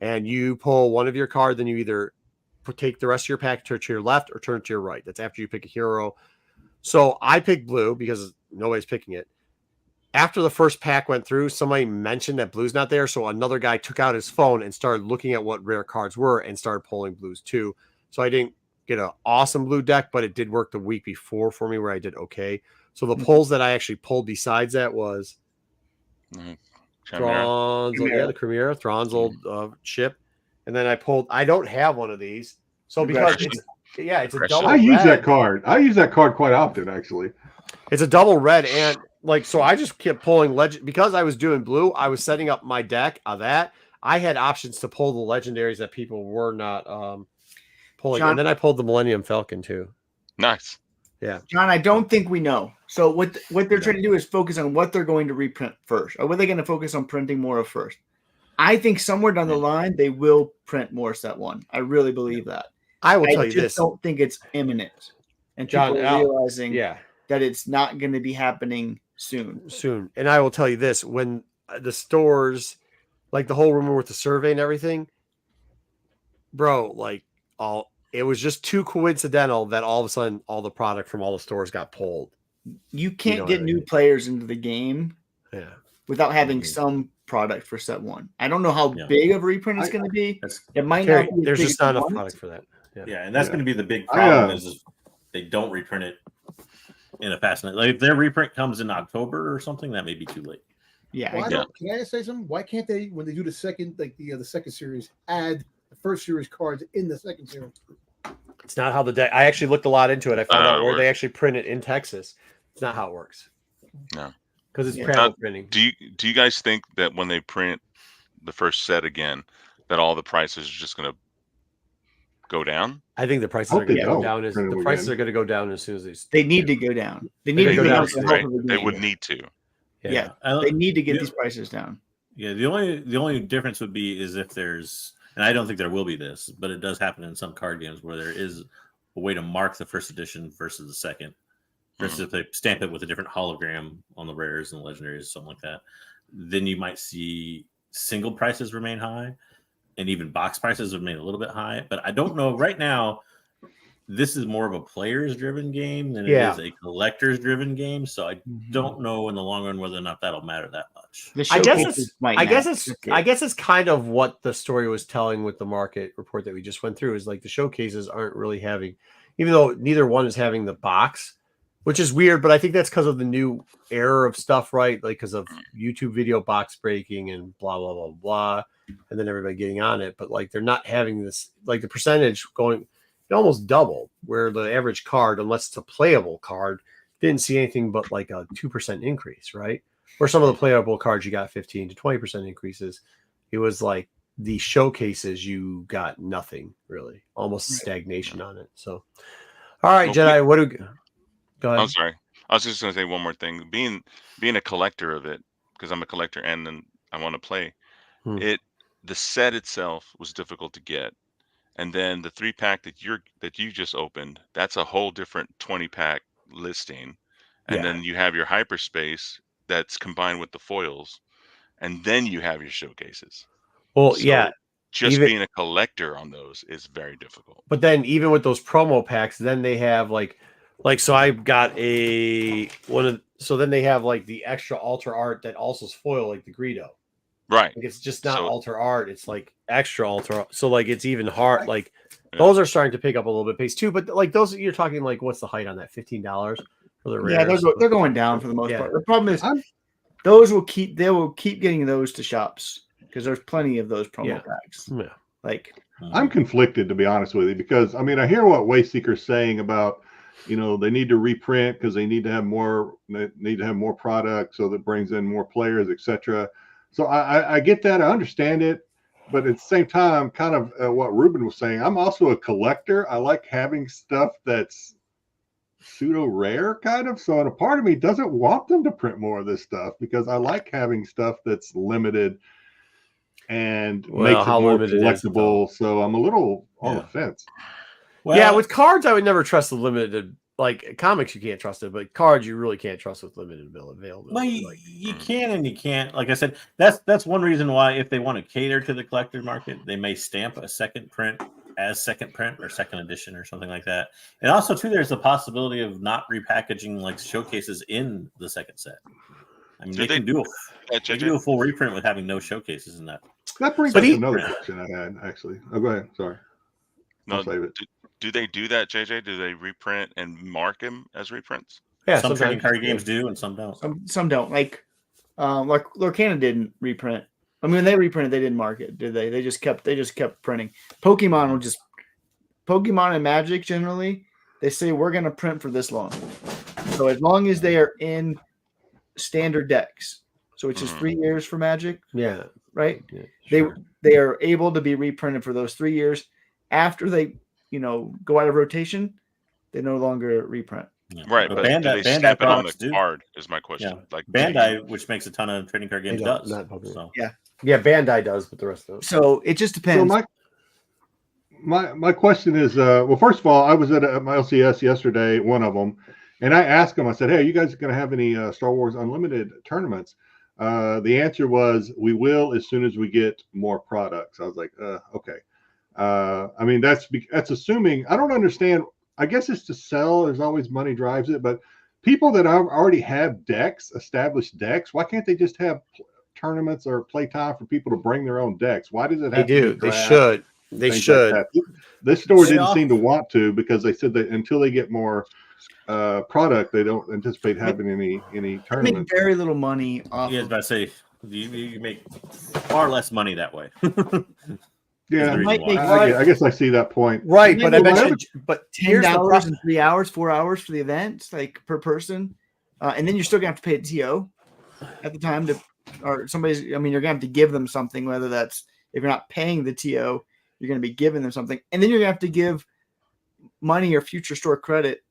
And you pull one of your card, then you either take the rest of your pack, turn to your left or turn to your right. That's after you pick a hero. So I picked blue because nobody's picking it. After the first pack went through, somebody mentioned that blue's not there. So another guy took out his phone and started looking at what rare cards were and started pulling blues too. So I didn't get an awesome blue deck, but it did work the week before for me where I did okay. So the pulls that I actually pulled besides that was Thrawn's, the Chimera, Thrawn's old ship. And then I don't have one of these. So because it's a double red. use that card. I use that card quite often, actually. It's a double red, and so I just kept pulling legend because I was doing blue. I was setting up my deck of that. I had options to pull the legendaries that people were not pulling, and then I pulled the Millennium Falcon too. Nice. Yeah, John, I don't think we know. So what they're trying to do is focus on what they're going to reprint first. Or what they're going to focus on printing more of first. I think somewhere down the line they will print more set 1. I really believe that. I will tell you this. I don't think it's imminent. And John, people are realizing that it's not going to be happening soon. And I will tell you this, when the stores, like the whole rumor with the survey and everything, bro, it was just too coincidental that all of a sudden all the product from all the stores got pulled. You can't get new players into the game without having some product for set 1. I don't know how big of a reprint it's going to be. It might not be. There's just not enough product for that. Yeah, and that's going to be the big problem is they don't reprint it in a fast enough. Like if their reprint comes in October or something, that may be too late. Yeah. Can I say something? Why can't they, when they do the second, the second series, add the first series cards in the second series? It's not how the deck. I actually looked a lot into it. I found out where they actually print it in Texas. It's not how it works. No, because it's printing. Do you guys think that when they print the first set again, that all the prices are just going to go down? I think the prices are going to go down. The prices are going to go down as soon as they need to go down. They need to go down. They would need to. Yeah, they need to get these prices down. Yeah, the only difference would be is if there's, and I don't think there will be this, but it does happen in some card games where there is a way to mark the first edition versus the second. Versus if they stamp it with a different hologram on the rares and the legendaries, something like that, then you might see single prices remain high, and even box prices remain a little bit high. But I don't know right now. This is more of a players-driven game than it is a collectors-driven game. So I don't know in the long run whether or not that'll matter that much. I guess it's kind of what the story was telling with the market report that we just went through. Is like the showcases aren't really having, even though neither one is having the box, which is weird. But I think that's because of the new era of stuff, right? Like because of YouTube video box breaking and blah blah blah blah, and then everybody getting on it. But like they're not having this, like the percentage going. It almost doubled, where the average card, unless it's a playable card, didn't see anything but like a 2% increase, right? Where some of the playable cards you got 15 to 20% increases. It was like the showcases you got nothing really, almost stagnation on it. So, all right, Jedi, go ahead. I'm sorry. I was just going to say one more thing. Being a collector of it, because I'm a collector and then I want to play. The set itself was difficult to get, and then the 3-pack that you just opened, that's a whole different 20-pack listing, and then you have your hyperspace that's combined with the foils, and then you have your showcases. Well, so just being a collector on those is very difficult. But then even with those promo packs, then they have like so I've got so then they have like the extra alter art that also is foil, like the Greedo. Right. Like it's just not alter art, it's like extra alter. So like it's even hard. Like those are starting to pick up a little bit pace too. But like those, you're talking like, what's the height on that? $15 for the rare. Yeah, they're going down for the most part. The problem is they will keep getting those to shops because there's plenty of those promo packs. Yeah. Like I'm conflicted, to be honest with you, because I mean I hear what Wayseeker's saying about, they need to reprint because they need to have more product, so that brings in more players, etc. So I get that, I understand it, but at the same time, kind of what Rubin was saying, I'm also a collector. I like having stuff that's pseudo rare, kind of. So, and a part of me doesn't want them to print more of this stuff because I like having stuff that's limited and makes it more collectible. So I'm a little on the fence. Well, with cards, I would never trust the limited. Like comics, you can't trust it, but cards, you really can't trust with limited availability. Well, you can and you can't. Like I said, that's one reason why, if they want to cater to the collector market, they may stamp a second print as second print or second edition or something like that. And also, too, there's the possibility of not repackaging like showcases in the second set. I mean, they can do a full reprint with having no showcases in that. That brings up another question I had, actually. Oh, go ahead. Sorry. No, do they do that, JJ? Do they reprint and mark them as reprints? Yeah, some trading card games do, and some don't. Some don't. Like Lorcana didn't reprint. I mean, when they reprinted, they didn't mark it, did they? They just kept printing. Pokemon and Magic generally, they say we're going to print for this long. So as long as they are in standard decks, so which is 3 years for Magic. Yeah. Right. Yeah, sure. They are able to be reprinted for those 3 years. After they, go out of rotation, they no longer reprint. Yeah. Right, but do they stamp it on the card is my question. Yeah. Like Bandai, which makes a ton of trading card games, does. So. Yeah, Bandai does, but the rest don't. So it just depends. So my question is, well, first of all, I was at my LCS yesterday, one of them, and I asked them, I said, hey, are you guys going to have any Star Wars Unlimited tournaments? The answer was, we will as soon as we get more products. I was like, okay. I mean, that's assuming. I don't understand. I guess it's to sell. There's always money drives it, but people that already have established decks, why can't they just have tournaments or playtime for people to bring their own decks? Why does it have to be draft? They should. Like this store didn't seem to want to, because they said that until they get more product, they don't anticipate having any tournaments. Make very little money off. Yeah, I was about to say you make far less money that way. Yeah, I guess I see that point. Right, but I mentioned, but $10 in 3 hours, 4 hours for the event, like per person, and then you're still gonna have to pay a TO at the time or somebody's. I mean, you're gonna have to give them something, whether that's, if you're not paying the TO, you're gonna be giving them something, and then you're gonna have to give money or future store credit.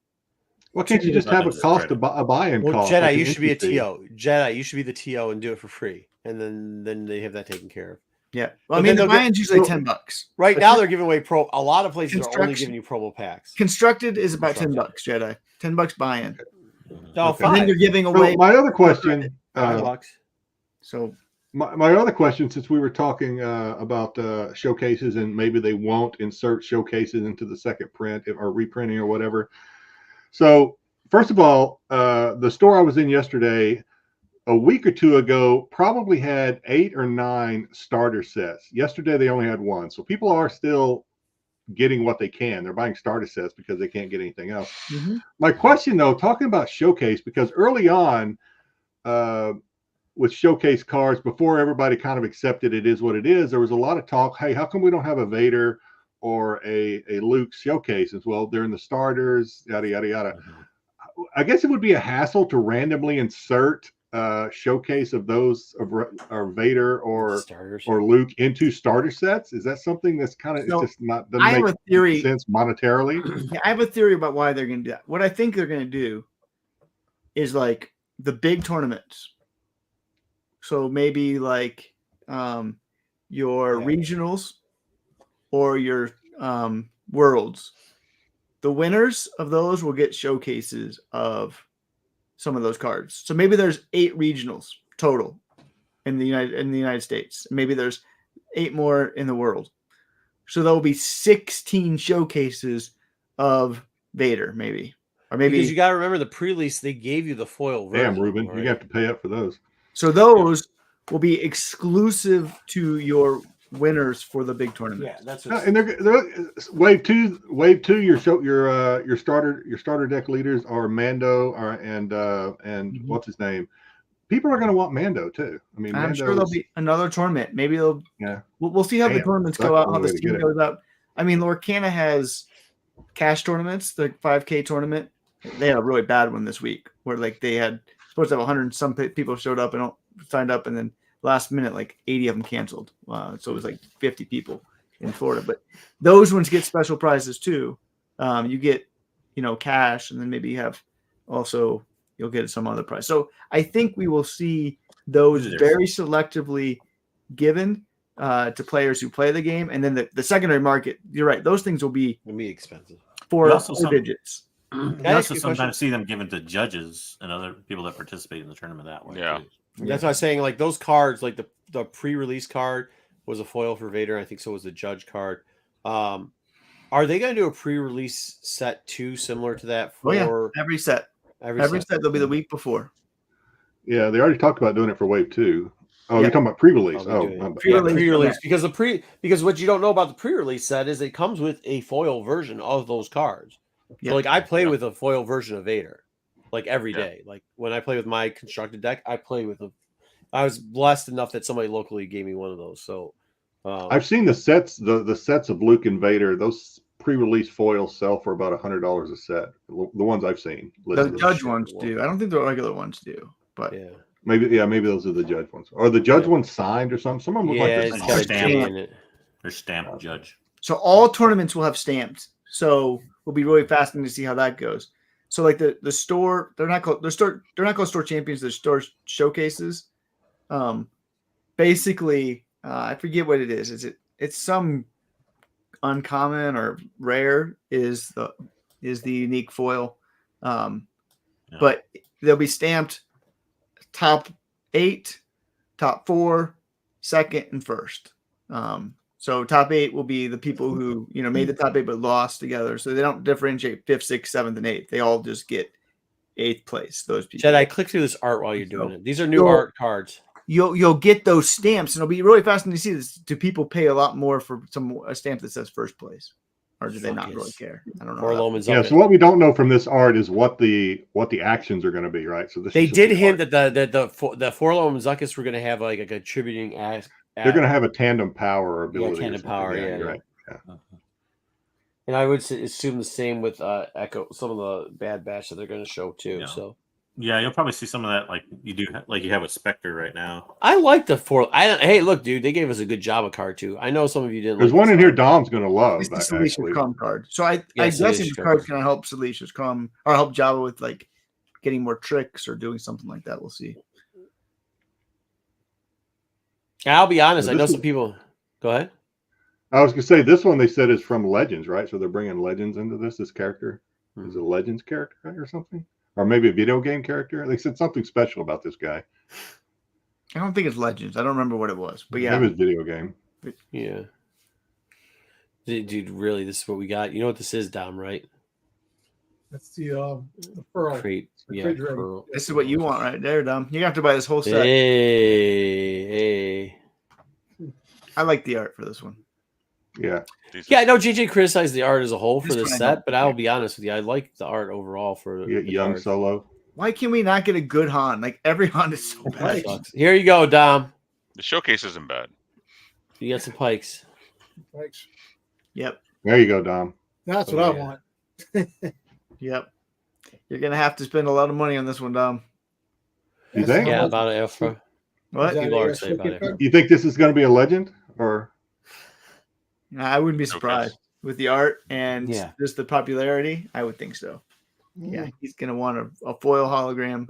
Why can't you just have a cost, a buy-in cost? Jedi, like you should be a TO. Jedi, you should be the TO and do it for free, and then they have that taken care of. Yeah, well, I mean, the buy-in's usually $10. Right now, they're giving away a lot of places are only giving you promo packs. Constructed is about $10, Jedi. $10 buy-in. Oh, okay. Fine. And then you're giving away. So my other question. So my other question, since we were talking about showcases and maybe they won't insert showcases into the second print or reprinting or whatever. So first of all, the store I was in yesterday, a week or two ago, probably had 8 or 9 starter sets. Yesterday, they only had 1. So people are still getting what they can. They're buying starter sets because they can't get anything else. Mm-hmm. My question, though, talking about showcase, because early on with showcase cards, before everybody kind of accepted it is what it is, there was a lot of talk, hey, how come we don't have a Vader or a Luke showcase? As well, they're in the starters, yada, yada, yada. Mm-hmm. I guess it would be a hassle to randomly insert showcase of those or Vader or Luke into starter sets. Is that something that's kind of just not doesn't make sense monetarily? Yeah, I have a theory about why they're going to do that. What I think they're going to do is like the big tournaments. So maybe like your regionals or your worlds. The winners of those will get showcases of some of those cards. So maybe there's 8 regionals total in the United States. Maybe there's 8 more in the world. So there will be 16 showcases of Vader, maybe. Or maybe because you got to remember the pre-release, they gave you the foil version. Damn, Rubin, right? you have to pay up for those. So those will be exclusive to your winners for the big tournament. Yeah, that's And they're wave two. Your starter deck leaders are Mando and what's his name. People are going to want Mando too. I mean, I'm sure there'll be another tournament. Maybe they'll. Yeah, we'll see how the tournaments go out, how the steam goes out. I mean, Lorcana has cash tournaments, the 5K tournament. They had a really bad one this week where like they had supposed to have 100 some people showed up and signed up, and then last minute like 80 of them canceled. So it was like 50 people in Florida. But those ones get special prizes too. You get cash, and then maybe you have also you'll get some other prize. So I think we will see those very selectively given to players who play the game, and then the secondary market. You're right; those things will be expensive for digits. You also sometimes see them given to judges and other people that participate in the tournament that way. Yeah, that's what I was saying. Like those cards, like the pre-release card was a foil for Vader. I think so was the judge card. Are they going to do a pre-release set too, similar to that? For every set. Every set they'll be the week before. Yeah, they already talked about doing it for wave 2. Oh, you're talking about pre-release. Pre-release because what you don't know about the pre-release set is it comes with a foil version of those cards. So like I play with a foil version of Vader, like every day. Like when I play with my constructed deck, I play with I was blessed enough that somebody locally gave me one of those. So I've seen the sets, the sets of Luke and Vader. Those pre-release foils sell for about $100 a set. The ones I've seen. The judge ones do. I don't think the regular ones do, but maybe those are the judge ones. Or the judge ones signed or something. Some of them look like they're stamped. They're stamped judge. So all tournaments will have stamped. So it'll be really fascinating to see how that goes. So like the store, they're not called store champions. They're store showcases. Basically, I forget what it is. It's some uncommon or rare is the unique foil, but they'll be stamped top 8, top 4, second, and first. So top 8 will be the people who made the top 8 but lost together. So they don't differentiate 5th, 6th, 7th, and 8th. They all just get 8th place. Those people. Chad, I clicked through this art while you're doing it. These are new art cards. You'll get those stamps, and it'll be really fascinating to see this. Do people pay a lot more for a stamp that says first place, or do they not really care? I don't know. So what we don't know from this art is what the actions are going to be, right? So they did hint that the Forlom Zuckus were going to have like a contributing act. They're going to have a tandem power ability. Tandem power, right. Yeah. And I would assume the same with Echo. Some of the Bad Batch that they're going to show too. Yeah. So. Yeah, you'll probably see some of that, like you have with Spectre right now. I like the four. Hey, look, dude, they gave us a good Java card too. I know some of you didn't. There's one in here Dom's going to love. It's the Salicious Come card. So I guess this card's going to help Salicious Come or help Java with like getting more tricks or doing something like that. We'll see. I'll be honest. I know some people. Go ahead. I was going to say this one they said is from Legends, right? So they're bringing Legends into this character. Is it a Legends character or something? Or maybe a video game character. They said something special about this guy. I don't think it's Legends. I don't remember what it was, but yeah, it was video game. Yeah, dude, really, this is what we got. You know what this is, Dom, right? That's the pearl. Crate. Yeah, pearl. This is what you want right there, Dom. You have to buy this whole set. Hey. I like the art for this one. Yeah. Yeah, I know JJ criticized the art as a whole for this set, but I'll be honest with you. I like the art overall for Young art. Solo. Why can we not get a good Han? Like every Han is so bad. Here you go, Dom. The showcase isn't bad. You got some pikes. Pikes. Yep. There you go, Dom. That's what I want. Yep. You're gonna have to spend a lot of money on this one, Dom. You think? Yeah, about an Alpha. What? People are saying about it. You think this is going to be a legend or? I wouldn't be surprised with the art and just the popularity. I would think so. Yeah, he's gonna want a foil hologram.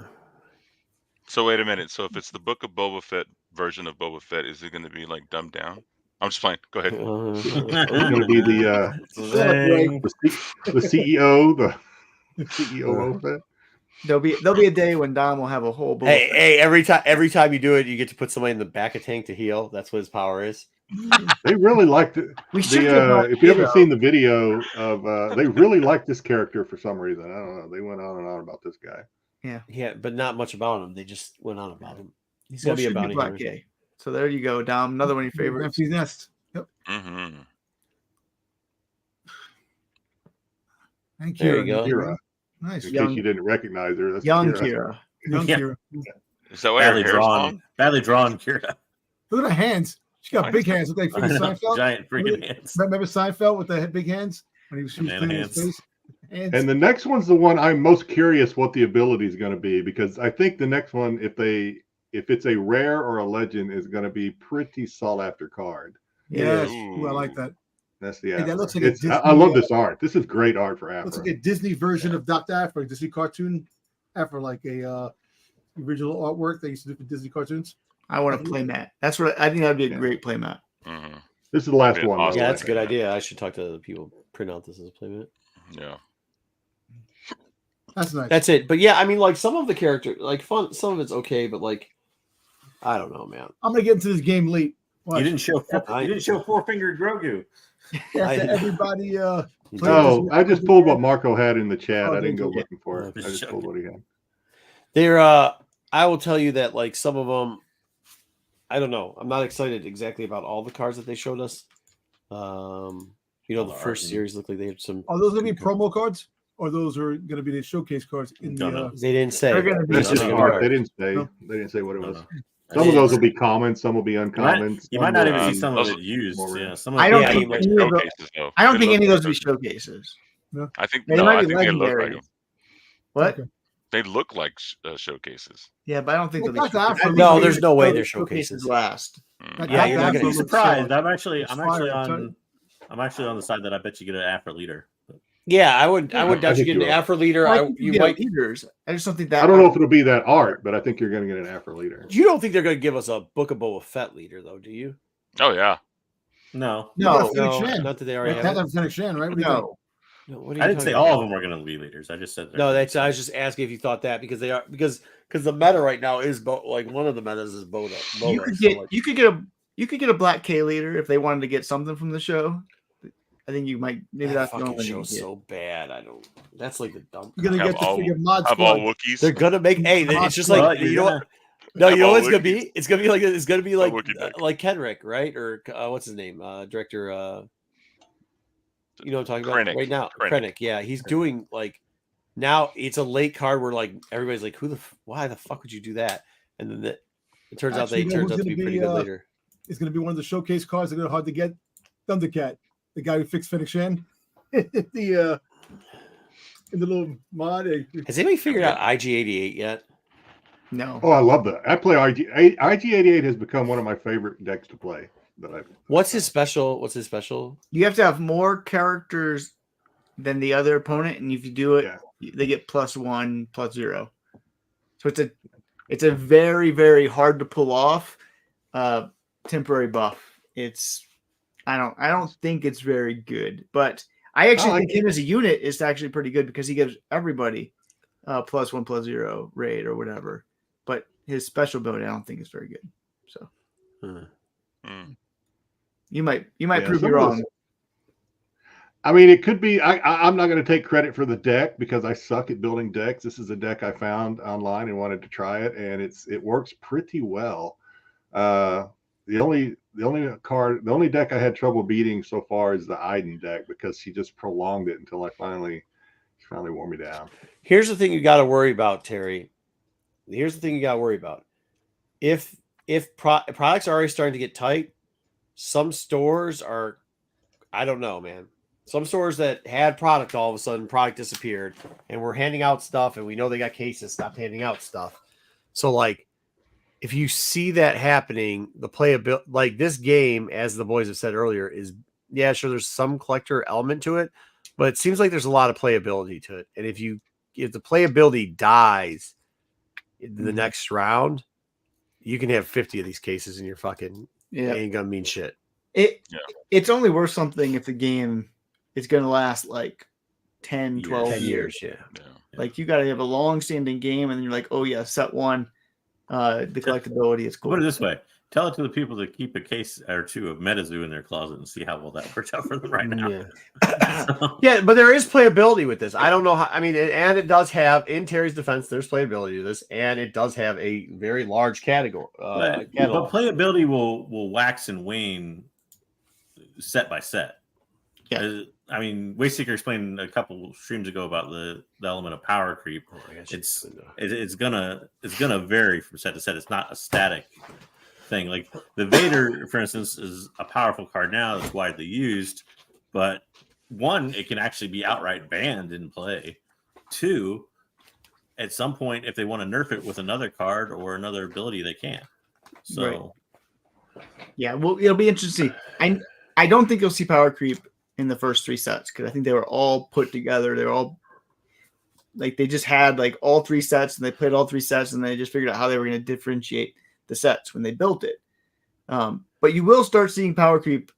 So wait a minute. So if it's the Book of Boba Fett version of Boba Fett, is it going to be like dumbed down? I'm just playing. Go ahead. It's going to be the CEO, the CEO of it. There'll be a day when Dom will have a whole Boba Fett. Hey, every time you do it, you get to put somebody in the back of tank to heal. That's what his power is. They really liked it. If you haven't seen the video of, they really liked this character for some reason. I don't know. They went on and on about this guy. Yeah, but not much about him. They just went on about him. He's gonna be a bounty hunter. So there you go, Dom. Another one of your favorites. Empty Nest. Yep. Mm-hmm. Thank you. There you go. Kira. Nice. In case you didn't recognize her, that's Young Kira. Kira. Is that why her hair's long? Badly drawn, Kira. Look at her hands. She got big hands. Look like freaking Seinfeld. Giant freaking hands. Remember Seinfeld with the big hands when he was shooting his face? And the next one's the one I'm most curious what the ability is going to be, because I think the next one, if it's a rare or a legend, is going to be pretty sought after card. Yes, ooh, I like that. That's the that looks like a Disney, I love this art. This is great art for Afro. Looks like a Disney version of Dr. Afro, Disney cartoon Afro, like a original artwork they used to do for Disney cartoons. I want to play Matt. That's what I think that'd be a great play Matt. Mm-hmm. This is the last one. Awesome. Yeah, that's a good idea. I should talk to the people print out this as a playmat. Yeah. That's nice. That's it. But yeah, I mean, like some of the character, like fun, some of it's okay, but like, I don't know, man. I'm gonna get into this game late. Watch. You didn't show four-fingered Grogu. Everybody. No, I just pulled what Marco had in the chat. I didn't go looking for it. I just pulled what he had. They're. I will tell you that like some of them, I don't know. I'm not excited exactly about all the cards that they showed us. The first series looked like they had some. Are those gonna be promo cards? Or those are going to be the showcase cards in the. They didn't say. They didn't say. They didn't say what it was. Some of those will be common. Some will be uncommon. You might not even see some of it used. Yeah, I don't think any of those will be showcases. No. I think they they look like them. What? Okay. They look like showcases. Yeah, but I don't think they'll be. No, there's no way they're showcases. Last. Yeah, you're not going to be surprised. I'm actually on the side that I bet you get an Afro leader. Yeah, I would doubt you get an Afro leader. You might leaders. I just don't think that. I don't know if it'll be that art, but I think you're going to get an Afro leader. You don't think they're going to give us a Book of Boba Fett leader, though, do you? Oh yeah. No. Not that they already have. That's Fennec Shan, right? No. I didn't say all of them are going to be leaders. I just said no. I was just asking if you thought that because they are because the meta right now is like one of the metas is Boba. You could get a Black K leader if they wanted to get something from the show. I think you might. Maybe that's the only show so bad. I don't. That's like the dumb. You're gonna get the figure mod squad. All Wookiees. They're gonna make. Hey, it's just like you know what? No, you know what it's gonna be? It's gonna be like Kenrick, right? Or what's his name? Director. You know what I'm talking about Krennic. right now? Krennic. Yeah, he's doing like now. It's a late card where like everybody's like, why the fuck would you do that? And then it turns out to be pretty good later. It's gonna be one of the showcase cards that are hard to get. Thundercat. The guy who fixed Fennec Shan, in the little mod. Has anybody figured out IG-88 yet? No. Oh, I love that. I play IG-88 has become one of my favorite decks to play. What's his special? You have to have more characters than the other opponent, and if you do it, they get +1, +0. So it's a very, very hard to pull off temporary buff. I don't think it's very good, but I actually think him as a unit is actually pretty good because he gives everybody +1, +0 raid or whatever. But his special ability, I don't think is very good. So you might prove me wrong. I mean, it could be. I'm not going to take credit for the deck because I suck at building decks. This is a deck I found online and wanted to try it, and it works pretty well. The only deck I had trouble beating so far is the Iden deck because she just prolonged it until she finally wore me down. Here's the thing you got to worry about, Terry. Here's the thing you got to worry about. If products are already starting to get tight, some stores are, I don't know, man. Some stores that had product, all of a sudden product disappeared, and we're handing out stuff, and we know they got cases, stopped handing out stuff. So like, if you see that happening, the playability, like this game, as the boys have said earlier, is sure there's some collector element to it, but it seems like there's a lot of playability to it. And if you the playability dies in the Mm-hmm. next round, you can have 50 of these cases and you're fucking ain't gonna mean shit. It's only worth something if the game is gonna last like 10, 12 10 years. Yeah. Like you got to have a long-standing game, and then you're like, oh yeah, set one. The collectability is cool. Put it this way: tell it to the people that keep a case or two of MetaZoo in their closet and see how well that works out for them right now. Yeah, but there is playability with this. I don't know how. I mean, and it does have, in Terry's defense, there's playability to this, and it does have a very large category. But playability will wax and wane set by set. Yeah. I mean, Wayseeker explained a couple streams ago about the element of power creep. It's gonna vary from set to set. It's not a static thing. Like the Vader, for instance, is a powerful card now that's widely used, but one, it can actually be outright banned in play. Two, at some point, if they want to nerf it with another card or another ability, they can. So, yeah, well, it'll be interesting. I don't think you'll see power creep in the first 3 sets because I think they were all put together. They were all like they just had like all 3 sets and they played all 3 sets and they just figured out how they were going to differentiate the sets when they built it. But you will start seeing power creep.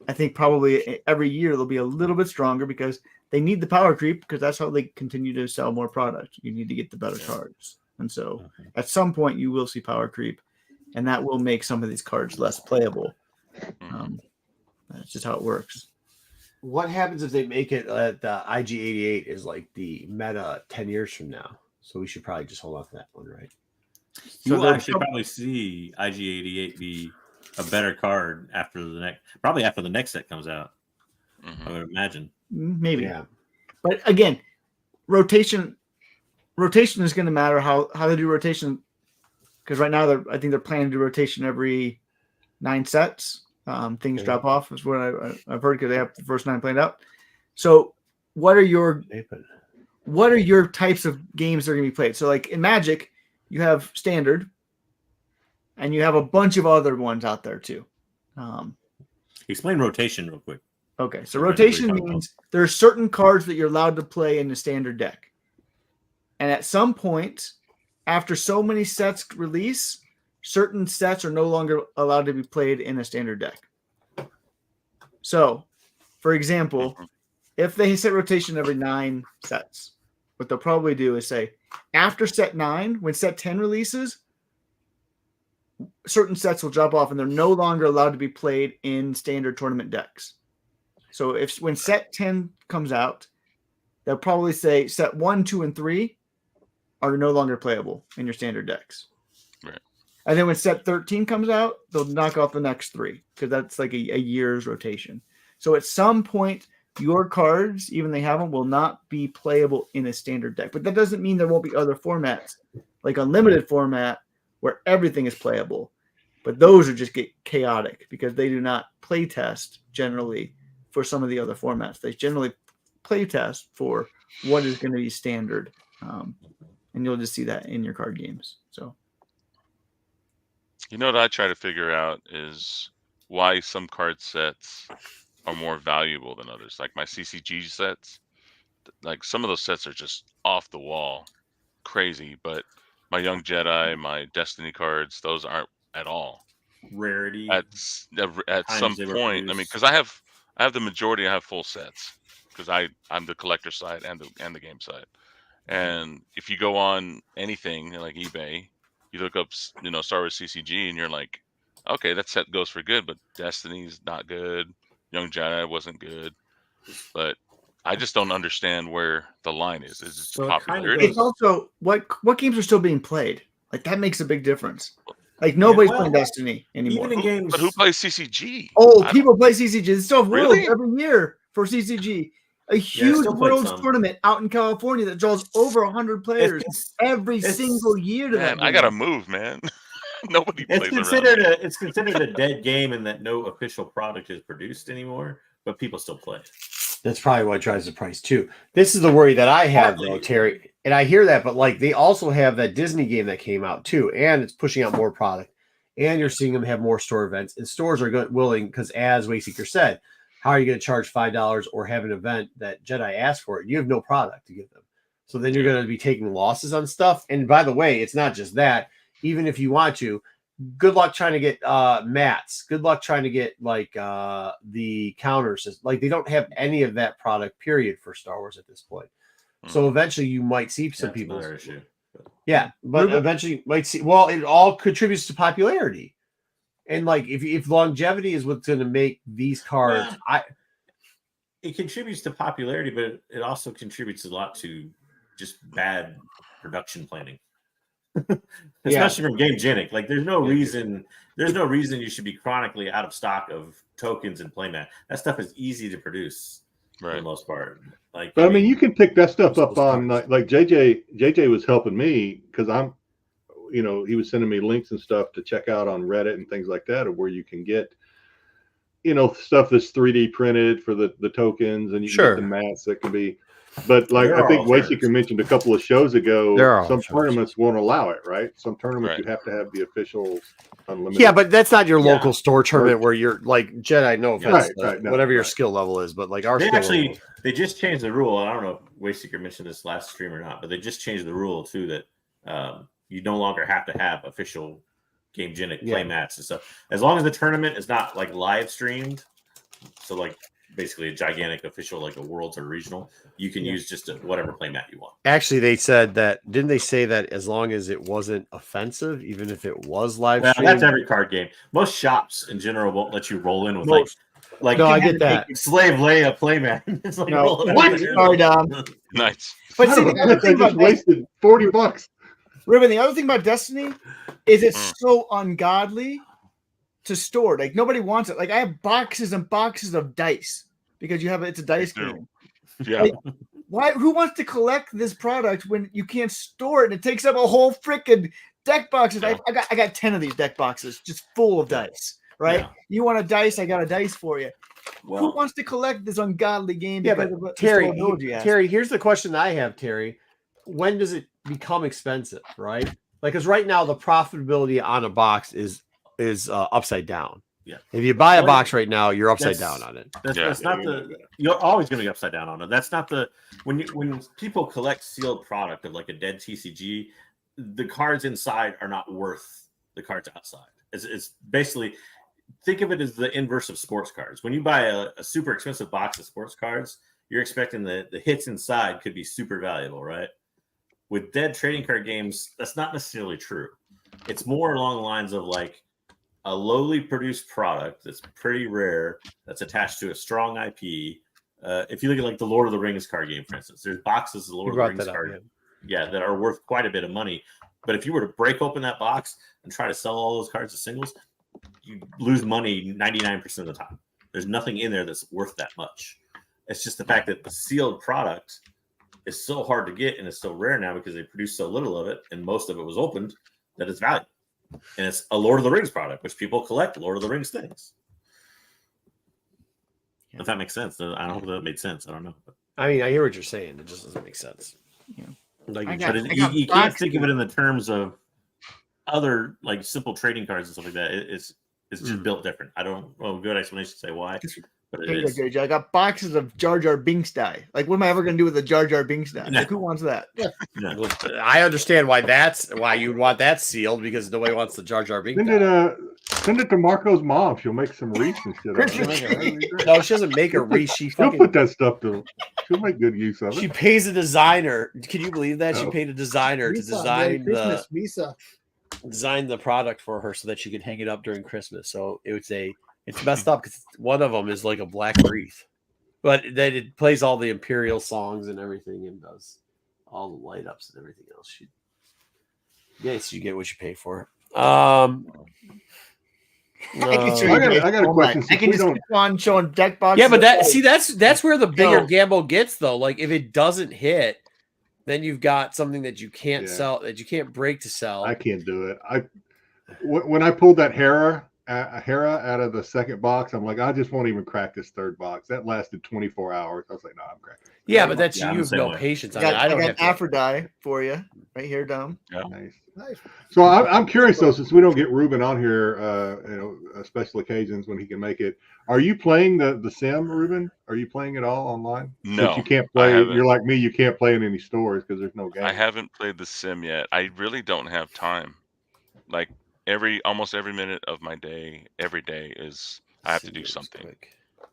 I think probably every year they'll be a little bit stronger because they need the power creep because that's how they continue to sell more product. You need to get the better cards. And so at some point you will see power creep and that will make some of these cards less playable. That's just how it works. What happens if they make it that the IG88 is like the meta 10 years from now? So we should probably just hold on to that one, right? You will actually probably see IG88 be a better card after the next set comes out. I would imagine. Maybe. Yeah. But again, rotation is going to matter how they do rotation because right now I think they're planning to do rotation every 9 sets. Things drop off is what I've heard because they have the first 9 planned out. So what are your types of games that are going to be played? So like in Magic, you have standard and you have a bunch of other ones out there too. Explain rotation real quick. Okay. So rotation means there are certain cards that you're allowed to play in the standard deck. And at some point after so many sets release, certain sets are no longer allowed to be played in a standard deck. So, for example, if they set rotation every 9 sets, what they'll probably do is say, after set 9, when set 10 releases, certain sets will drop off and they're no longer allowed to be played in standard tournament decks. So when set 10 comes out, they'll probably say set 1, 2, and 3 are no longer playable in your standard decks. Right. And then when set 13 comes out, they'll knock off the next 3 because that's like a year's rotation. So at some point, your cards, even they have them, will not be playable in a standard deck. But that doesn't mean there won't be other formats, like Unlimited format, where everything is playable. But those are just get chaotic because they do not play test generally for some of the other formats. They generally play test for what is going to be standard. And you'll just see that in your card games. So. You know what I try to figure out is why some card sets are more valuable than others. Like my CCG sets, like some of those sets are just off the wall, crazy. But my Young Jedi, my Destiny cards, those aren't at all. Rarity. At some point, I mean, because I have the majority. I have full sets because I'm the collector side and the game side. And if you go on anything like eBay, you look up, Star Wars CCG, and you're like, okay, that set goes for good, but Destiny's not good. Young Jedi wasn't good, but I just don't understand where the line is. Is it So popularity? It's also what games are still being played. Like that makes a big difference. Like nobody's playing Destiny anymore. Even in games, But who plays CCG? Oh, people play CCG. They still have Worlds Really? every year for CCG. A huge still played Worlds some. tournament out in California that draws over 100 players every single year to that Man, I game. gotta move, man. Nobody it's plays considered around. it's considered a dead game in that no official product is produced anymore, but people still play. That's probably what drives the price too. This is the worry that I have though, Terry. And I hear that, but like they also have that Disney game that came out too, and it's pushing out more product. And you're seeing them have more store events, and stores are willing because, as Wayseeker said, how are you going to charge $5 or have an event that Jedi asked for? You have no product to give them. So then you're going to be taking losses on stuff. And by the way, it's not just that. Even if you want to, good luck trying to get mats. Good luck trying to get like the counters. Like they don't have any of that product, period, for Star Wars at this point. So eventually you might see some people. Issue. Yeah, but eventually you might see. Well, it all contributes to popularity. And like if longevity is what's going to make these cards, it contributes to popularity, but it also contributes a lot to just bad production planning. Especially from GameGenic. Like there's no reason you should be chronically out of stock of tokens and playmat. That stuff is easy to produce for the most part. Like, but I mean, you can pick that stuff up on like JJ was helping me because I'm, you know, he was sending me links and stuff to check out on Reddit and things like that, of where you can get, you know, stuff that's 3D printed for the tokens, and you can get the mats that can be. But like I think Wayseeker mentioned a couple of shows ago, some tournaments won't allow it, right? Some tournaments you have to have the official unlimited. Yeah, but that's not your local store tournament where you're like Jedi. No offense, whatever your skill level is, but like our they just changed the rule. I don't know if Wayseeker mentioned this last stream or not, but they just changed the rule too that you no longer have to have official GameGenic play mats and stuff as long as the tournament is not like live streamed. So like basically a gigantic official, like a Worlds or regional, you can use just whatever playmat you want. Actually, they said that, didn't they say that as long as it wasn't offensive, even if it was live streamed? That's every card game. Most shops in general won't let you roll in with like no, I get that. Slave Leia playmat. It's like what? Sorry, Dom. Nice. But see, I just wasted $40. Rubin, the other thing about Destiny is it's so ungodly to store. Like nobody wants it. Like I have boxes and boxes of dice because it's a dice game. Yeah. Like, who wants to collect this product when you can't store it? And it takes up a whole freaking deck boxes. Yeah. I got 10 of these deck boxes just full of dice. Right? Yeah. You want a dice? I got a dice for you. Well, who wants to collect this ungodly game? Yeah, but Terry, here's the question I have, Terry. When does it become expensive, right? Like, because right now the profitability on a box is upside down. Yeah. If you buy a box right now, you're upside down on it. That's not you're always going to be upside down on it. That's not when people collect sealed product of like a dead TCG, the cards inside are not worth the cards outside. It's basically, think of it as the inverse of sports cards. When you buy a super expensive box of sports cards, you're expecting the hits inside could be super valuable, right? With dead trading card games, that's not necessarily true. It's more along the lines of like a lowly produced product that's pretty rare, that's attached to a strong IP. If you look at like the Lord of the Rings card game, for instance, there's boxes of the Lord of the Rings card that are worth quite a bit of money. But if you were to break open that box and try to sell all those cards as singles, you lose money 99% of the time. There's nothing in there that's worth that much. It's just the fact that the sealed product is so hard to get and it's so rare now because they produce so little of it and most of it was opened that it's valuable. And it's a Lord of the Rings product, which people collect Lord of the Rings things. If that makes sense. I don't know if that made sense. I don't know. I mean, I hear what you're saying. It just doesn't make sense. Yeah. Like, you can't think of it in the terms of other like simple trading cards and stuff like that. It's just built different. I don't know a good explanation to say why. But I got boxes of Jar Jar Binks die. Like, what am I ever going to do with a Jar Jar Binks die? Like, who wants that? Well, I understand why you'd want that sealed because nobody wants the Jar Jar Binks. Send it to Marco's mom. She'll make some wreaths and shit. No, she doesn't make a wreath. She'll put that stuff to. She'll make good use of it. She pays a designer. Can you believe that? She paid a designer to design design the product for her so that she could hang it up during Christmas. So it's messed up because one of them is like a black wreath, but then it plays all the Imperial songs and everything and does all the light ups and everything else. Yes, you get what you pay for. I got a question. I can just keep on showing deck boxes. Yeah, but that's where the bigger gamble gets though. Like if it doesn't hit, then you've got something that you can't sell, that you can't break to sell. I can't do it. When I pulled that Hera Hera out of the second box. I'm like, I just won't even crack this third box. That lasted 24 hours. I was like, no, I'm cracking. Yeah, but that's Yeah, you have no patience on it. I don't got have to. Aphrodite for you right here, Dom. Yeah. Nice. So I'm curious though, since we don't get Rubin on here, special occasions when he can make it. Are you playing the sim, Rubin? Are you playing it all online? No, since you can't play. You're like me. You can't play in any stores because there's no game. I haven't played the sim yet. I really don't have time. Like almost every minute of my day, every day I have to do something.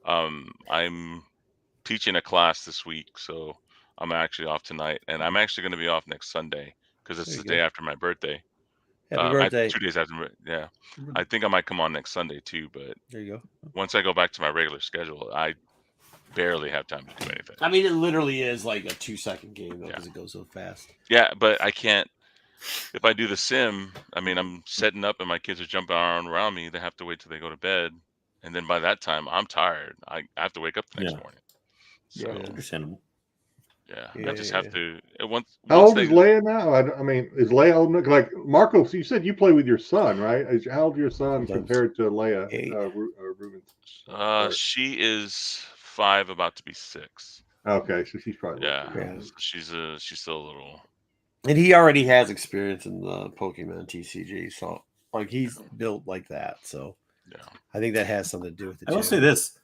I'm teaching a class this week, so I'm actually off tonight, and I'm actually going to be off next Sunday because it's the day after my birthday. Happy birthday! 2 days after, yeah. I think I might come on next Sunday too, but there you go. Once I go back to my regular schedule, I barely have time to do anything. I mean, it literally is like a 2-second game because it goes so fast. Yeah, but I can't. If I do the sim, I mean, I'm setting up and my kids are jumping around me. They have to wait till they go to bed, and then by that time, I'm tired. I have to wake up the next morning. So, understandable. Yeah, I just have to. How old is Leia now? I mean, is Leia old enough? Like Marco, you said you play with your son, right? How old is your son compared to Leia? Rubin? She is 5, about to be 6. Okay, so she's probably she's still a little. And he already has experience in the Pokemon TCG, so like he's built like that. So I think that has something to do with it. I will say this.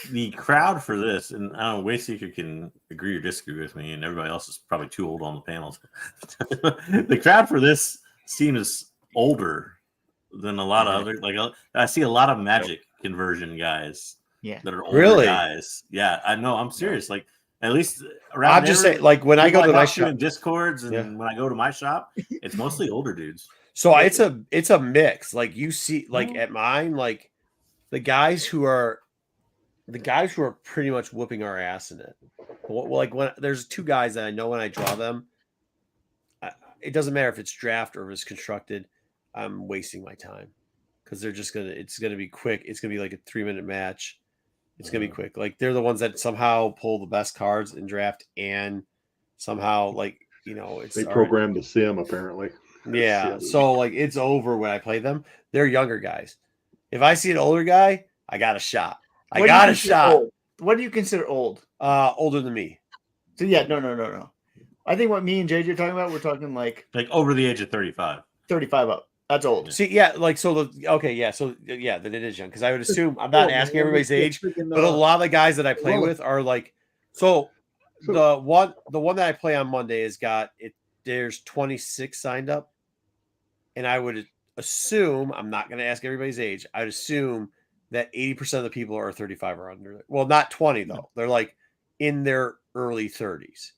The crowd for this, and I don't know, Wayseeker can agree or disagree with me, and everybody else is probably too old on the panels. The crowd for this seems older than a lot of other. Like I see a lot of Magic conversion guys. Yeah, that are older guys. Yeah, I know. I'm serious. Like at least around. I'm just saying, like when I go to my shop in Discords, and when I go to my shop, it's mostly older dudes. So it's a mix. Like you see, like at mine, like the guys who are pretty much whooping our ass in it. Well, like when there's 2 guys that I know when I draw them, it doesn't matter if it's draft or if it's constructed. I'm wasting my time because it's gonna be quick. It's gonna be like a 3-minute match. It's gonna be quick. Like they're the ones that somehow pull the best cards in draft and somehow they programmed the sim apparently. Yeah, so like it's over when I play them. They're younger guys. If I see an older guy, I got a shot. I got a shot. Old? What do you consider old? Older than me. So no. I think what me and JJ are talking about, we're talking like over the age of 35. 35 up. That's old. See, yeah, like so then it is young because I would assume I'm not asking everybody's age, but a lot of the guys that I play with are like the one that I play on Monday has got it. There's 26 signed up, and I would assume I'm not going to ask everybody's age. I'd assume that 80% of the people are 35 or under. Well, not 20 though. They're like in their early 30s.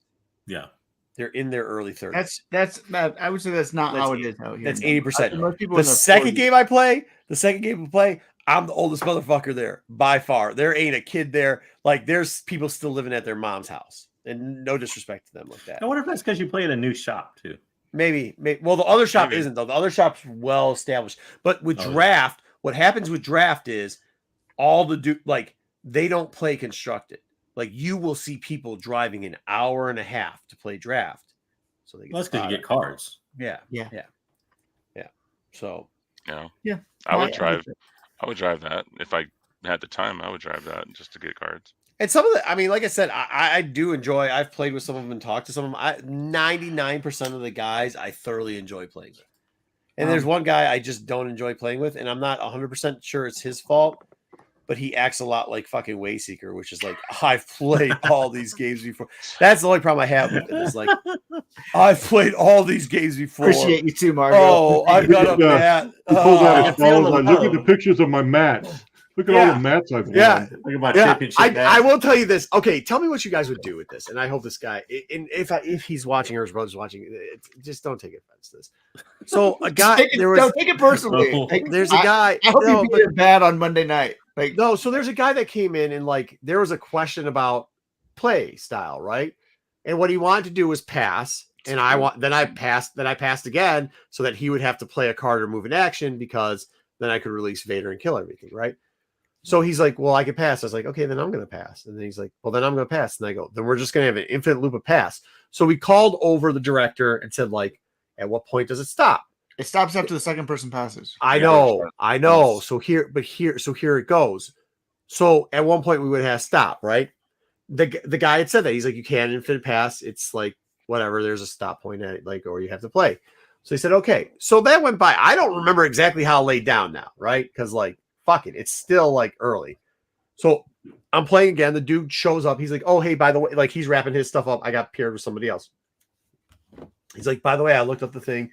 Yeah. They're in their early 30s. That's I would say that's not how it is out here. That's 80%. Most people the second game I play, I'm the oldest motherfucker there by far. There ain't a kid there. Like there's people still living at their mom's house, and no disrespect to them like that. I wonder if that's because you play at a new shop too. Maybe. Well, the other shop isn't though. The other shop's well established. But with draft, what happens with draft is all they don't play constructed. Like you will see people driving an hour and a half to play draft. So that's because you get cards. Yeah. So I would drive that if I had the time. I would drive that just to get cards. And some of the, I mean, like I said, I do enjoy. I've played with some of them and talked to some of them. 99% of the guys I thoroughly enjoy playing with. And there's one guy I just don't enjoy playing with, and I'm not 100% sure it's his fault. But he acts a lot like fucking Wayseeker, which is like, I've played all these games before. That's the only problem I have with it. It's like, I've played all these games before. Appreciate you too, Mario. Oh, I've got a mat. He pulls out his phone. Look at the pictures of my mats. Look at all the mats I've won. Look at my championship mats. I will tell you this. Okay, tell me what you guys would do with this. And I hope this guy, if he's watching or his brother's watching, just don't take offense to this. So a guy, don't take it personally. There's a guy. I hope you beat it bad on Monday night. So there's a guy that came in and like there was a question about play style, right? And what he wanted to do was pass, and I passed again so that he would have to play a card or move an action because then I could release Vader and kill everything, right? So he's like, well, I could pass. I was like, okay, then I'm going to pass. And then he's like, well, then I'm going to pass. And I go, then we're just going to have an infinite loop of pass. So we called over the director and said, like, at what point does it stop? It stops after the second person passes. I know. So here it goes. So at one point we would have stop, right? The guy had said that. He's like, you can't infinite pass. It's like whatever. There's a stop point at it, like, or you have to play. So he said, okay. So that went by. I don't remember exactly how it laid down now, right? Because like, fuck it, it's still like early. So I'm playing again. The dude shows up. He's like, oh hey, by the way, like he's wrapping his stuff up. I got paired with somebody else. He's like, by the way, I looked up the thing.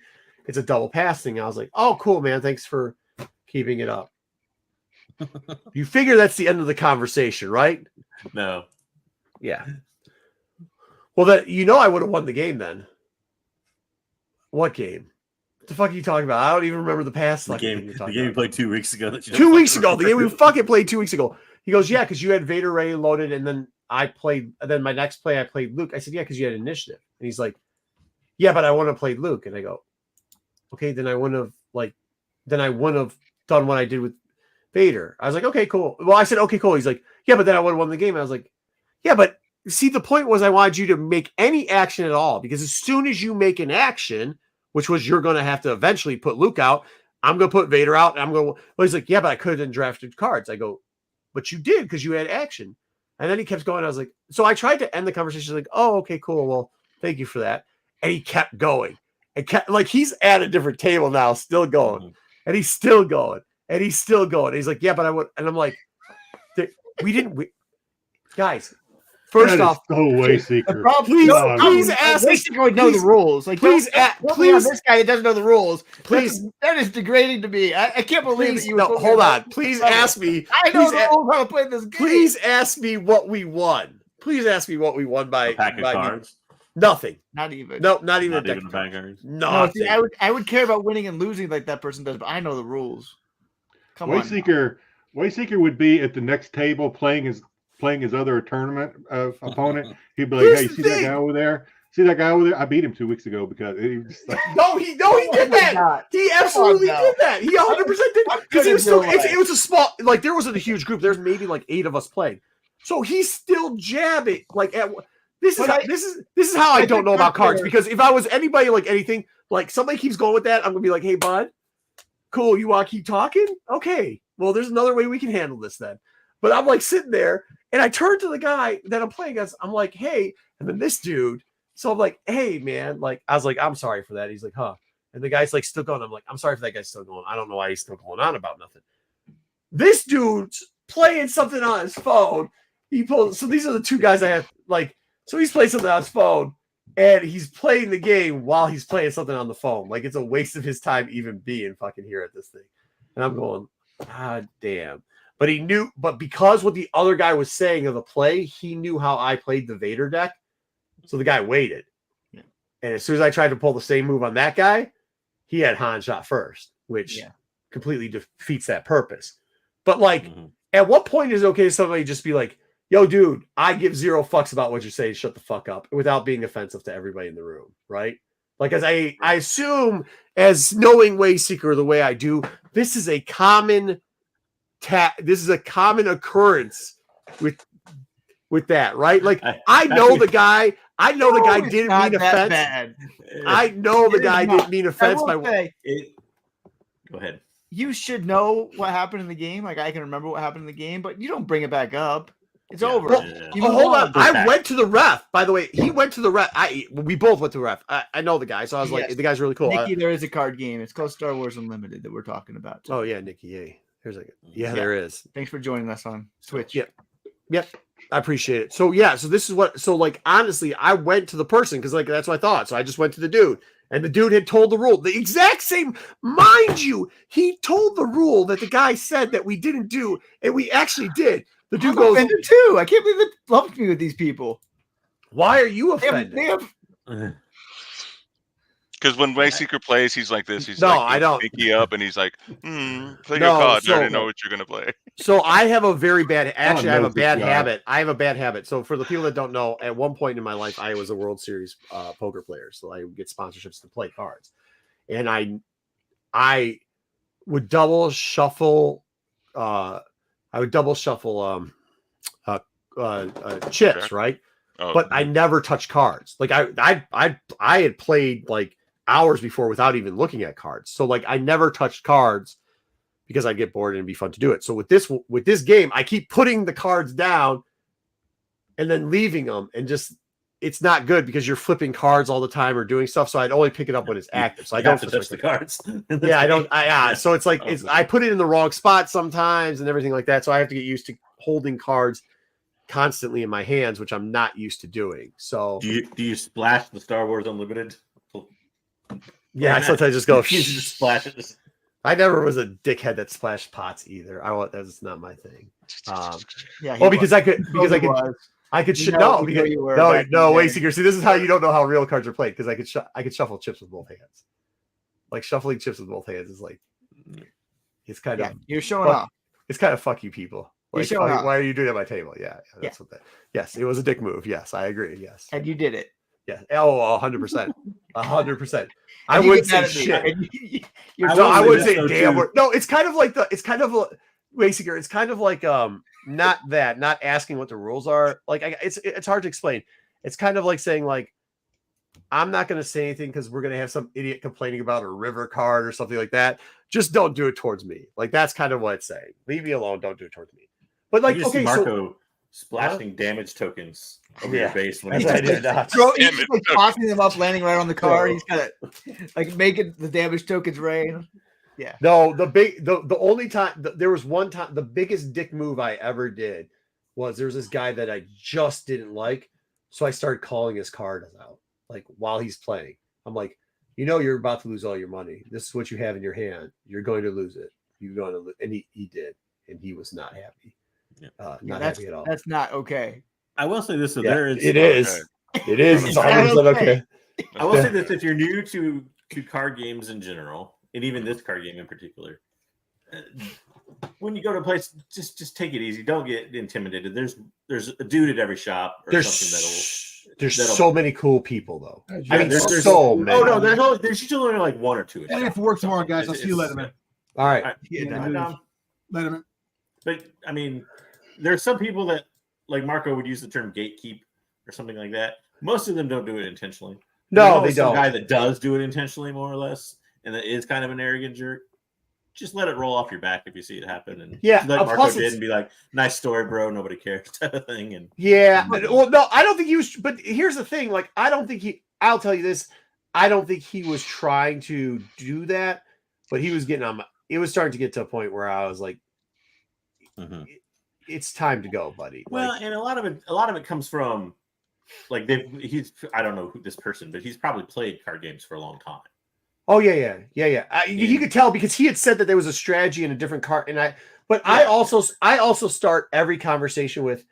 It's a double pass thing. I was like, oh cool, man. Thanks for keeping it up. You figure that's the end of the conversation, right? No. Yeah. Well, that I would have won the game then. What game? What the fuck are you talking about? I don't even remember the past. The game we played 2 weeks ago. The game we fucking played 2 weeks ago. He goes, yeah, because you had Vader ready loaded, and then I played. And then my next play, I played Luke. I said, yeah, because you had initiative. And he's like, yeah, but I want to play Luke. And I go, okay, then I wouldn't have done what I did with Vader. I was like, okay, cool. Well, I said, okay, cool. He's like, yeah, but then I would have won the game. I was like, yeah, but see, the point was I wanted you to make any action at all, because as soon as you make an action, which was you're going to have to eventually put Luke out, I'm going to put Vader out, and I'm going to, well, he's like, yeah, but I could have drafted cards. I go, but you did because you had action. And then he kept going. I was like, so I tried to end the conversation like, oh, okay, cool. Well, thank you for that. And he kept going. And kept, like, he's at a different table now, still going. Mm-hmm. And he's still going. And he's still going. And he's like, yeah, but I would. And I'm like, guys, first off, way seeker. Please ask. Wayseeker would know the rules. Like, please, this guy that doesn't know the rules. Please, that is degrading to me. I can't believe that you. No, hold on. Please ask me. I know the rules how to play this game. Please ask me what we won. Please ask me what we won by a pack of cards. Nothing. Not even. No, not even. Not even a pack of cards. No, see, I would care about winning and losing like that person does, but I know the rules. Come on. Wayseeker would be at the next table playing his other tournament opponent. He'd be like, hey, see that guy over there? See that guy over there? I beat him 2 weeks ago because he was just like, no, he did that. He absolutely did that. He 100% did. Because it was a small, like, there wasn't a huge group. There's maybe like 8 of us playing. So he's still jabbing. Like, this is how I don't know about cards. Because if I was anybody like anything, like somebody keeps going with that, I'm gonna be like, hey, bud, cool. You want to keep talking? Okay. Well, there's another way we can handle this then. But I'm like sitting there, and I turn to the guy that I'm playing against. I'm like, hey, and then this dude. So I'm like, hey, man, like, I was like, I'm sorry for that. He's like, huh. And the guy's like still going. I'm like, I'm sorry for that guy's still going. I don't know why he's still going on about nothing. This dude's playing something on his phone. He pulls. So these are the two guys I have. Like, so he's playing something on his phone, and he's playing the game while he's playing something on the phone. Like, it's a waste of his time even being fucking here at this thing. And I'm going, God damn. But he knew, but because what the other guy was saying of the play, he knew how I played the Vader deck. So the guy waited. Yeah. And as soon as I tried to pull the same move on that guy, he had Han shot first, which completely defeats that purpose. But like, at what point is it okay to somebody just be like, yo, dude, I give 0 fucks about what you say, shut the fuck up, without being offensive to everybody in the room, right? Like, as I assume, as knowing Wayseeker the way I do, this is a common occurrence with that, right? Like, I know the guy didn't mean offense. Bad. I know the guy didn't mean offense by what. Go ahead. You should know what happened in the game. Like, I can remember what happened in the game, but you don't bring it back up. It's over. Well, hold on. I went to the ref. By the way, he went to the ref. We both went to the ref. I know the guy, so I was like, the guy's really cool. Nikki, there is a card game. It's called Star Wars Unlimited that we're talking about. Oh yeah, Nikki. Yay. There is. Thanks for joining us on Twitch. Yep. I appreciate it. So yeah, so this is what. So like, honestly, I went to the person because like that's what I thought. So I just went to the dude, and the dude had told the rule, the exact same. Mind you, he told the rule that the guy said that we didn't do, and we actually did. The dude goes offended too. I can't believe it lumped me with these people. Why are you offended? Because when Wayseeker plays, he's like this. He's I don't. Pinky up, and he's like, play your cards. I already know what you're gonna play. So I have a very bad. Actually, I have a bad habit. I have a bad habit. So for the people that don't know, at one point in my life, I was a World Series poker player. So I would get sponsorships to play cards, and I would double shuffle. I would double shuffle chips, right? Oh, but I never touched cards. Like I had played like hours before without even looking at cards. So like I never touched cards because I get bored and it'd be fun to do it. So with this game, I keep putting the cards down and then leaving them, and just it's not good because you're flipping cards all the time or doing stuff. So I'd only pick it up when it's active. So I don't touch the cards. Yeah, I don't. So it's like I put it in the wrong spot sometimes and everything like that. So I have to get used to holding cards constantly in my hands, which I'm not used to doing. So do you splash the Star Wars Unlimited? Yeah, sometimes I just go. You just splash it. I never was a dickhead that splashed pots either. That's not my thing. Yeah. Well, because I could no, wait, Seeker. See, this is how you don't know how real cards are played, because I could shuffle chips with both hands. Like shuffling chips with both hands is like it's kind of you're showing off. It's kind of fuck you people. Like, why are you doing it at my table? Yeah, that's what that. Yes, it was a dick move. Yes, I agree. Yes, and you did it. Yeah. Oh, 100%. 100%. I wouldn't say shit. I wouldn't say damn word. No, it's kind of like basically, it's kind of like not asking what the rules are. Like it's hard to explain. It's kind of like saying like, I'm not going to say anything because we're going to have some idiot complaining about a river card or something like that. Just don't do it towards me. Like that's kind of what it's saying. Leave me alone. Don't do it towards me. But like, okay, Marco splashing damage tokens over your base when he's like tossing them up, landing right on the card. He's got to like making the damage tokens rain. Yeah. No, the only time there was one time, the biggest dick move I ever did was there was this guy that I just didn't like, so I started calling his card out like while he's playing. I'm like, you're about to lose all your money. This is what you have in your hand. You're going to lose it. You're going to lose, and he did, and he was not happy. Not happy at all. That's not okay. I will say this: it is. It's 100% okay. I will say this: if you're new to card games in general, and even this card game in particular, when you go to a place, just take it easy. Don't get intimidated. There's a dude at every shop. Or there's so many cool people though. I mean, there's so many. Oh no, there's usually only like one or two. And if it works tomorrow, guys, I'll see you later, man. All right. Later, man. But I mean, there's some people that, like Marco would use the term gatekeep or something like that. Most of them don't do it intentionally. No, they don't. Guy that does do it intentionally, more or less, and that is kind of an arrogant jerk. Just let it roll off your back if you see it happen, and let Marco did and be like, "Nice story, bro. Nobody cares," type of thing. And well, no, I don't think he was. But here's the thing: like, I don't think he. I'll tell you this: I don't think he was trying to do that, but he was getting on. It was starting to get to a point where I was like, it's time to go, buddy. Well, and a lot of it comes from like I don't know who this person, but he's probably played card games for a long time. Oh yeah. He could tell because he had said that there was a strategy in a different card, I also start every conversation with,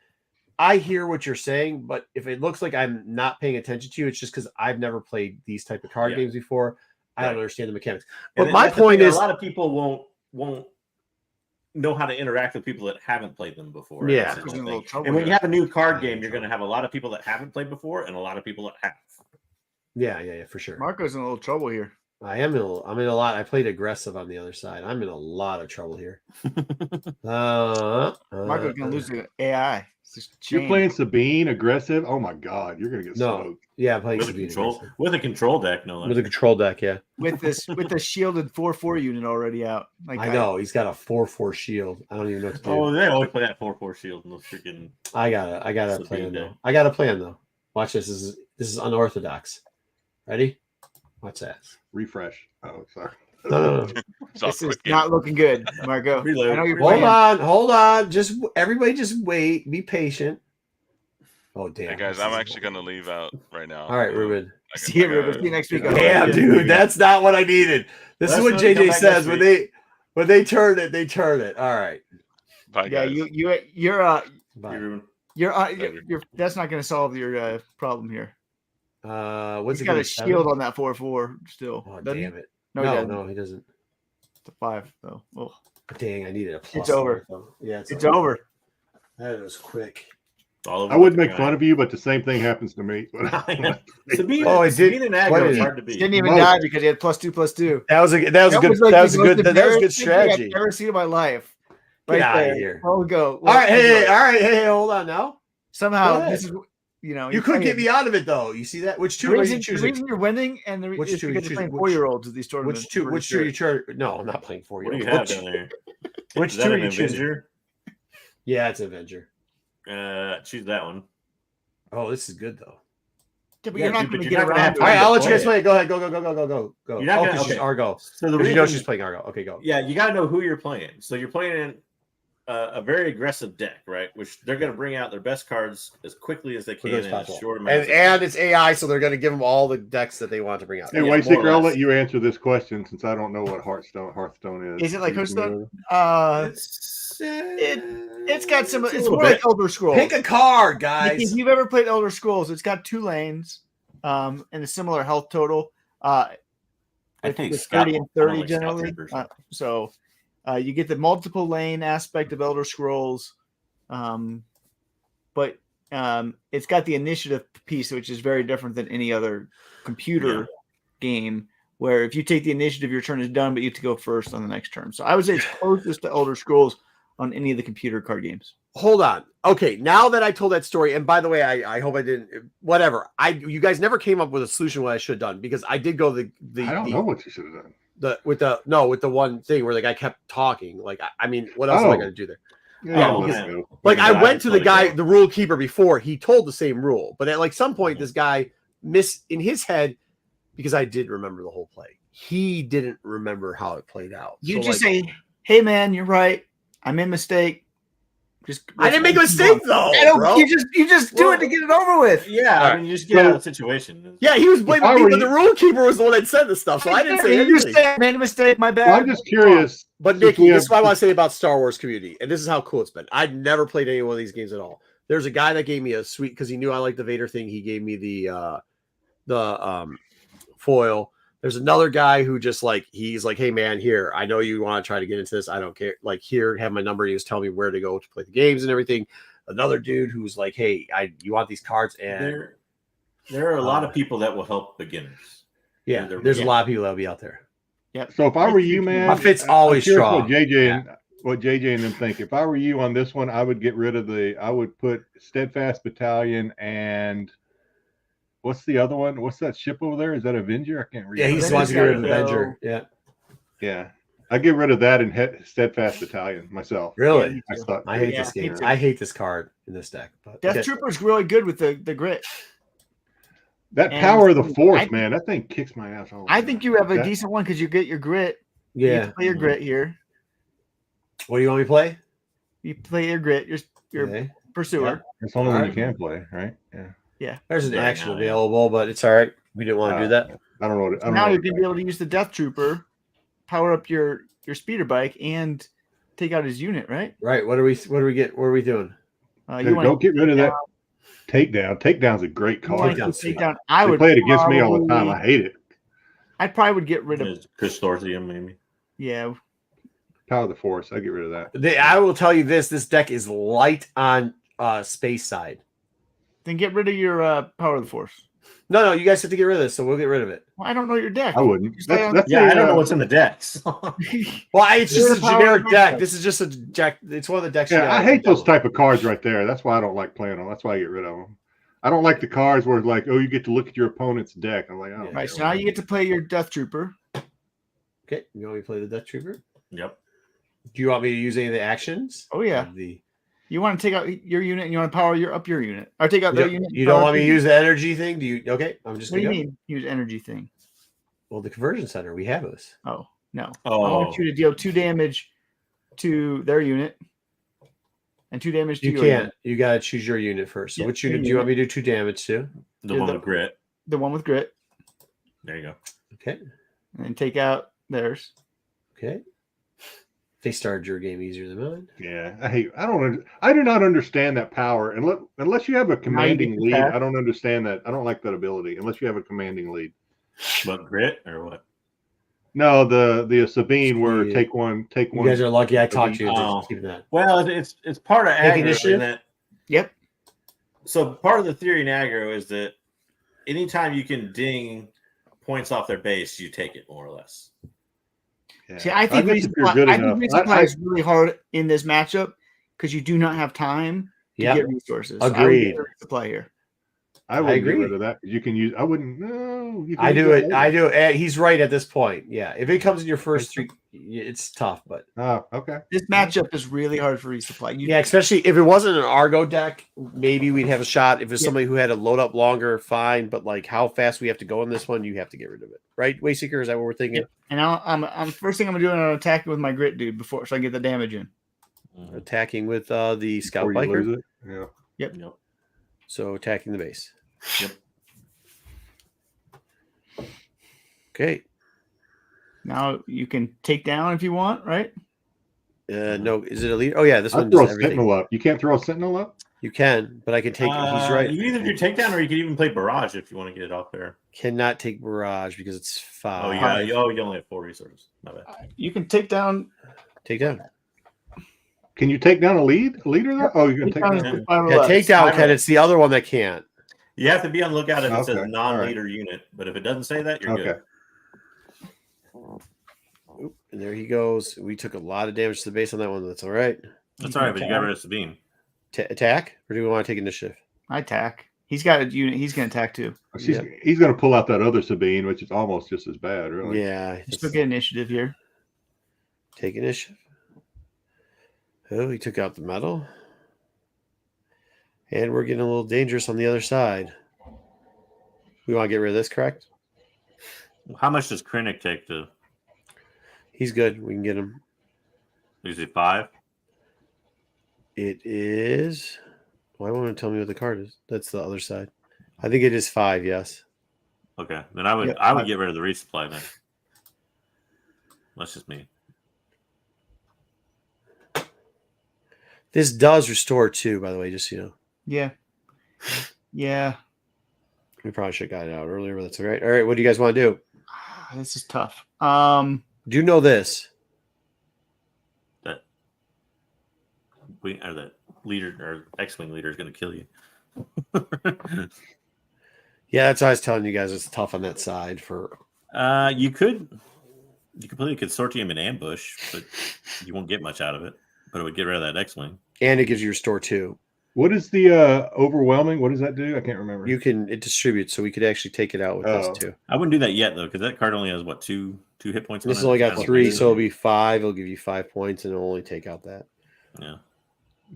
I hear what you're saying, but if it looks like I'm not paying attention to you, it's just because I've never played these type of card games before. I don't understand the mechanics. But my point is, a lot of people won't know how to interact with people that haven't played them before. Yeah. And when you have a new card game, you're going to have a lot of people that haven't played before and a lot of people that have. Yeah, for sure. Marco's in a little trouble here. I'm in a lot. I played aggressive on the other side. I'm in a lot of trouble here. Marco's gonna lose the AI. You're playing Sabine aggressive. Oh my god, you're gonna get smoked. Yeah, I'm playing Sabine with a control deck. No, with a control deck. Yeah, with the shielded 4/4 unit already out. Like I know he's got a 4/4 shield. I don't even know what to do. Oh, they always play that 4/4 shield in those freaking. I gotta plan though. I got a plan though. Watch this. This is unorthodox. Ready? Watch that. Refresh. Oh, sorry. No. This is not looking good, Marco. I know you're hold on. Everybody just wait. Be patient. Oh, damn. Hey, guys, I'm actually going to leave out right now. All right, Ruben. See you, Ruben. See you next week. Damn, dude. That's not what I needed. This is what JJ says. When they turn it, they turn it. All right. Bye, guys. You're that's not going to solve your problem here. What's He's got a shield on that 4/4 still. Oh, damn it. No, he doesn't. It's a 5 though. Oh. Dang, I needed a plus. It's over. Yeah, it's over. That was quick. I wouldn't make fun of you, but the same thing happens to me. Sabine, it did. Sabine and aggro is hard to beat. Didn't even die because he had +2/+2. That was a good strategy I've never seen in my life. Get out of here. I'll go. All right, hey, hold on now. Somehow You couldn't get me out of it though. You see that? Which two are you choosing? The reason you're winning and the Which is two are because you you're choosing? playing 4-year-olds at these tournaments. Which two are you choosing? No, I'm not playing 4-year-olds. What do you have down there? Which two are you choosing? Yeah, it's Avenger. Choose that one. Oh, this is good though. Yeah, but you're not going to get gonna around have to All it. right, I'll let you guys play. Go ahead. Go. You're not gonna, she's okay. Argo. So the You know reason, she's playing Argo. Okay, go. yeah, you got to know who you're playing. So you're playing in a very aggressive deck, right? Which they're going to bring out their best cards as quickly as they can in a short amount of time. And it's AI, so they're going to give them all the decks that they want to bring out. Hey, Whiteseeker, I'll let you answer this question since I don't know what Hearthstone is. Is it like Hearthstone? It's got some. It's more like Elder Scrolls. Pick a card, guys. If you've ever played Elder Scrolls, it's got 2 lanes, and a similar health total. I think 30 and 30 generally. So you get the multiple lane aspect of Elder Scrolls, but it's got the initiative piece, which is very different than any other computer game. Where if you take the initiative, your turn is done, but you have to go first on the next turn. So I would say it's closest to Elder Scrolls on any of the computer card games. Hold on. Okay, now that I told that story, and by the way, I hope I didn't. Whatever. You guys never came up with a solution what I should have done because I did go I don't know what you should have done. With the one thing where the guy kept talking. Like I mean, what else am I going to do there? I went to the guy, the rule keeper before. He told the same rule, but at like some point, this guy missed in his head because I did remember the whole play. He didn't remember how it played out. You just say, "Hey, man, you're right. I made a mistake." I didn't make a mistake though. Bro. You just do it to get it over with. Yeah, I mean, you just get out of the situation. Yeah, he was blaming me, but the rule keeper was the one that said the stuff, so I didn't say anything. You just said, "Made a mistake. My bad." Well, I'm just curious. But Nikki, this is what I want to say about Star Wars community, and this is how cool it's been. I'd never played any one of these games at all. There's a guy that gave me a sweet because he knew I liked the Vader thing. He gave me the foil. There's another guy who just like he's like, "Hey man, here, I know you want to try to get into this. I don't care. Like here, have my number." He was telling me where to go to play the games and everything. Another dude who's like, "Hey, you want these cards?" And there are a lot of people that will help beginners. Yeah, there's a lot of people that'll be out there. Yeah. So if I were you, man, my fit's always strong. What JJ and them think. If I were you on this one, I would get rid of I would put Steadfast Battalion and. What's the other one? What's that ship over there? Is that Avenger? I can't read. Yeah, he's wants to get rid of Avenger. Yeah. I get rid of that and Steadfast Battalion myself. Really? I hate this game. I hate this card in this deck. But Death Trooper's really good with the grit. That Power of the Force, man, that thing kicks my ass. I think you have a decent one because you get your grit. Yeah, you play your grit here. What do you want me to play? You play your grit. Your Pursuer. Yeah. It's only one you can play, right? Yeah. Yeah. There's an action available, but it's all right. We didn't want to do that. I don't know. Now you're gonna be able to use the Death Trooper, power up your speeder bike, and take out his unit, right? Right. What are we doing? Don't get rid of that takedown. Takedown's a great card. Takedown. I would play it against me all the time. I hate it. I probably would get rid of Consortium, maybe. Yeah. Power of the Force. I get rid of that. I will tell you this deck is light on space side. Then get rid of your Power of the Force. No, you guys have to get rid of this, so we'll get rid of it. Well, I don't know your deck. I wouldn't. I don't know what's in the decks. Well, it's just a generic deck. This is just a deck. It's one of the decks. Yeah, I hate those type of cards right there. That's why I don't like playing them. That's why I get rid of them. I don't like the cards where it's like, oh, you get to look at your opponent's deck. I'm like, oh. Right, so now you get to play your Death Trooper. Okay, you want me to play the Death Trooper? Yep. Do you want me to use any of the actions? Oh yeah. You want to take out your unit and you want to power up your unit, or take out their unit. You don't want me to use the energy thing? Do you? Okay, I'm just. What do you mean use energy thing? Well, the conversion center, we have this. Oh no! Oh. I want you to deal 2 damage to their unit and 2 damage to your unit. You got to choose your unit first. So which unit do you want me to do 2 damage to? The one with grit. The one with grit. There you go. Okay. And then take out theirs. Okay. They started your game easier than mine. Yeah, I do not understand that power. Unless you have a commanding lead, I don't understand that. I don't like that ability unless you have a commanding lead. What, grit or what? No, the Sabine where take one. You guys are lucky I talked to you. Keep that. Well, it's part of aggro in that. Yep. So part of the theory in aggro is that anytime you can ding points off their base, you take it more or less. Yeah. See, I think resupply is really hard in this matchup because you do not have time to get resources. Agreed. Resupply here. I wouldn't agree. get rid of that because you can use. I wouldn't. No, you can I use do that it. later. I do it. He's right at this point. Yeah, if it comes in your first three, it's tough. But Oh, okay. This matchup is really hard for resupply. yeah, especially if it wasn't an Argo deck, maybe we'd have a shot. If it's somebody who had to load up longer, fine. But like how fast we have to go in this one, you have to get rid of it, right? Wayseeker, is that what we're thinking? Yep. And I'm first thing I'm gonna do, I'm attacking with my grit dude before so I can get the damage in. Attacking with the scout Before you biker. lose it. Yeah. Yep. So attacking the base. Yep. Okay. Now you can take down if you want, right? No, is it a lead? Oh yeah, this I one throw does a everything. sentinel up. You can't throw a sentinel up. You can, but I can take. He's right. You can either do takedown or you can even play barrage if you want to get it off there. Cannot take barrage because it's 5. Oh yeah. You only have 4 resources. Not bad. You can take down. Take down. Can you take down a leader though? Oh, you can take down. Yeah, takedown can. It's the other one that can't. You have to be on the lookout if it says Okay. non-leader unit, but if it doesn't say that, you're good. Oop, and there he goes. We took a lot of damage to the base on that one. That's all right. That's all right, but you got rid of Sabine. Attack, or do we want to take initiative? I attack. He's got a unit. He's gonna attack too. He's going to pull out that other Sabine, which is almost just as bad, really. Yeah. Still get initiative here. Take initiative. Oh, he took out the metal. And we're getting a little dangerous on the other side. We want to get rid of this, correct? How much does Krennic take to? He's good. We can get him. Is it 5? It is. Why won't it tell me what the card is? That's the other side. I think it is 5. Yes. Okay, then I would get rid of the resupply then. That's just me. This does restore 2, by the way, just so you know. Yeah. Yeah. We probably should have got it out earlier, but that's all right. All right, what do you guys want to do? This is tough. Do you know this? That leader or X-wing leader is going to kill you. Yeah, that's what I was telling you guys. It's tough on that side for. You could play a consortium in ambush, but you won't get much out of it. But it would get rid of that X-wing, and it gives you restore 2. What is the overwhelming? What does that do? I can't remember. It distributes, so we could actually take it out with this too. I wouldn't do that yet though, because that card only has what two hit points. This has only got 3, so it'll be 5. It'll give you 5 points, and it'll only take out that. Yeah.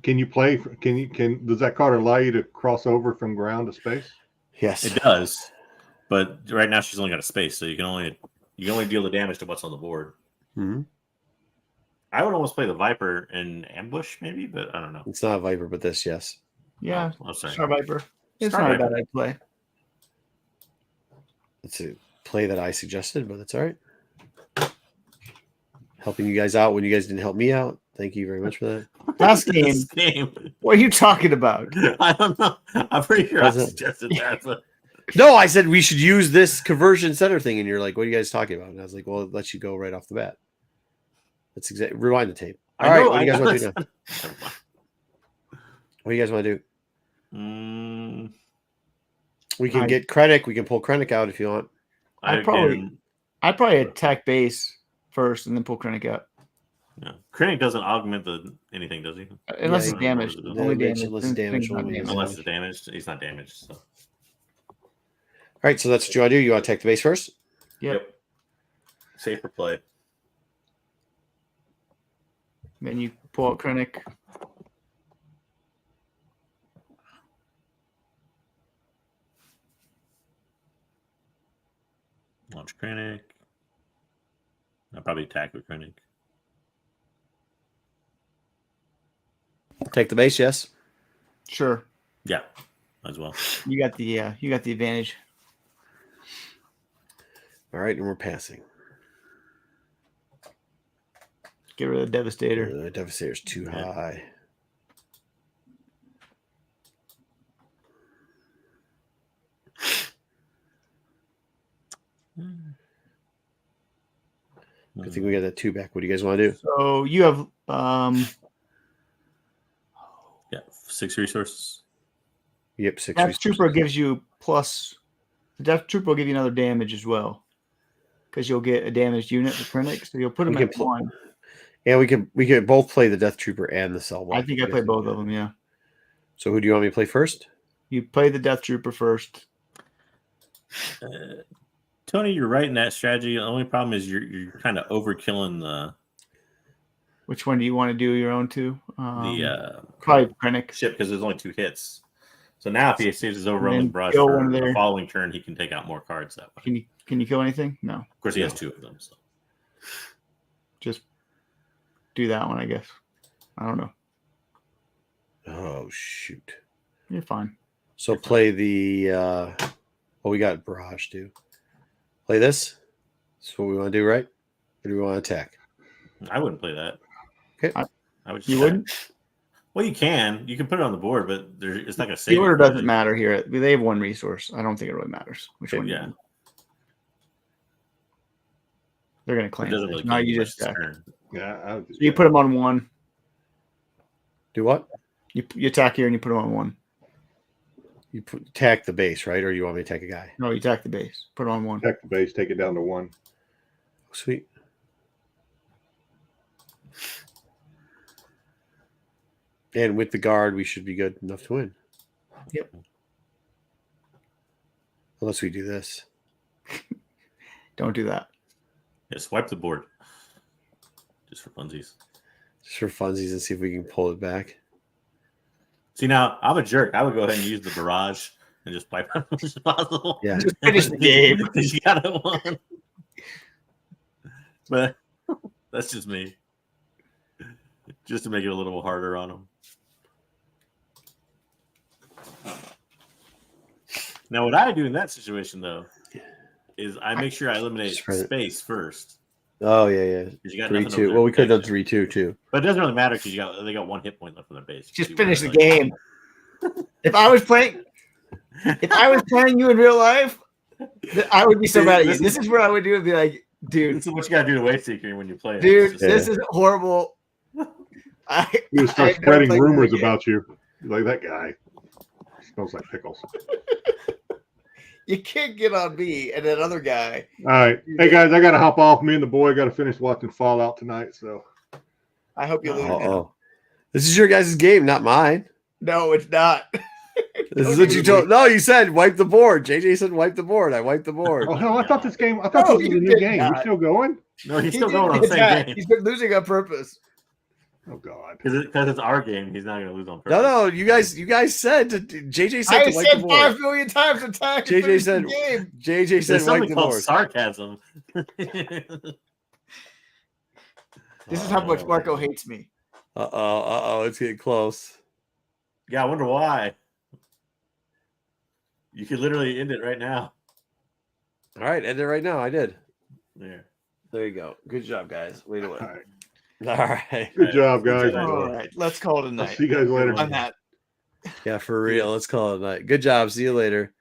Can you play? Does that card allow you to cross over from ground to space? Yes, it does. But right now she's only got a space, so you can only deal the damage to what's on the board. Mm-hmm. I would almost play the Viper in ambush, maybe, but I don't know. It's not a Viper, but this, yes. Yeah, sorry. Star Viper. It's Star not Viper. a bad play. It's a play that I suggested, but that's all right. Helping you guys out when you guys didn't help me out. Thank you very much for that. Last game. What are you talking about? I don't know. I'm pretty sure I suggested that. But... No, I said we should use this conversion center thing, and you're like, "What are you guys talking about?" And I was like, "Well, it lets you go right off the bat." That's exactly. Rewind the tape. All right, what do you guys want to do now? What do you guys want to do? We can get Krennic. We can pull Krennic out if you want. I'd probably attack base first and then pull Krennic out. Yeah. Krennic doesn't augment anything, does he? Unless he's damaged. Only damage. Unless it's damaged. Unless it's damaged. He's not damaged. So. All right, so that's what you want to do. You want to attack the base first? Yep. Safer play. Then you pull out Krennic. Launch Krennic. I'll probably attack with Krennic. Take the base, yes. Sure. Yeah, as well. You got the advantage. All right, and we're passing. Get rid of the Devastator. The Devastator's too high. I think we got that 2 back. What do you guys want to do? So you have 6 resources. Yep, 6 Death resources. Trooper gives you plus. The Death Trooper will give you another damage as well, because you'll get a damaged unit with Krennic, so you'll put them at 1. Yeah, we can both play the Death Trooper and the Cell Block. I think I play both of them. Yeah. So who do you want me to play first? You play the Death Trooper first. Tony, you're right in that strategy. The only problem is you're kind of overkilling the. Which one do you want to do your own to? Probably Krennic ship because there's only 2 hits. So now if he saves his overwhelming brush kill for one the there. following turn, he can take out more cards that way. Can you kill anything? No. Of course, he has 2 of them. So just do that one, I guess. I don't know. Oh shoot! You're fine. So play the. We got barrage too. Play this. That's what we want to do, right? Or do we want to attack? I wouldn't play that. Okay. I would. You wouldn't? Well, you can put it on the board, but it's not going to save. The order doesn't matter here. They have 1 resource. I don't think it really matters which one. Yeah. They're going to claim. It doesn't really. No, you just attack. Yeah. So you put them on 1. Do what? You attack here and you put them on 1. You attack the base, right? Or you want me to attack a guy? No, you attack the base. Put it on 1. Attack the base, take it down to 1. Sweet. And with the guard, we should be good enough to win. Yep. Unless we do this. Don't do that. Yeah, swipe the board. Just for funsies. Just for funsies and see if we can pull it back. See, now, I'm a jerk. I would go ahead and use the barrage and just wipe out as much as possible. Yeah. Just finish the game. Because you got it won. But that's just me. Just to make it a little harder on them. Now, what I do in that situation, though, is I make sure I eliminate space first. Oh, yeah. You got 3-2. Well, we could have done 3-2, too. But it doesn't really matter because they got 1 hit point left on their base. Just finish the game. If I was playing you in real life, I would be so mad at you. This is what I would do. Would be like, dude. This is what you got to do to Wave Seeker when you play. Dude, this is horrible. You start spreading rumors about you. Like that guy. Smells like pickles. You can't get on me and that other guy. All right. Hey, guys, I got to hop off. Me and the boy got to finish watching Fallout tonight. So I hope you lose. Oh, this is your guys' game, not mine. No, it's not. This is what you told. No, you said wipe the board. JJ said wipe the board. I wiped the board. Oh, hell, I thought this was a new game. We're still going? No, he's still going on the same game. He's been losing on purpose. Oh, God. Because it's our game. He's not going to lose on purpose. No, you guys said JJ said I to wipe said the board. 5 million times attack. JJ said JJ said wipe the board. Sarcasm. This is how much Marco hates me. Uh-oh, it's getting close. Yeah, I wonder why. You could literally end it right now. All right, end it right now. I did. There you go. Good job, guys. Way to win. All right. All right. Good job, guys. All right, let's call it a night. See you guys later. On that. Yeah, for real. Let's call it a night. Good job. See you later.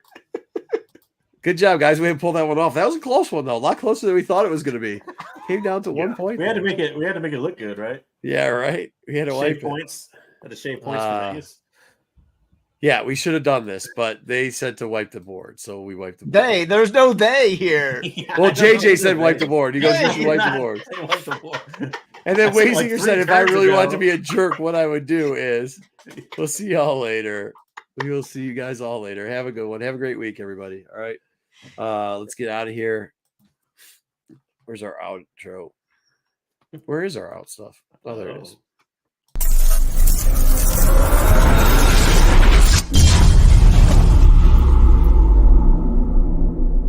Good job, guys. We had pulled that one off. That was a close one, though. A lot closer than we thought it was going to be. Came down to 1 point. We had to make it look good, right? Yeah, right. We had to wipe points. Had to shave points for Vegas. Yeah, we should have done this, but they said to wipe the board, so we wiped the board. There's no they here. Well, JJ said wipe the board. He goes, you should wipe the board. Wipe the board. And then Waysinger said, if I really ago. want to be a jerk, what I would do is, we'll see y'all later. We will see you guys all later. Have a good one. Have a great week, everybody. All right. Let's get out of here. Where's our outro? Where is our out stuff? Oh, there it is.